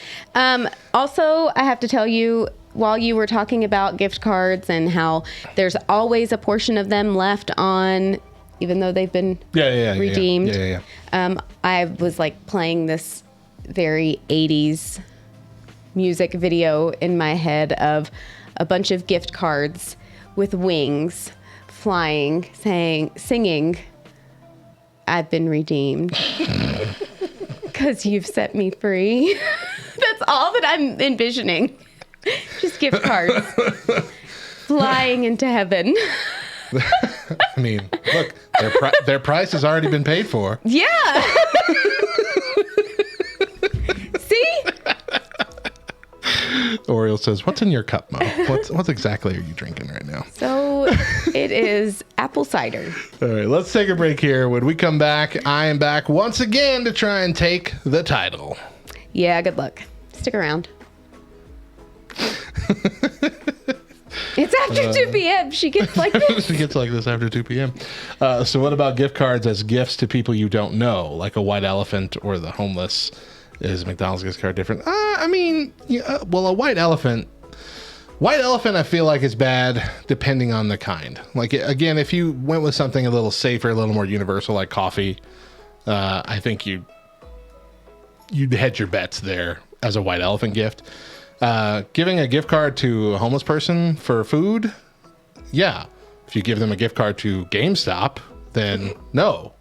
Also, I have to tell you, while you were talking about gift cards and how there's always a portion of them left on, even though they've been redeemed. I was like playing this very 80s music video in my head of a bunch of gift cards with wings flying, singing, I've been redeemed because you've set me free. That's all that I'm envisioning. Just gift cards flying into heaven. I mean, look, their price has already been paid for. Yeah. See? Oriole says, what's in your cup, Mo? What exactly are you drinking right now? So it is apple cider. All right, let's take a break here. When we come back, I am back once again to try and take the title. Yeah, good luck. Stick around. It's after 2 p.m. She gets like this. She gets like this after 2 p.m. So what about gift cards as gifts to people you don't know, like a white elephant or the homeless? Is McDonald's gift card different? I mean, well, a white elephant I feel like is bad depending on the kind. Like, again, if you went with something a little safer, a little more universal, like coffee, I think you'd hedge your bets there as a white elephant gift. Giving a gift card to a homeless person for food, yeah. If you give them a gift card to GameStop, then no,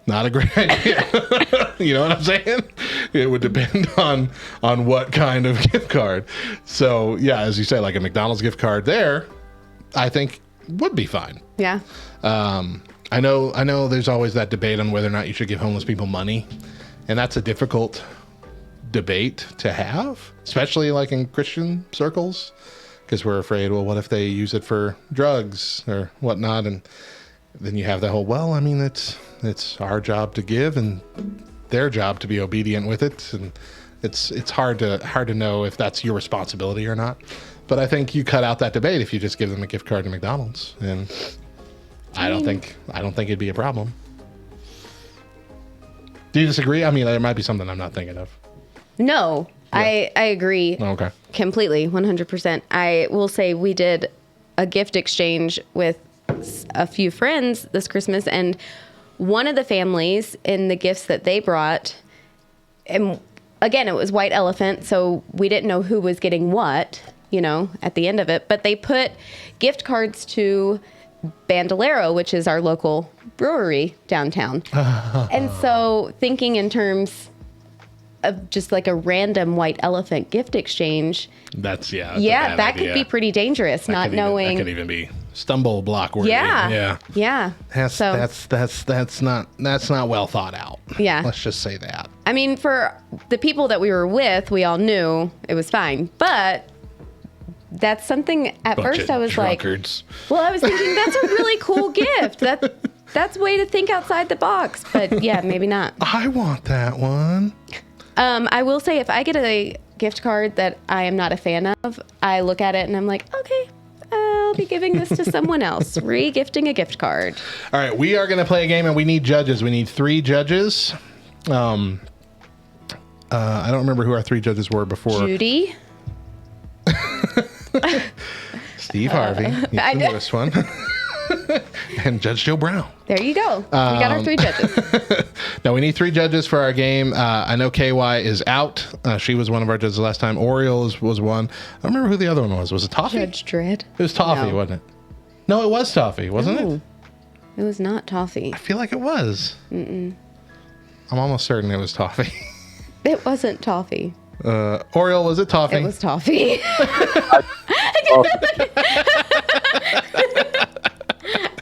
not a great idea. You know what I'm saying? It would depend on what kind of gift card. So yeah, as you say, like a McDonald's gift card there, I think would be fine. Yeah. I know there's always that debate on whether or not you should give homeless people money, and that's a difficult debate to have, especially like in Christian circles, because we're afraid, well, what if they use it for drugs or whatnot? And then you have the whole, well, I mean, it's our job to give and their job to be obedient with it, and it's hard to know if that's your responsibility or not. But I think you cut out that debate if you just give them a gift card to McDonald's, and I don't think it'd be a problem. Do you disagree? I mean, there might be something I'm not thinking of. No, yeah. I agree. Okay. Completely, 100%. I will say we did a gift exchange with a few friends this Christmas, and one of the families in the gifts that they brought, and again, it was white elephant, so we didn't know who was getting what, at the end of it, but they put gift cards to Bandolero, which is our local brewery downtown. And so thinking in terms of just like a random white elephant gift exchange. That's that idea. Could be pretty dangerous, not knowing. That could even be stumble block worthy. Yeah. That's not well thought out. Yeah. Let's just say that. I mean, for the people that we were with, we all knew it was fine, but that's something at first I was drunkards. Like, well, I was thinking that's a really cool gift. That's a way to think outside the box, but yeah, maybe not. I want that one. I will say if I get a gift card that I am not a fan of, I look at it and I'm like, okay, I'll be giving this to someone else. Re-gifting a gift card. All right, we are going to play a game and we need judges. We need 3 judges. I don't remember who our 3 judges were before. Judy. Steve Harvey. He's the newest one. And Judge Joe Brown. There you go. We got our 3 judges. Now, we need 3 judges for our game. I know KY is out. She was one of our judges last time. Oriole was one. I don't remember who the other one was. Was it Toffee? Judge Dredd. It was Toffee, wasn't it? No, it was Toffee, wasn't it? It was not toffee. I feel like it was. I'm almost certain it was toffee. It wasn't toffee. Oriole, was it toffee? It was toffee.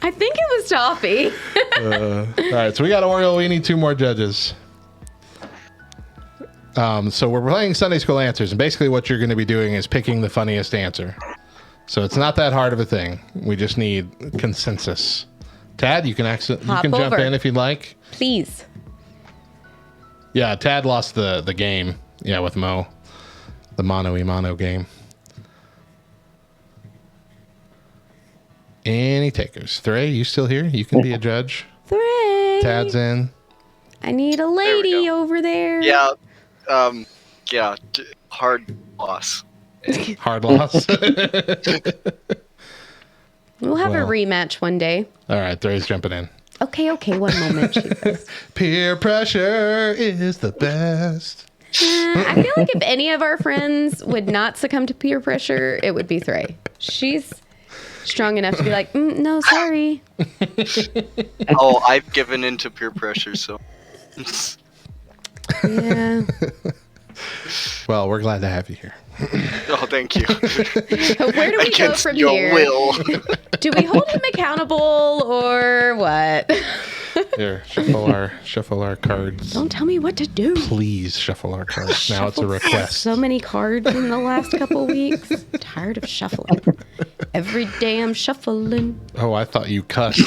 I think it was toffee. All right, so we got Oriole. We need 2 more judges. So we're playing Sunday School Answers, and basically what you're going to be doing is picking the funniest answer. So it's not that hard of a thing. We just need consensus. Tad, you can jump over. in if you'd like. Please. Yeah, Tad lost the game. Yeah, with Mo. The mano-y-mano game. Any takers? Three, you still here? You can be a judge. Three. Tad's in. I need a lady over there. Yeah. Hard loss. Hard loss. We'll have Well. a rematch one day. All right, Three's jumping in. Okay, one moment. Jesus. Peer pressure is the best. I feel like if any of our friends would not succumb to peer pressure, it would be Threy. She's strong enough to be like, no, sorry. Oh, I've given in to peer pressure, so. Yeah. Well, we're glad to have you here. Oh, thank you. Where do we go Against from your here? will. Do we hold him accountable or what? Here, shuffle our cards. Don't tell me what to do. Please shuffle our cards. Now it's a request. So many cards in the last couple weeks. Tired of shuffling. Every day I'm shuffling. Oh, I thought you cussed.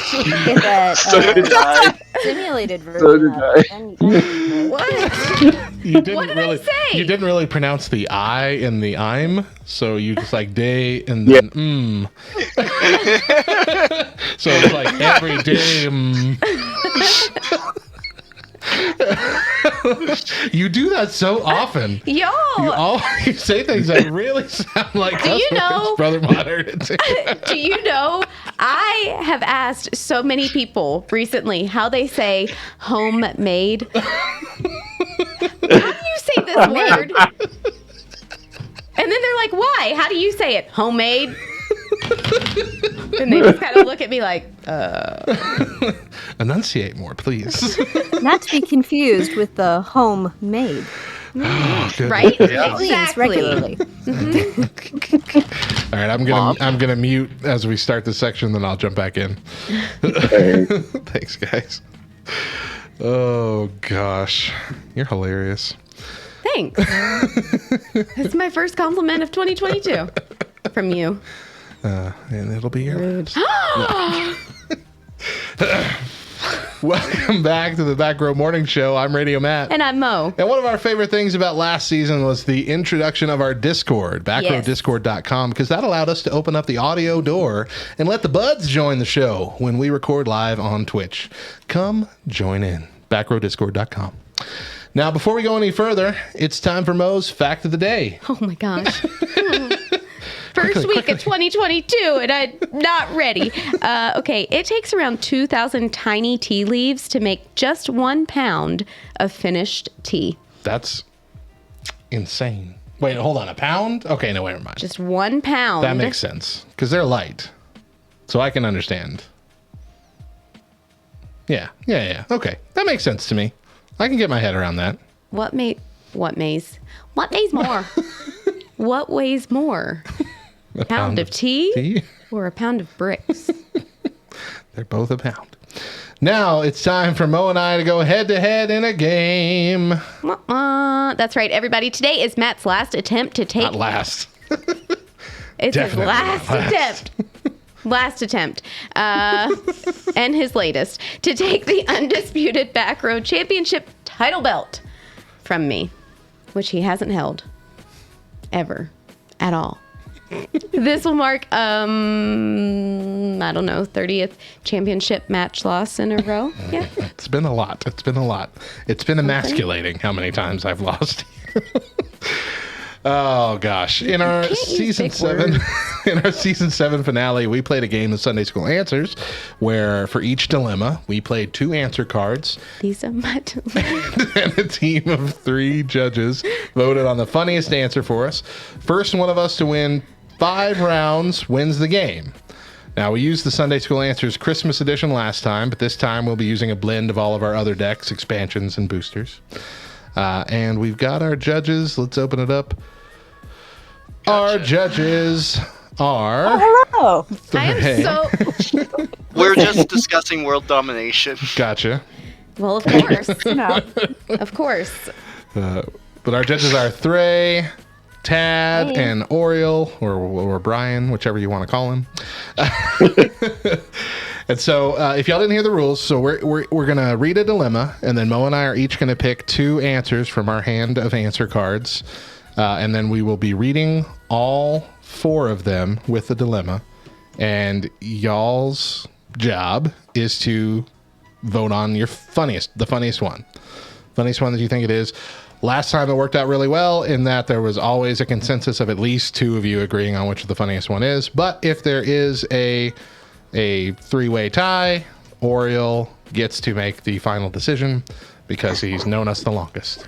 Get that So did I. simulated version. So did of I. it. Then What? You didn't What did I really say? You didn't really pronounce the I in the I'm, so you just like day and then So it's like every day. You do that so often. Yo! You say things that really sound like Do you know- Brother Modern. Do you know, I have asked so many people recently how they say homemade. How do you say this word? And then they're like, why? How do you say it? Homemade? And they just kind of look at me like, Enunciate more, please. Not to be confused with the homemade. Oh, good. right? Please, Exactly. regularly. All right, I'm gonna mute as we start this section, then I'll jump back in. Thanks, guys. Oh gosh, you're hilarious. Thanks. It's my first compliment of 2022 from you. And it'll be your last. Welcome back to the Back Row Morning Show. I'm Radio Matt. And I'm Mo. And one of our favorite things about last season was the introduction of our Discord, backrowdiscord.com, because that allowed us to open up the audio door and let the buds join the show when we record live on Twitch. Come join in, backrowdiscord.com. Now, before we go any further, it's time for Mo's Fact of the Day. Oh my gosh. First week of 2022 and I'm not ready. Okay, it takes around 2,000 tiny tea leaves to make just 1 pound of finished tea. That's insane. Wait, hold on. A pound? Okay, no, never mind. Just 1 pound. That makes sense because they're light. So I can understand. Yeah. Okay. That makes sense to me. I can get my head around that. What weighs more? What weighs more? A pound of tea or a pound of bricks? They're both a pound. Now it's time for Mo and I to go head to head in a game. That's right, everybody. Today is Matt's last attempt to take. Not last. It's Definitely his last last. attempt. Last attempt. And his latest to take the undisputed Back Row Championship title belt from me, which he hasn't held ever at all. This will mark, I don't know, 30th championship match loss in a row. Yeah. It's been a lot. It's been emasculating how many times I've lost. Oh gosh! In our season 7 finale, we played a game of Sunday School Answers, where for each dilemma we played 2 answer cards, These are my and a team of 3 judges voted on the funniest answer for us. First one of us to win 5 rounds wins the game. Now, we used the Sunday School Answers Christmas edition last time, but this time we'll be using a blend of all of our other decks, expansions, and boosters. And we've got our judges. Let's open it up. Gotcha. Our judges are... Oh, hello. I am so... We're just discussing world domination. Gotcha. Well, of course. No. Of course. But our judges are Thray, Tad, and Oriel, or Brian, whichever you want to call him. And so, if y'all didn't hear the rules, so we're gonna read a dilemma, and then Mo and I are each gonna pick 2 answers from our hand of answer cards, and then we will be reading all 4 of them with the dilemma, and y'all's job is to vote on the funniest one that you think it is. Last time it worked out really well in that there was always a consensus of at least 2 of you agreeing on which the funniest one is. But if there is a 3-way tie, Oriel gets to make the final decision because he's known us the longest.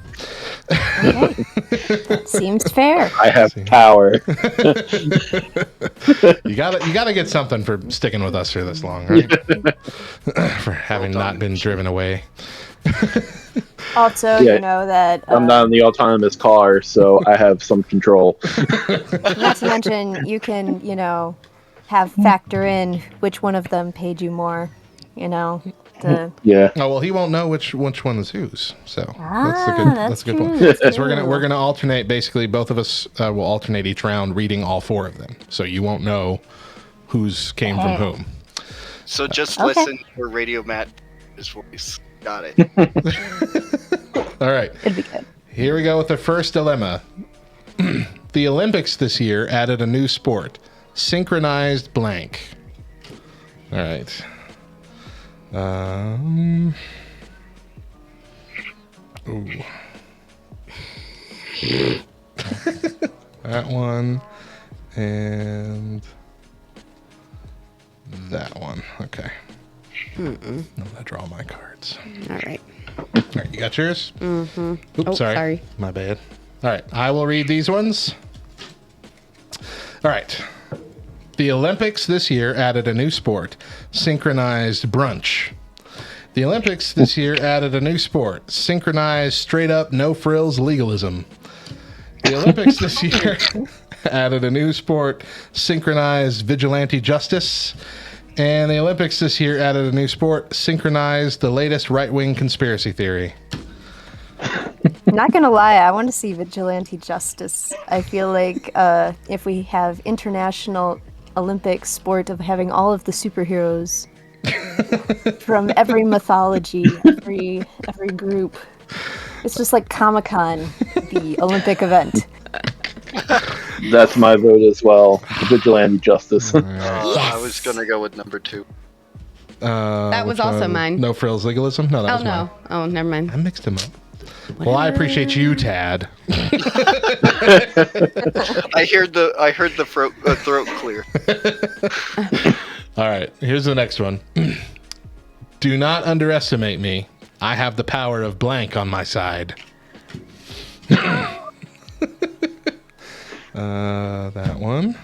Okay. Seems fair. I have power. You gotta get something for sticking with us for this long, right? For having not been driven away. Also, Yeah. you know that... I'm not in the autonomous car, so I have some control. Not to mention, you can, have factor in which one of them paid you more, the... Yeah. Oh well, he won't know which one is whose. So that's a good true. point. That's Because true. we're gonna alternate. Basically, both of us will alternate each round reading all 4 of them. So you won't know whose came from whom. So just Okay. listen for Radio Matt's voice. Got it. All right. It'd be good. Here we go with the first dilemma. The Olympics this year added a new sport, synchronized blank. All right. Ooh. That one and that one. Okay. I'm gonna draw my cards. All right. All right, you got yours? Mm-hmm. Oops, Oh, sorry. sorry. My bad. All right, I will read these ones. All right. The Olympics this year added a new sport, synchronized brunch. The Olympics this year added a new sport, synchronized straight-up no-frills legalism. The Olympics this year added a new sport, synchronized vigilante justice. And the Olympics this year added a new sport, synchronized the latest right-wing conspiracy theory. Not gonna lie, I want to see vigilante justice. I feel like if we have international Olympic sport of having all of the superheroes from every mythology, every group, it's just like Comic-Con, the Olympic event. That's my vote as well. Vigilante justice. I was gonna go with number 2. That was Which also one? mine. No frills legalism? No, that Oh, was mine. no. Oh, never mind. I mixed them up. Well, I appreciate you, Tad. I heard the throat clear. All right, here's the next one. Do not underestimate me. I have the power of blank on my side. That one.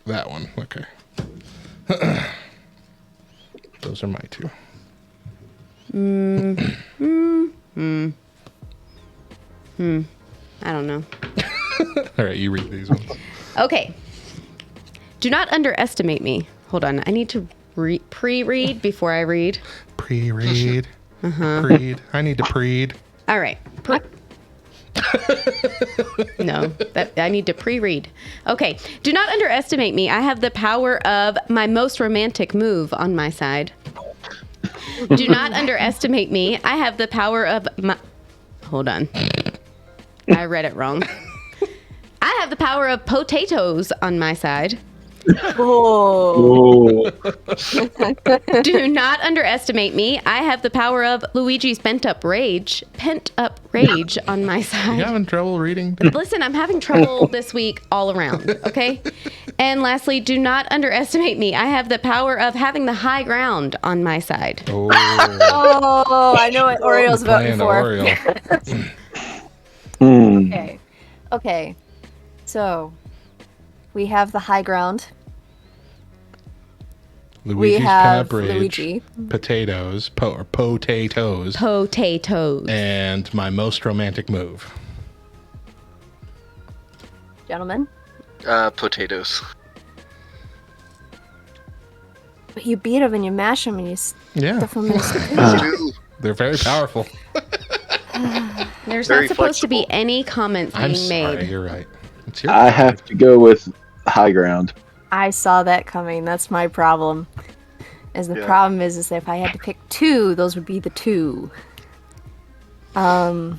That one. Okay. Those are my 2. I don't know. All right, you read these ones. Okay. Do not underestimate me. Hold on. I need to pre-read before I read. Pre-read. Preed. I need to preed. All right. No, I need to pre-read. Okay. Do not underestimate me. I have the power of my most romantic move on my side. Do not underestimate me. I have the power of my... Hold on. I read it wrong. I have the power of potatoes on my side. Oh. Ooh. Do not underestimate me. I have the power of Luigi's pent-up rage on my You side. having trouble reading? Listen, I'm having trouble this week all around, okay? And lastly, do not underestimate me. I have the power of having the high ground on my side. Oh, Oh, I know what Oriole's voting playing the for. Oriole. Hmm. Okay. So, we have the high ground. Luigi's have Pennant Bridge, Luigi. potatoes, potatoes, Potatoes. and my most romantic move. Gentlemen, Potatoes. but you beat them and you mash them and you Yeah, stuff them in a spoon. Two. they're very powerful. There's Very not supposed to be flexible. any comments I'm being sorry, made. you're right. It's your I have to go with high ground. I saw that coming. That's my problem. As the Yeah. problem is that if I had to pick two, those would be the two. I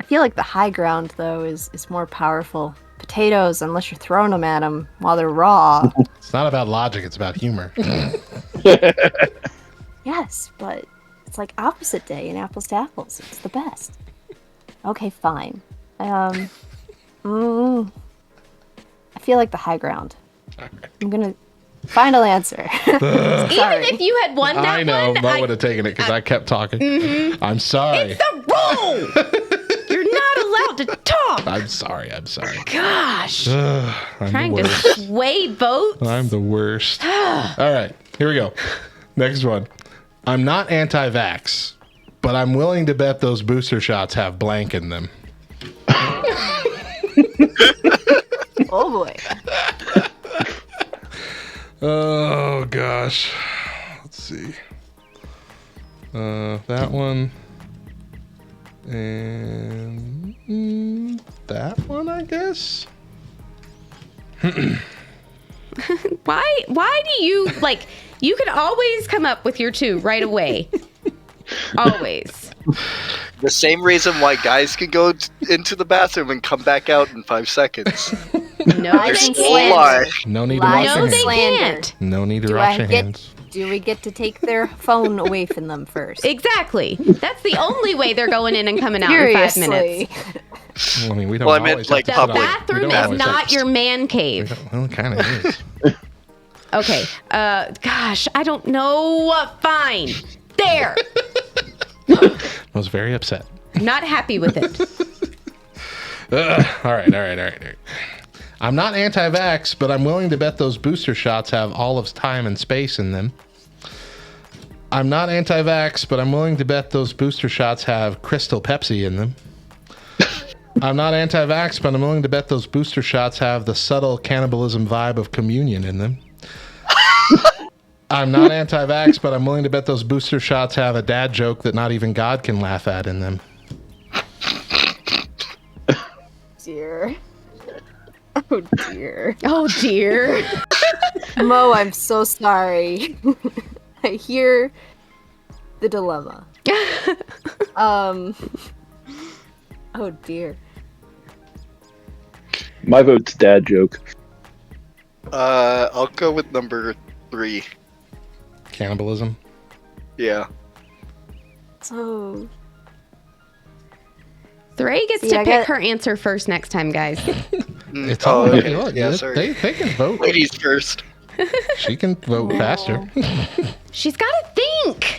feel like the high ground though is more powerful. Potatoes, unless you're throwing them at them while they're raw. It's not about logic, it's about humor. Yes, but it's like opposite day in apples to apples. It's the best. Okay, fine. I feel like the high ground. I'm gonna final answer. Even Sorry. if you had won that I know, one, Mo would have taken it because I kept talking. I'm sorry. it's the rule. You're not allowed to talk. I'm sorry. Gosh, I'm trying the to worst. sway votes. I'm the worst. All right, here we go. Next one. I'm not anti-vax, but I'm willing to bet those booster shots have blank in them. Oh boy. Oh gosh. Let's see. That one. And that one, I guess. Why do you like? You can always come up with your two right away. Always. The same reason why guys can go into the bathroom and come back out in 5 seconds. No, Lies they and can't. Lie. No need to Lies wash No, your they hands. Slander. can't. No need to Do wash I your get- hands. Do we get to take their phone away from them first? Exactly. That's the only way they're going in and coming out in 5 minutes. Seriously. Well, I mean, we don't Well, I always meant, like, have The to sit on- we bathroom don't is always have not to- your man cave. Well, it kind of is. Okay. Gosh, I don't know. Fine. There. I was very upset. Not happy with it. All right. I'm not anti-vax, but I'm willing to bet those booster shots have all of time and space in them. I'm not anti-vax, but I'm willing to bet those booster shots have Crystal Pepsi in them. I'm not anti-vax, but I'm willing to bet those booster shots have the subtle cannibalism vibe of communion in them. I'm not anti-vax, but I'm willing to bet those booster shots have a dad joke that not even God can laugh at in them. Dear. Oh dear. Oh, dear. Mo, I'm so sorry. I hear the dilemma. Oh dear. My vote's dad joke. I'll go with number 3. Cannibalism. Yeah. So Three gets See, to I pick got- her answer first next time, guys. It's Oh, all okay. you look, Yeah, yeah, sorry. they can vote. Ladies first. She can vote faster. She's got to think.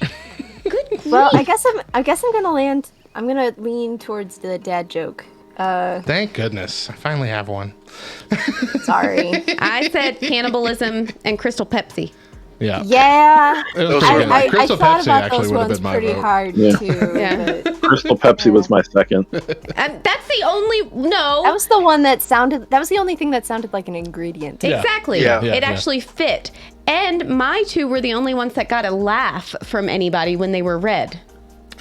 Good grief. well, I guess I'm gonna lean towards the dad joke. Thank goodness. I finally have one. Sorry. I said cannibalism and Crystal Pepsi. Yeah. Yeah. It was Those pretty are good. good. I Crystal thought Pepsi about actually those would have ones been my pretty vote. hard Yeah. too. Yeah. but Crystal Pepsi was my second. That's the only no. that was the one that sounded. That was the only thing that sounded like an ingredient. Yeah. Exactly. Yeah. Yeah, It yeah. actually fit. And my two were the only ones that got a laugh from anybody when they were read.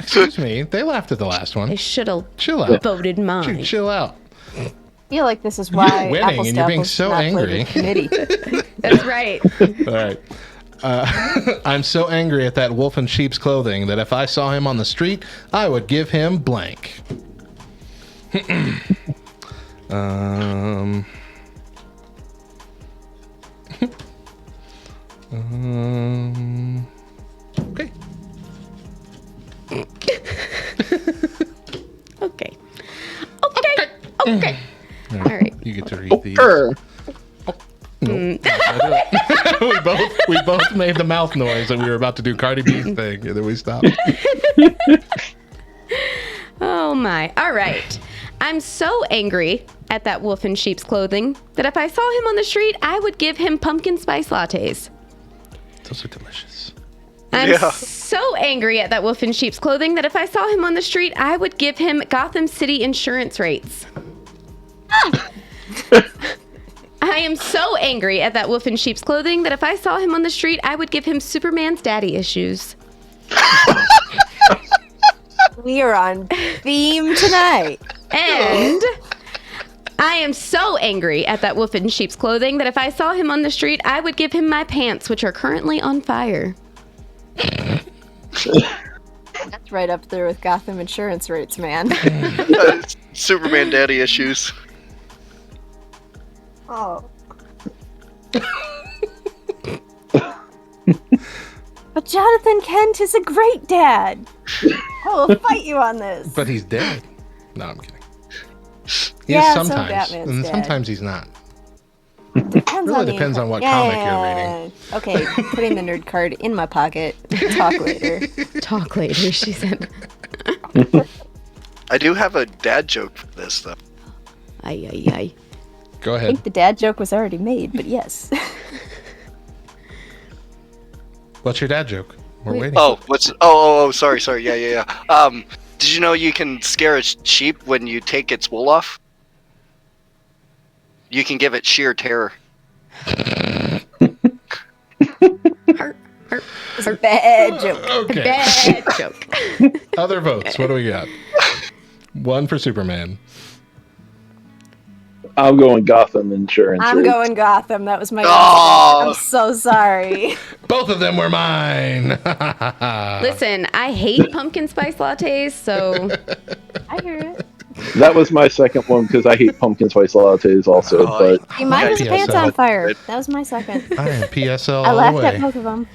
Excuse me. They laughed at the last They one. should have Chill out. voted mine. Chill out. I feel like this is why You're winning Apples and to you're being Apples so does not play angry. the committee. That's right. All right. I'm so angry at that wolf in sheep's clothing that if I saw him on the street, I would give him blank. Okay. Okay. Okay. All right. You get to read these. we both made the mouth noise and we were about to do Cardi B's thing and then we stopped. Oh my. All right. I'm so angry at that wolf in sheep's clothing that if I saw him on the street, I would give him pumpkin spice lattes. Those are delicious. I'm so angry at that wolf in sheep's clothing that if I saw him on the street, I would give him Gotham City insurance rates. I am so angry at that wolf in sheep's clothing that if I saw him on the street, I would give him Superman's daddy issues. We are on theme tonight. And I am so angry at that wolf in sheep's clothing that if I saw him on the street, I would give him my pants, which are currently on fire. That's right up there with Gotham insurance rates, man. Superman daddy issues. Oh. But Jonathan Kent is a great dad. I will fight you on this. But he's dead. No, I'm kidding. He Yeah, is so sometimes, Batman's and dead. sometimes he's not. Depends Really on the depends on what yeah, comic yeah, you're yeah. reading. Okay, putting the nerd card in my pocket. Talk later. Talk later, she said. I do have a dad joke for this, though. Ay, ay, ay. Go I ahead. think the dad joke was already made, but yes. What's your dad joke? We're Wait. waiting. Oh, sorry. Yeah. Did you know you can scare a sheep when you take its wool off? You can give it sheer terror. It's a bad joke. Okay. Bad joke. Other votes. What do we got? One for Superman. I'm going Gotham insurance. I'm rates. going Gotham. That was my Oh. answer. I'm so sorry. Both of them were mine. Listen, I hate pumpkin spice lattes, so I hear it. That was my second one because I hate pumpkin spice lattes also. Oh, but See, mine was PSL. Pants on Fire. That was my second. I am PSL I all laughed the at way. both of them.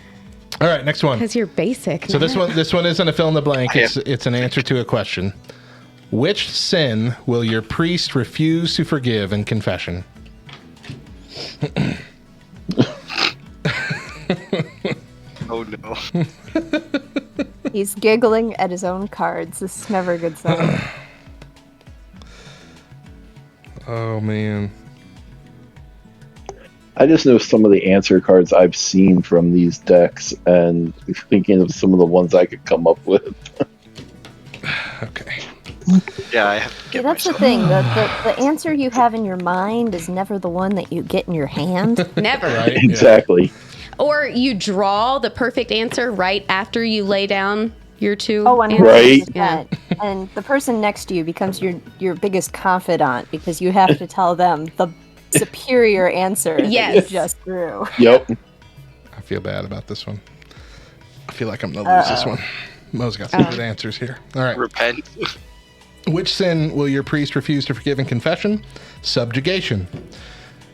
All right, next one. because you're basic. So this one isn't a fill in the blank. Yeah. It's an answer to a question. Which sin will your priest refuse to forgive in confession? Oh no. He's giggling at his own cards. This is never a good sign. Oh man. I just know some of the answer cards I've seen from these decks and thinking of some of the ones I could come up with. Okay. Yeah, I have to See, get that's the myself. thing. The answer you have in your mind is never the one that you get in your hand. Never. Right. Yeah. Exactly. Or you draw the perfect answer right after you lay down your two. Oh, 100%. Right. Yeah. And the person next to you becomes your biggest confidant because you have to tell them the superior answer that you Yes. just drew. Yep. I feel bad about this one. I feel like I'm gonna lose this one. Mo's got some good answers here. All right. Repent. Which sin will your priest refuse to forgive in confession? Subjugation.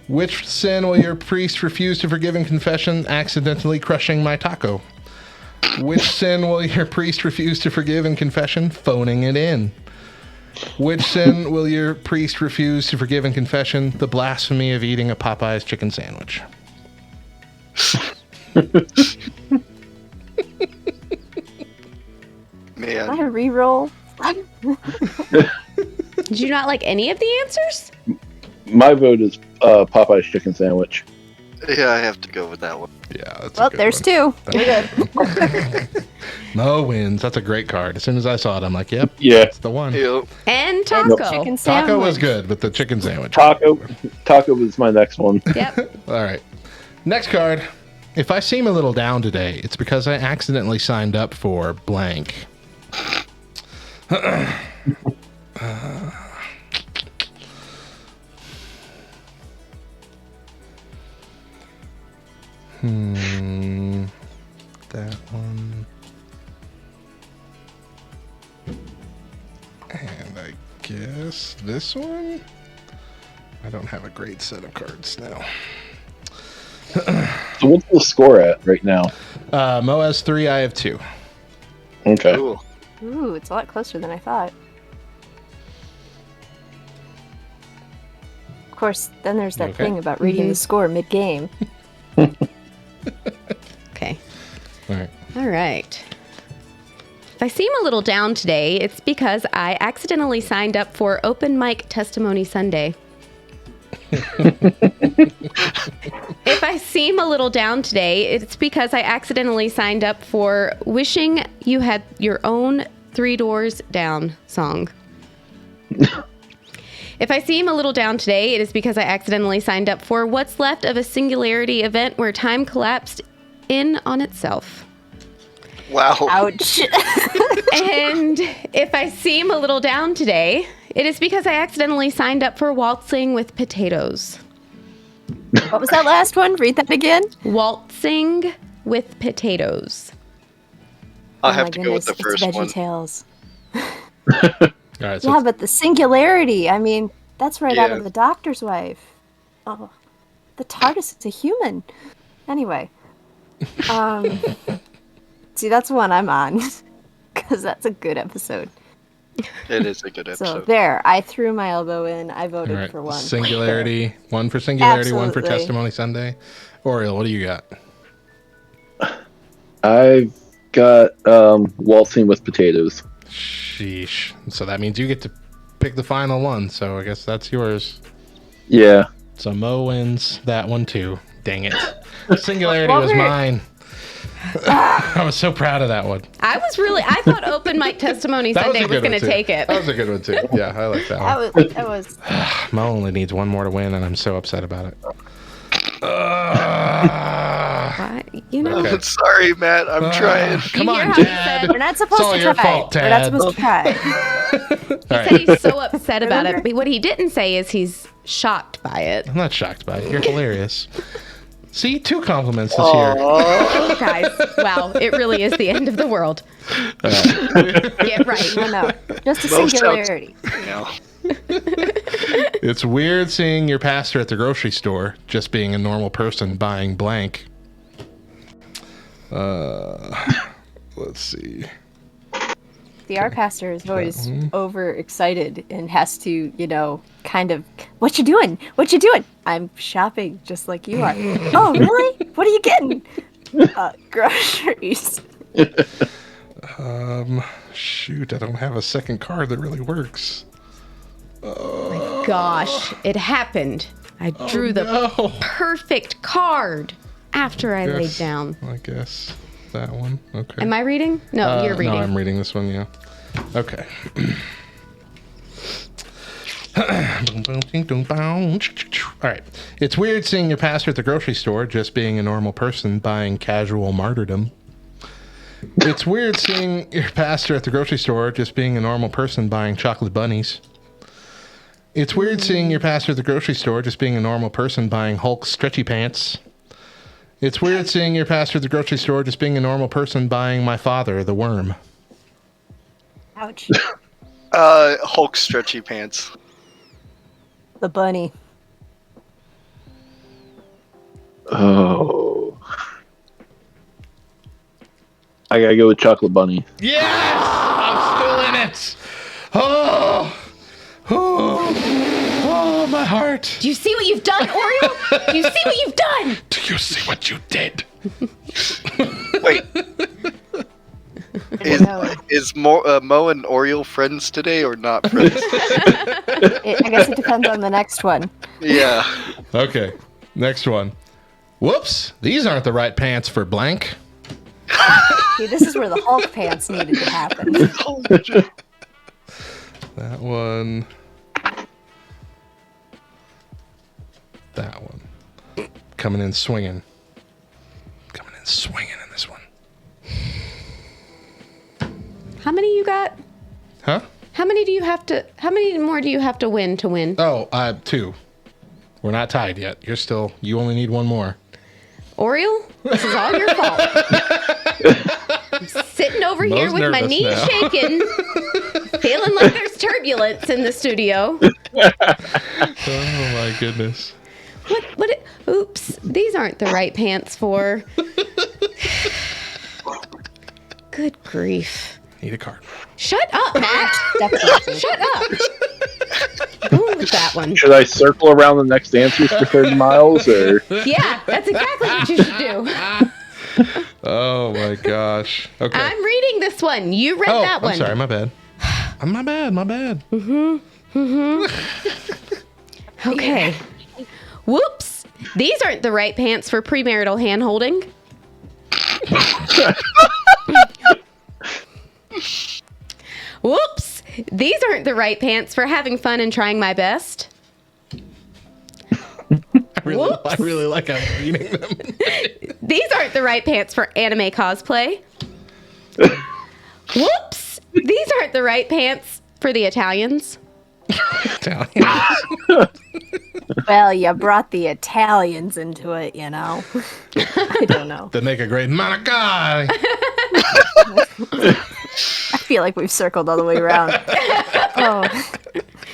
Which sin will your priest refuse to forgive in confession? Accidentally crushing my taco. Which sin will your priest refuse to forgive in confession? Phoning it in. Which sin will your priest refuse to forgive in confession? The blasphemy of eating a Popeye's chicken sandwich. Man. I reroll. Did you not like any of the answers? My vote is Popeye's chicken sandwich. Yeah, I have to go with that one. Yeah, that's Well, a good there's one. two. You're good. Mo wins. That's a great card. As soon as I saw it, I'm like, yep, Yeah. that's the one. Ew. And taco. Chicken sandwich. Taco was good, but the chicken sandwich. Taco is my next one. Yep. All right. Next card. If I seem a little down today, it's because I accidentally signed up for blank. That one. And I guess this one? I don't have a great set of cards now. So what's the score at right now? Mo has 3, I have 2. Okay. Ooh. Ooh, it's a lot closer than I thought. Of course, then there's that Okay. thing about reading the score mid-game. Okay. All right. All right. If I seem a little down today, it's because I accidentally signed up for Open Mic Testimony Sunday. If I seem a little down today, it's because I accidentally signed up for Wishing You Had Your Own Three Doors Down song. If I seem a little down today, it is because I accidentally signed up for What's Left of a Singularity event where time collapsed in on itself. Wow. Ouch. And if I seem a little down today, it is because I accidentally signed up for Waltzing with Potatoes. What was that last one? Read that again. Waltzing with Potatoes. I'll Oh have my to go with the goodness, first it's one. VeggieTales. All right, so Yeah, but the singularity, I mean, that's right out Yeah. of The Doctor's Wife. Oh, the TARDIS is a human. Anyway. See, that's one I'm on. Because that's a good episode. It is a good So episode. there, I threw my elbow in. I all voted right. for one. Singularity. One for Singularity, one for Absolutely. Testimony Sunday. Oriel, what do you got? I've got waltzing with potatoes. Sheesh. So that means you get to pick the final one. So I guess that's yours. Yeah. So Mo wins that one too. Dang it. Singularity was Robert. mine. I was so proud of that one. I thought Open Mic Testimony That Sunday a was good going one, to too. take it. That was a good one too. Yeah, I like that one. That was Mo only needs one more to win, and I'm so upset about it. You know, Okay. I'm sorry, Matt. I'm trying. Come hear on, how he Dad. We're not supposed It's all to your try. fault, We're not Tad. supposed to try. All said right. he's so upset about it. But what he didn't say is he's shocked by it. I'm not shocked by it. You're hilarious. See, 2 compliments this year. Guys, wow, it really is the end of the world. Get right. No. Just a Most singularity. Yeah. It's weird seeing your pastor at the grocery store just being a normal person buying blank. Let's see. Our pastor is always overexcited and has to, kind of, what you doing? What you doing? I'm shopping just like you are. Oh, really? What are you getting? Groceries. Shoot, I don't have a second card that really works. Gosh, it happened. I drew the perfect card after I laid down. I guess that one. Okay. Am I reading? No, you're reading. No, I'm reading this one, yeah. Okay. All right. It's weird seeing your pastor at the grocery store just being a normal person buying casual martyrdom. It's weird seeing your pastor at the grocery store just being a normal person buying chocolate bunnies. It's weird seeing your pastor at the grocery store just being a normal person buying Hulk stretchy pants. It's weird seeing your pastor at the grocery store just being a normal person buying my father, the worm. Ouch. Hulk stretchy pants. The bunny. Oh. I gotta go with chocolate bunny. Yes! I'm still in it! Oh, my heart. Do you see what you've done, Oriole? Do you see what you've done? Do you see what you did? Wait, No. is Mo and Oriole friends today or not friends? I guess it depends on the next one. Yeah. Okay, next one. Whoops, these aren't the right pants for blank. See, this is where the Hulk pants needed to happen. That one. That one. Coming in swinging. Coming in swinging in this one. How many you got? Huh? How many more do you have to win to win? Oh, 2. We're not tied yet. You only need one more. Oriole, this is all your fault. I'm sitting over here Mo's with my nervous knees now. shaking, feeling like there's turbulence in the studio. Oh my goodness. Oops, these aren't the right pants for. Good grief. Need a card. Shut up, Matt. Definitely. Shut up. Going with that one. Should I circle around the next answers for 30 miles, or? Yeah, that's exactly what you should do. Oh my gosh. Okay. I'm reading this one. You read that one. I'm sorry. My bad. My bad. Okay. Whoops. These aren't the right pants for premarital hand-holding. Whoops. These aren't the right pants for having fun and trying my best. I really like how I'm reading them. These aren't the right pants for anime cosplay. Whoops. These aren't the right pants for the Italians. Well, you brought the Italians into it, you know. I don't know. They make a great manikai. I feel like we've circled all the way around. Oh,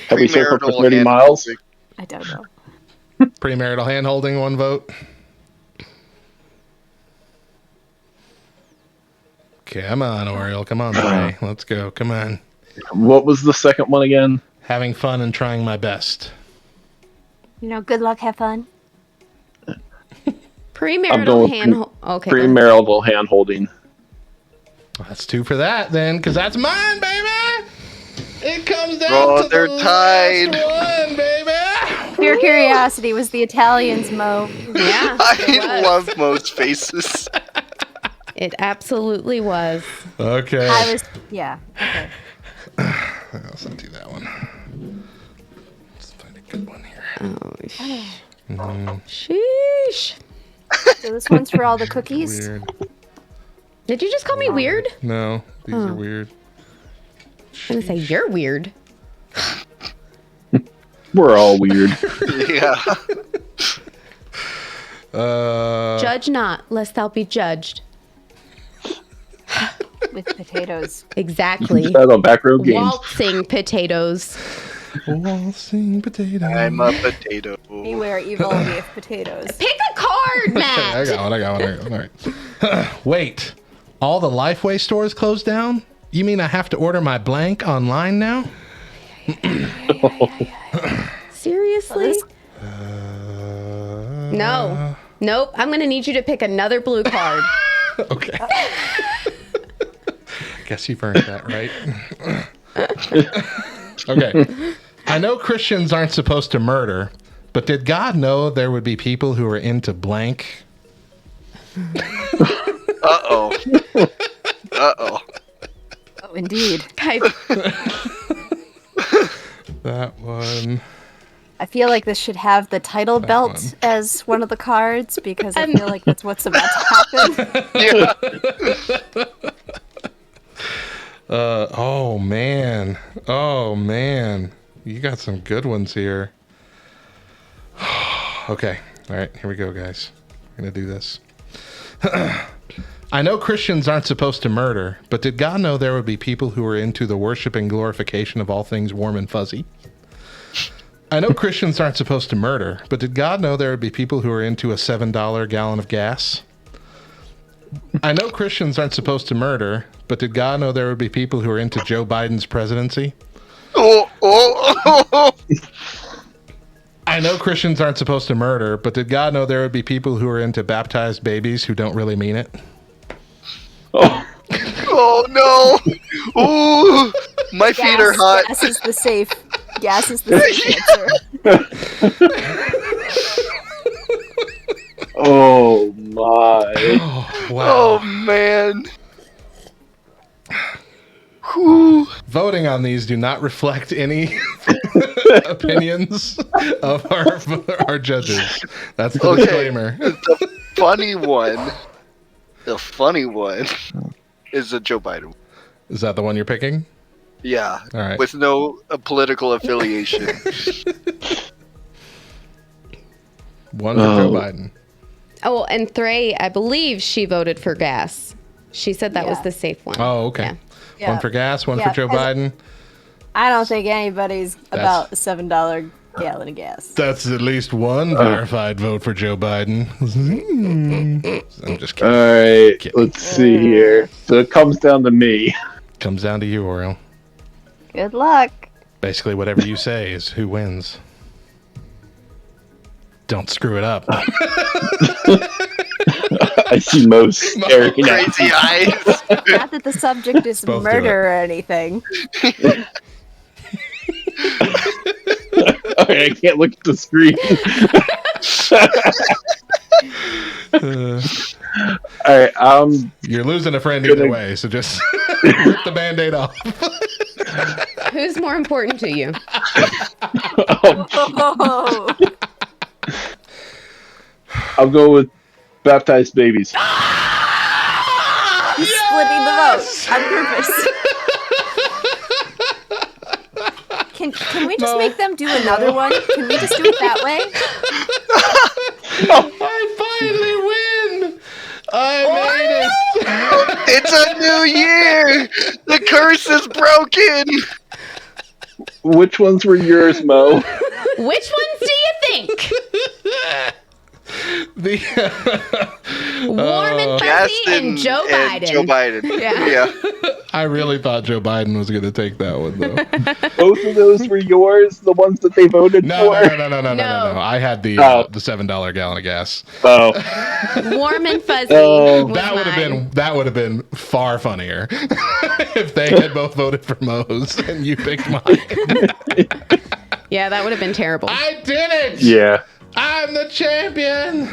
Have we circled for Premarital 30 miles? hand-holding. I don't know. Premarital hand holding, 1 vote. Come on, Oriole. Come on, boy. Let's go. Come on. What was the second one again? Having fun and trying my best. You know, good luck, have fun. I'm Premarital going with hand. Okay. go ahead. Premarital hand holding. Well, that's 2 for that then, because that's mine, baby. It comes down Oh, to they're the tied. last one, baby. Pure curiosity was the Italians, Mo. Yeah. I love most faces. It absolutely was. Okay. Yeah. Okay. Let's not do that one. Let's find a good one here. Sheesh. So this one's for all the cookies. Weird. Did you just call me weird? No, these are weird. I'm gonna say you're weird. We're all weird. Yeah. Judge not, lest thou be judged. With potatoes. Exactly. Is that on back row games? Waltzing potatoes. Waltzing potato. I'm a potato. Beware evil beef potatoes. Pick a card, Matt. I got one. All right. Wait, all the Lifeway stores closed down? You mean I have to order my blank online now? Seriously? No. Nope. I'm gonna need you to pick another blue card. Okay. Guess you've earned that, right? Okay. I know Christians aren't supposed to murder, but did God know there would be people who are into blank? Uh-oh. Uh-oh. Oh, indeed. That one. I feel like this should have the title belt one. as one of the cards because I feel like that's what's about to happen. Yeah. Oh man. You got some good ones here. Okay. All right. Here we go, guys. We're going to do this. I know Christians aren't supposed to murder, but did God know there would be people who are into the worship and glorification of all things warm and fuzzy? I know Christians aren't supposed to murder, but did God know there would be people who are into a $7 gallon of gas? I know Christians aren't supposed to murder, but did God know there would be people who are into Joe Biden's presidency? Oh. I know Christians aren't supposed to murder, but did God know there would be people who are into baptized babies who don't really mean it? Oh, Oh, no. Ooh. My feet are hot. Gas is the safe. Gas is the safe answer. oh my. Oh, wow. Oh, man. Whew. Voting on these do not reflect any opinions of our judges. That's the Okay. disclaimer. The funny one is the Joe Biden. Is that the one you're picking? Yeah. All right. With no political affiliation. One for Joe Biden. Oh, and Thray, I believe she voted for gas. She said that was Yeah. the safe one. Oh, okay. Yeah. Yeah. One for gas, one Yeah, for Joe as- Biden. I don't think anybody's about a $7 gallon of gas. That's at least one verified vote for Joe Biden. I'm just All kidding. right, let's see here. So it comes down to me. Comes down to you, Oriole. Good luck. Basically, whatever you say is who wins. Don't screw it up. I see Mo staring at Crazy eyes. Not that the subject is Both do murder or anything. Okay, I can't look at the screen. All right, You're losing a friend either way, so just rip the Band-Aid off. Who's more important to you? Oh. I'll go with baptized babies. Splitting the vote on purpose. Can we just make them do another one? Can we just do it that way? I finally win! I made it! It's a new year. The curse is broken. Which ones were yours, Mo? Which ones do you think? Warm and fuzzy and Joe Biden. Joe Biden. Yeah. I really thought Joe Biden was going to take that one, though. Both of those were yours, the ones that they voted No. for? No. I had the $7 gallon of gas. Oh. Warm and fuzzy. Oh. was That would have been far funnier if they had both voted for Moe's and you picked mine. Yeah, that would have been terrible. I did it! Yeah. I'm the champion.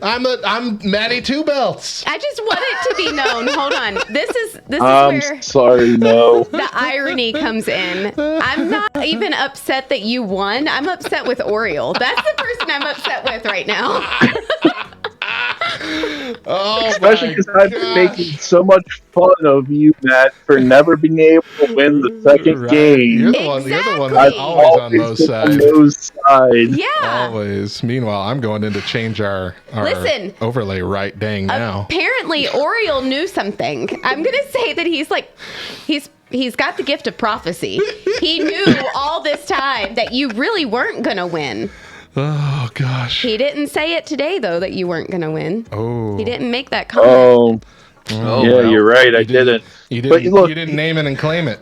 I'm Maddie Two Belts. I just want it to be known. Hold on. This is I'm where sorry, Mo. the irony comes in. I'm not even upset that you won. I'm upset with Oriole. That's the person I'm upset with right now. Oh, Especially because I've been making so much fun of you, Matt, for never being able to win the second game. You're the one that's Exactly. always on Moe's been side. on Moe's side. Yeah. Always. Meanwhile, I'm going in to change our Listen. overlay right dang now. Apparently, Oriole knew something. I'm going to say that he's got the gift of prophecy. He knew all this time that you really weren't going to win. Oh, gosh. He didn't say it today, though, that you weren't going to win. Oh. He didn't make that comment. Oh, Oh, yeah, well, you're right. I didn't. You But didn't, look- you didn't name it and claim it.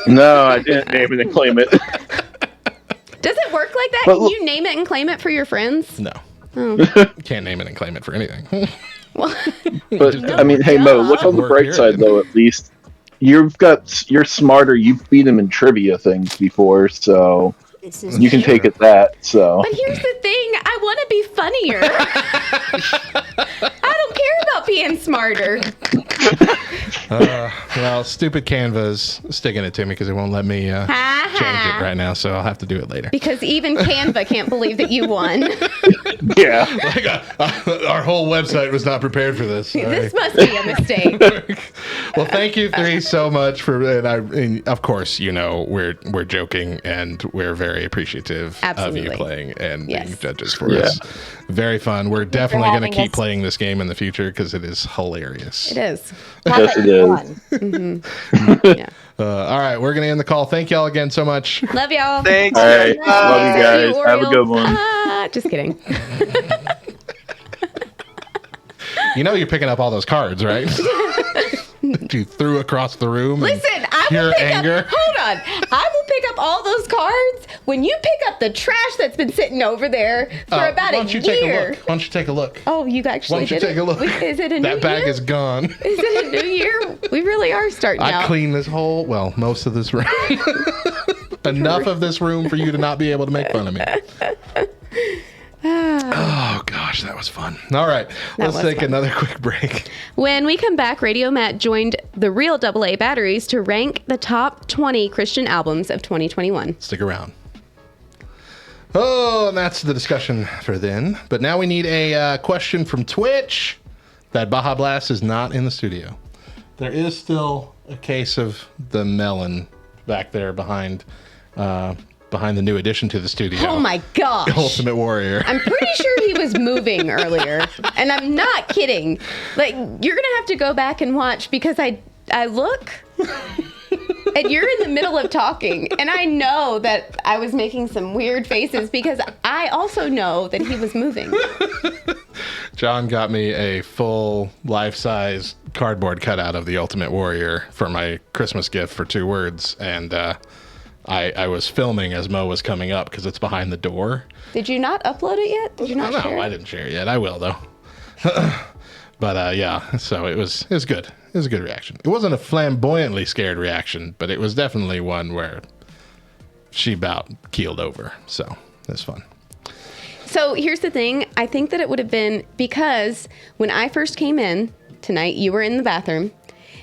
No, I didn't name it and claim it. Does it work like that? But Can look- you name it and claim it for your friends? No. Oh. You can't name it and claim it for anything. Well, But I mean, hey Mo, look on the Work bright side period. though. At least you're smarter. You've beat him in trivia things before, so This is you can take it that. So but here's the thing. I want to be funnier. I don't care about being smarter. Well, stupid Canva's sticking it to me because it won't let me change it right now, so I'll have to do it later. Because even Canva can't believe that you won. yeah, Like, our whole website was not prepared for this. Sorry. This must be a mistake. Well, thank you three so much for, and of course, you know, we're joking and we're very appreciative of Absolutely. you playing and being Yes. judges for us. Very fun. We're definitely going having to keep us. playing this game in the future because it is hilarious. It is. yes it is. Yeah. All right, we're going to end the call. Thank y'all again so much. Love y'all. Thanks. All right, Bye. love you guys. See Have a Oriole. good one. Just kidding. You know you're picking up all those cards, right? You threw across the room. and Listen, I will pure pick anger. up. Hold on. I will pick up all those cards when you pick up the trash that's been sitting over there for about why a don't you take a year. look? Why don't you take a look? Oh, you Why actually don't you did take it? a look? Is it a new That bag year? is gone. Is it a new year? We really are starting I out. cleaned this whole, well, most of this room. Enough of this room for you to not be able to make fun of me. Oh, gosh, that was fun. All right, let's was take fun. another quick break. When we come back, Radio Matt joined the Real AA Batteries to rank the top 20 Christian albums of 2021. Stick around. Oh, and that's the discussion for then. But now we need a question from Twitch. That Baja Blast is not in the studio. There is still a case of the melon back there behind the new addition to the studio. Oh my gosh. Ultimate Warrior. I'm pretty sure he was moving earlier. And I'm not kidding. Like, you're going to have to go back and watch because I look and you're in the middle of talking. And I know that I was making some weird faces because I also know that he was moving. John got me a full life-size cardboard cutout of the Ultimate Warrior for my Christmas gift for 2 words. And I was filming as Mo was coming up because it's behind the door. Did you not upload it yet? Did you not share No, it? I didn't share it yet. I will, though. But yeah, so it was good. It was a good reaction. It wasn't a flamboyantly scared reaction, but it was definitely one where she about keeled over. So it's fun. So here's the thing. I think that it would have been because when I first came in tonight, you were in the bathroom.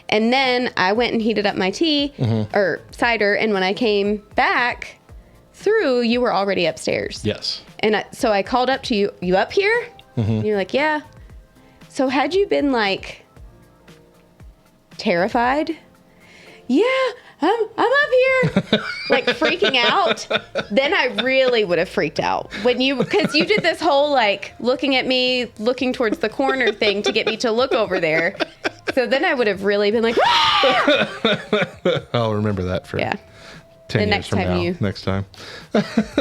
And then I went and heated up my tea or cider. And when I came back through, you were already upstairs. Yes. And so I called up to you. You up here? And you're like, yeah. So had you been like terrified? Yeah, I'm up here. Like freaking out. Then I really would have freaked out because you did this whole like looking at me, looking towards the corner thing to get me to look over there. So then I would have really been like, I'll remember that for 10 the years next from time now. you Next time.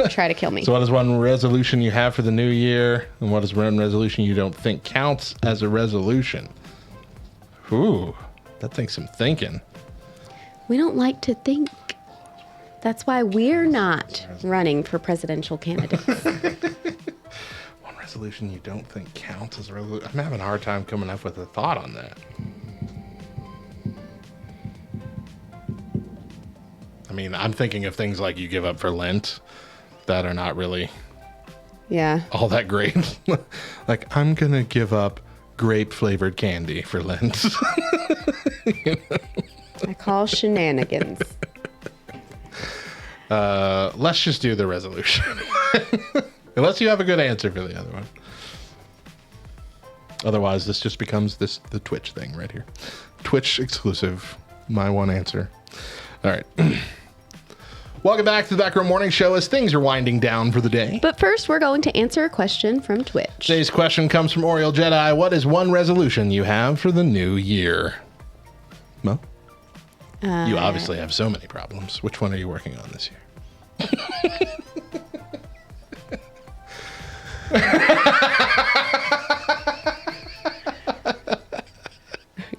try to kill me. So what is one resolution you have for the new year? And what is one resolution you don't think counts as a resolution? Ooh, that takes some thinking. We don't like to think. That's why we're not running for presidential candidates. One resolution you don't think counts as a resolution? I'm having a hard time coming up with a thought on that. I mean, I'm thinking of things like you give up for Lent that are not really all that great. Like, I'm going to give up grape-flavored candy for Lent. I call shenanigans. Let's just do the resolution. Unless you have a good answer for the other one. Otherwise, this just becomes the Twitch thing right here. Twitch exclusive. My one answer. All right. Welcome back to the Back Row Morning Show as things are winding down for the day. But first, we're going to answer a question from Twitch. Today's question comes from Oriel Jedi. What is one resolution you have for the new year? Mo? You obviously have so many problems. Which one are you working on this year?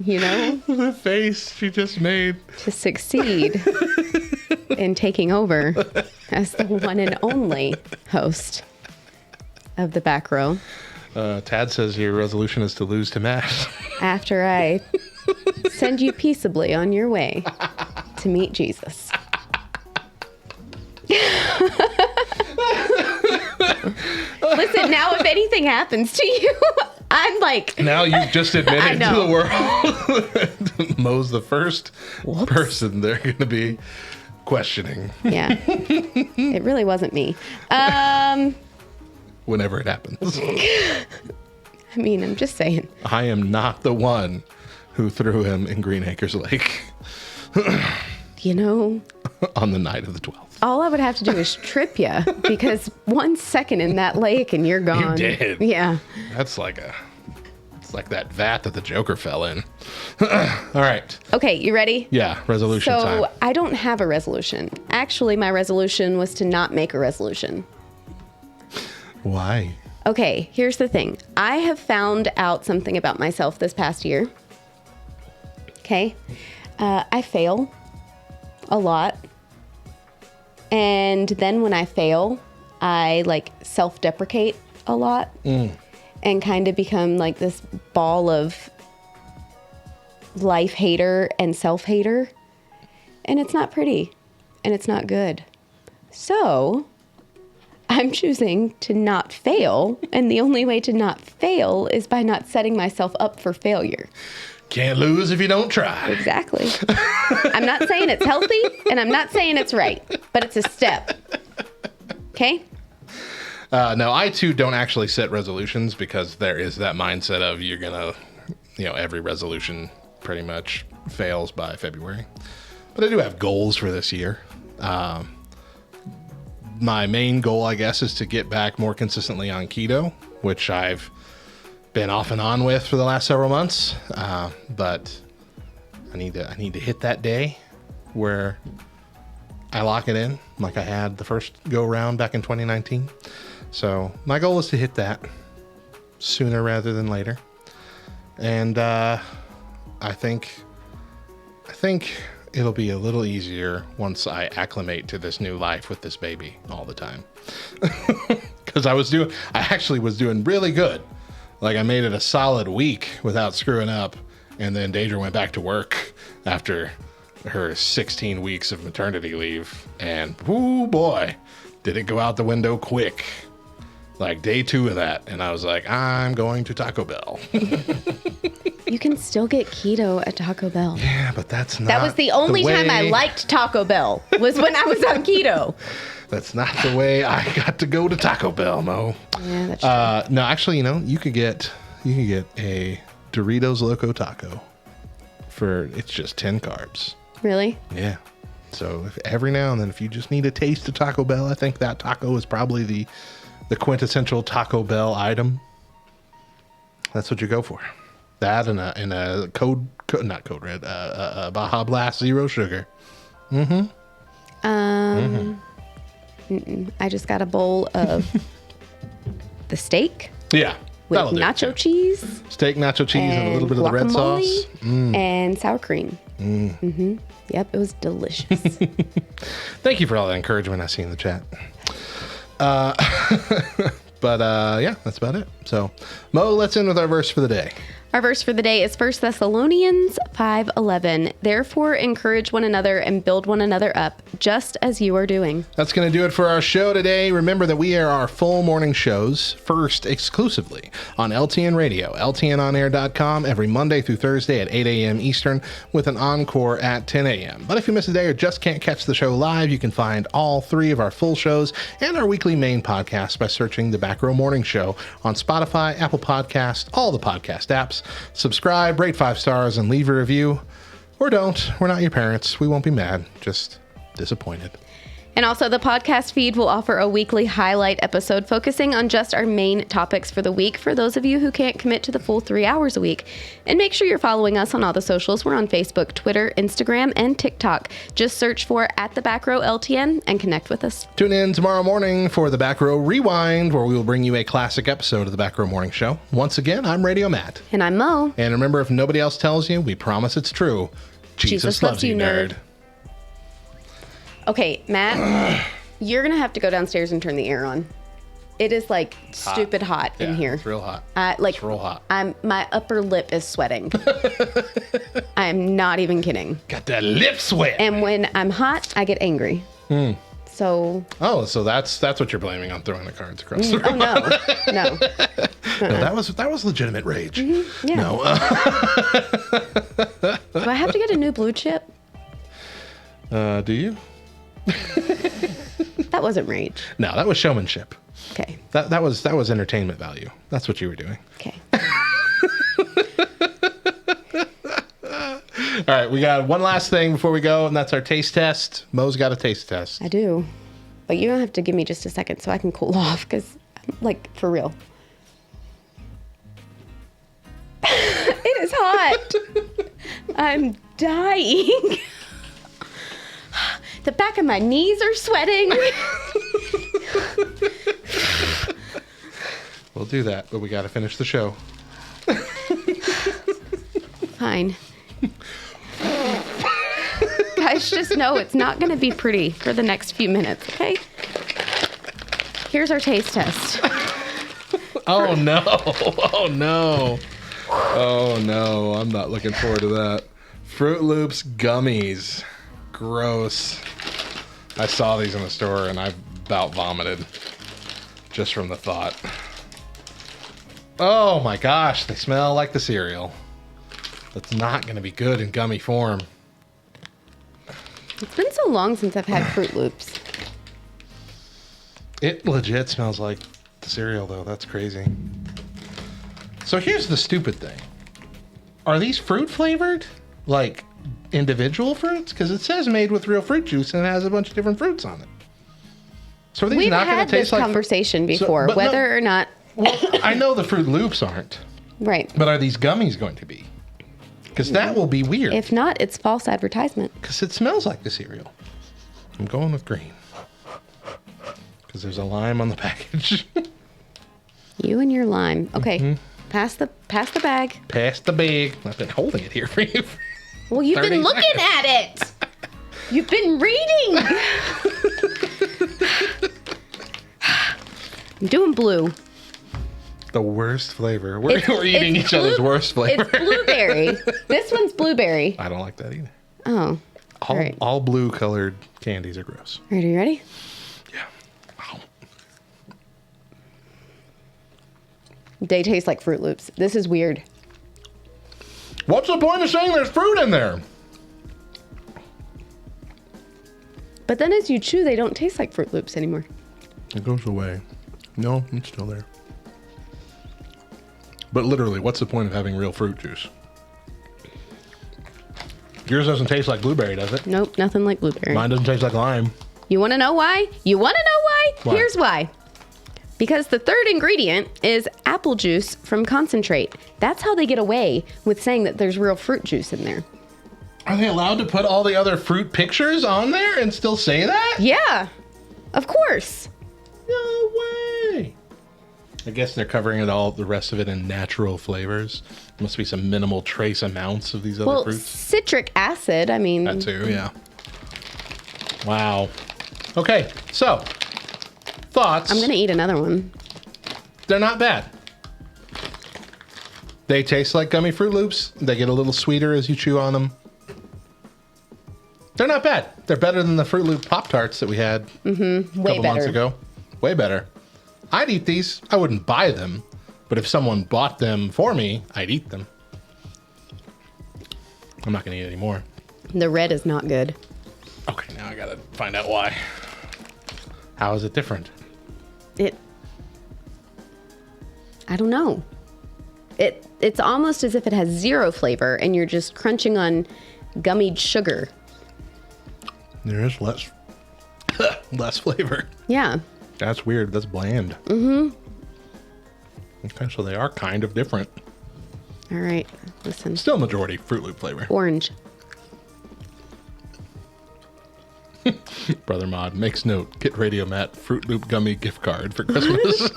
You know? The face she just made. To succeed in taking over as the one and only host of the Back Row. Tad says your resolution is to lose to Matt. After I send you peaceably on your way to meet Jesus. Listen, now if anything happens to you, I'm like... Now you've just admitted to the world. Mo's the first person they're going to be questioning. Yeah. It really wasn't me. Whenever it happens. I mean, I'm just saying. I am not the one who threw him in Green Acres Lake. You know... On the night of the 12th. All I would have to do is trip you because 1 second in that lake and you're gone. You did. Yeah. It's like that vat that the Joker fell in. All right. Okay, you ready? Yeah, resolution time. So I don't have a resolution. Actually, my resolution was to not make a resolution. Why? Okay, here's the thing. I have found out something about myself this past year. Okay. I fail a lot. And then when I fail, I like self-deprecate a lot and kind of become like this ball of life hater and self-hater. And it's not pretty and it's not good. So I'm choosing to not fail. And the only way to not fail is by not setting myself up for failure. Can't lose if you don't try. Exactly. I'm not saying it's healthy and I'm not saying it's right, but it's a step. Okay? No, I too don't actually set resolutions because there is that mindset of you're going to, every resolution pretty much fails by February. But I do have goals for this year. My main goal, I guess, is to get back more consistently on keto, which I've been off and on with for the last several months. But I need to hit that day where I lock it in like I had the first go round back in 2019. So my goal is to hit that sooner rather than later. And I think it'll be a little easier once I acclimate to this new life with this baby all the time. Because I actually was doing really good Like, I made it a solid week without screwing up. And then Deidre went back to work after her 16 weeks of maternity leave. And, whoo boy, did it go out the window quick. Like, day 2 of that. And I was like, I'm going to Taco Bell. You can still get keto at Taco Bell. Yeah, but that's not That was the only time I liked Taco Bell, was when I was on keto. That's not the way I got to go to Taco Bell, Mo. Yeah, that's true. No, actually, you could get a Doritos Loco Taco it's just 10 carbs. Really? Yeah. So every now and then, if you just need a taste of Taco Bell, I think that taco is probably the quintessential Taco Bell item. That's what you go for. That and a not Code Red, Baja Blast Zero Sugar. I just got a bowl of the steak Yeah. with that'll do it, nacho too. cheese Steak, nacho cheese, and a little bit of the red guacamole sauce. and sour cream. Yep, it was delicious. Thank you for all the encouragement I see in the chat. But yeah, that's about it. So, Mo, let's end with our verse for the day. Our verse for the day is 1 Thessalonians 5:11. Therefore, encourage one another and build one another up, just as you are doing. That's going to do it for our show today. Remember that we air our full morning shows first exclusively on LTN Radio, LTNOnAir.com, every Monday through Thursday at 8 a.m. Eastern, with an encore at 10 a.m. But if you miss a day or just can't catch the show live, you can find all 3 of our full shows and our weekly main podcast by searching the Back Row Morning Show on Spotify, Apple Podcast, all the podcast apps. Subscribe, rate 5 stars, and leave a review. Or don't. We're not your parents. We won't be mad. Just disappointed. And also, the podcast feed will offer a weekly highlight episode focusing on just our main topics for the week for those of you who can't commit to the full 3 hours a week. And make sure you're following us on all the socials. We're on Facebook, Twitter, Instagram, and TikTok. Just search for @TheBackRowLTN and connect with us. Tune in tomorrow morning for the Back Row Rewind, where we will bring you a classic episode of the Back Row Morning Show. Once again, I'm Radio Matt. And I'm Mo. And remember, if nobody else tells you, we promise it's true. Jesus loves you, nerd. Okay, Matt, you're going to have to go downstairs and turn the air on. It is like stupid hot in here. It's real hot. It's real hot. My upper lip is sweating. I'm not even kidding. Got that lip sweat. And when I'm hot, I get angry. So. Oh, so that's what you're blaming on throwing the cards across the Oh room. no. No, that was legitimate rage. Yeah. No. Do I have to get a new blue chip? Do you? That wasn't rage. No, that was showmanship. Okay. That was entertainment value. That's what you were doing. Okay. All right, we got one last thing before we go, and that's our taste test. Mo's got a taste test. I do. But you don't have to give me just a second so I can cool off, because, like, for real. It is hot. I'm dying. The back of my knees are sweating. We'll do that, but we got to finish the show. Fine. Guys, just know it's not going to be pretty for the next few minutes, okay? Here's our taste test. Oh, no. Oh, no. Oh, no. I'm not looking forward to that. Fruit Loops gummies. Gross. I saw these in the store and I about vomited just from the thought. Oh my gosh, they smell like the cereal. That's not going to be good in gummy form. It's been so long since I've had Fruit Loops. It legit smells like the cereal though. That's crazy. So here's the stupid thing. Are these fruit flavored? Like individual fruits? Because it says made with real fruit juice and it has a bunch of different fruits on it. So are these We've not going had to taste this like conversation before, but whether or not. Well, I know the Fruit Loops aren't. Right. But are these gummies going to be? Because that will be weird. If not, it's false advertisement. Because it smells like the cereal. I'm going with green. Because there's a lime on the package. You and your lime. Okay. Pass the bag. Pass the bag. I've been holding it here for you. Well, you've 30 been looking seconds. at it. You've been reading. I'm doing blue. The worst flavor. We're eating each other's worst flavor. It's blueberry. This one's blueberry. I don't like that either. Oh. All blue colored candies are gross. All right, are you ready? Yeah. Wow. They taste like Fruit Loops. This is weird. What's the point of saying there's fruit in there? But then as you chew, they don't taste like Fruit Loops anymore. It goes away. No, it's still there. But literally, what's the point of having real fruit juice? Yours doesn't taste like blueberry, does it? Nope, nothing like blueberry. Mine doesn't taste like lime. You want to know why? Why? Here's why. Because the third ingredient is apple juice from concentrate. That's how they get away with saying that there's real fruit juice in there. Are they allowed to put all the other fruit pictures on there and still say that? Yeah, of course. No way. I guess they're covering it all, the rest of it in natural flavors. Must be some minimal trace amounts of these other fruits. Citric acid, I mean. That too, yeah. Wow. Okay, so thoughts. I'm going to eat another one. They're not bad. They taste like gummy Fruit Loops. They get a little sweeter as you chew on them. They're not bad. They're better than the Fruit Loop Pop-Tarts that we had a couple months ago. Way better. I'd eat these. I wouldn't buy them. But if someone bought them for me, I'd eat them. I'm not going to eat any more. The red is not good. Okay, now I got to find out why. How is it different? I don't know. It's almost as if it has zero flavor and you're just crunching on gummied sugar. There is less flavor. Yeah. That's weird. That's bland. Mm-hmm. Okay, so they are kind of different. All right. Listen. Still majority Fruit Loop flavor. Orange. Brother Mod makes note. Get Radio Matt Fruit Loop gummy gift card for Christmas.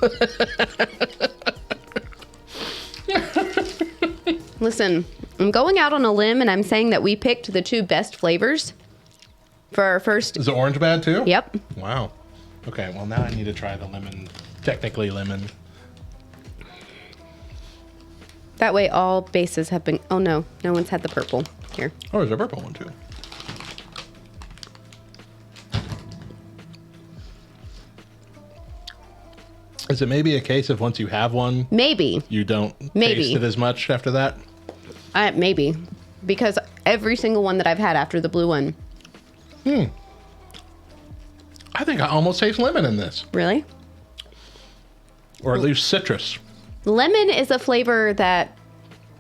Listen, I'm going out on a limb and I'm saying that we picked the two best flavors for our first. Is the orange bad too? Yep. Wow. Okay, well now I need to try the lemon. Technically lemon. That way all bases have been. Oh no, no one's had the purple. Here. Oh, there's a purple one too. Is it maybe a case of once you have one, Maybe. you don't taste it as much after that? Maybe. Because every single one that I've had after the blue one. I think I almost taste lemon in this. Really? Or at least citrus. Lemon is a flavor that.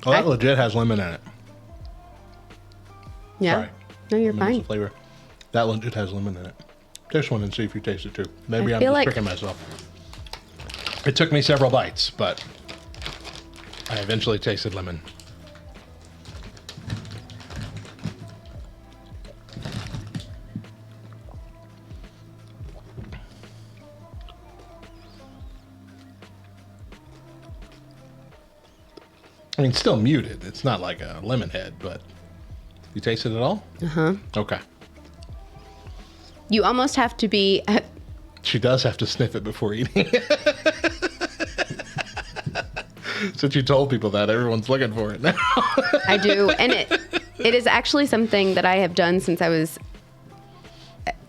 Oh, that legit has lemon in it. Yeah. Sorry. No, you're Lemon is fine. a flavor. That legit has lemon in it. Taste one and see if you taste it too. Maybe I I'm feel just like- tricking myself. It took me several bites, but I eventually tasted lemon. I mean, still muted. It's not like a lemon head, but you taste it at all? Uh-huh. Okay. You almost have to be. She does have to sniff it before eating. Since you told people that, everyone's looking for it now. I do. And it is actually something that I have done since I was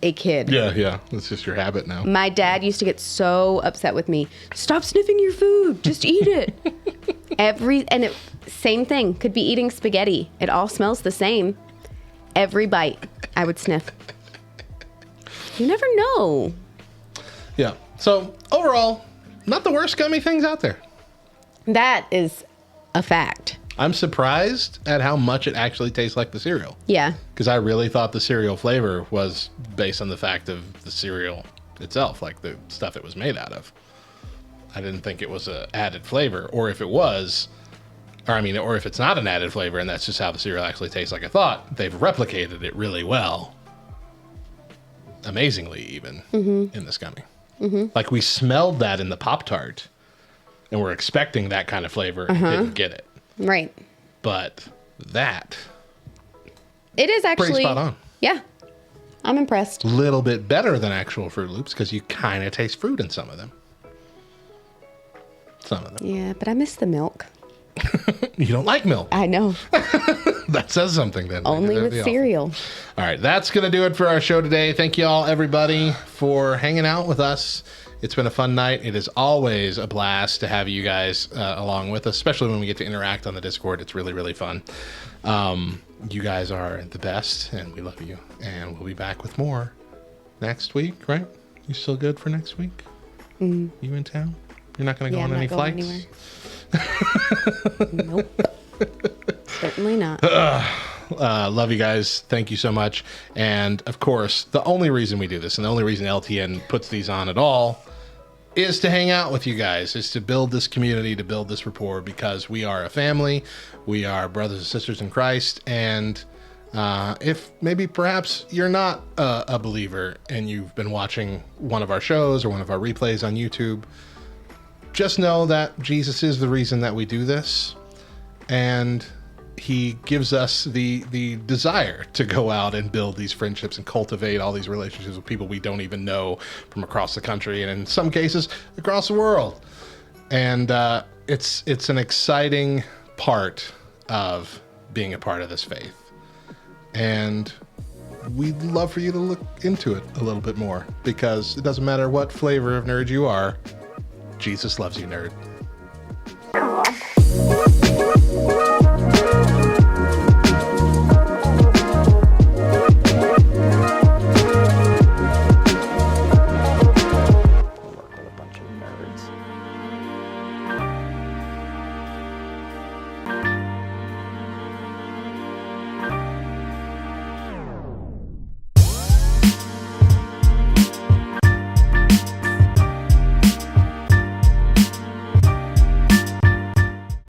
a kid. Yeah. It's just your habit now. My dad used to get so upset with me. Stop sniffing your food. Just eat it. Same thing. Could be eating spaghetti. It all smells the same. Every bite, I would sniff. You never know. Yeah. So overall, not the worst gummy things out there. That is a fact. I'm surprised at how much it actually tastes like the cereal. Yeah. Because I really thought the cereal flavor was based on the fact of the cereal itself, like the stuff it was made out of. I didn't think it was an added flavor, or if it was, or if it's not an added flavor and that's just how the cereal actually tastes like I thought, they've replicated it really well. Amazingly, even, in this gummy. Mm-hmm. Like we smelled that in the Pop-Tart, and we're expecting that kind of flavor and didn't get it. Right. But that, It is actually pretty spot on. Yeah. I'm impressed. Little bit better than actual Fruit Loops because you kind of taste fruit in some of them. Some of them. Yeah, but I miss the milk. You don't like milk. I know. That says something then. Only That'd with be awful. cereal. All right, that's going to do it for our show today. Thank you all, everybody, for hanging out with us. It's been a fun night. It is always a blast to have you guys along with us, especially when we get to interact on the Discord. It's really, really fun. You guys are the best, and we love you. And we'll be back with more next week, right? You still good for next week? You in town? You're not going to go on any flights? Nope. Certainly not. Love you guys. Thank you so much. And of course, the only reason we do this and the only reason LTN puts these on at all is to hang out with you guys, is to build this community, to build this rapport, because we are a family. We are brothers and sisters in Christ. And if maybe perhaps you're not a believer and you've been watching one of our shows or one of our replays on YouTube, just know that Jesus is the reason that we do this. And he gives us the desire to go out and build these friendships and cultivate all these relationships with people we don't even know from across the country and in some cases across the world. And it's an exciting part of being a part of this faith. And we'd love for you to look into it a little bit more, because it doesn't matter what flavor of nerd you are, Jesus loves you, nerd.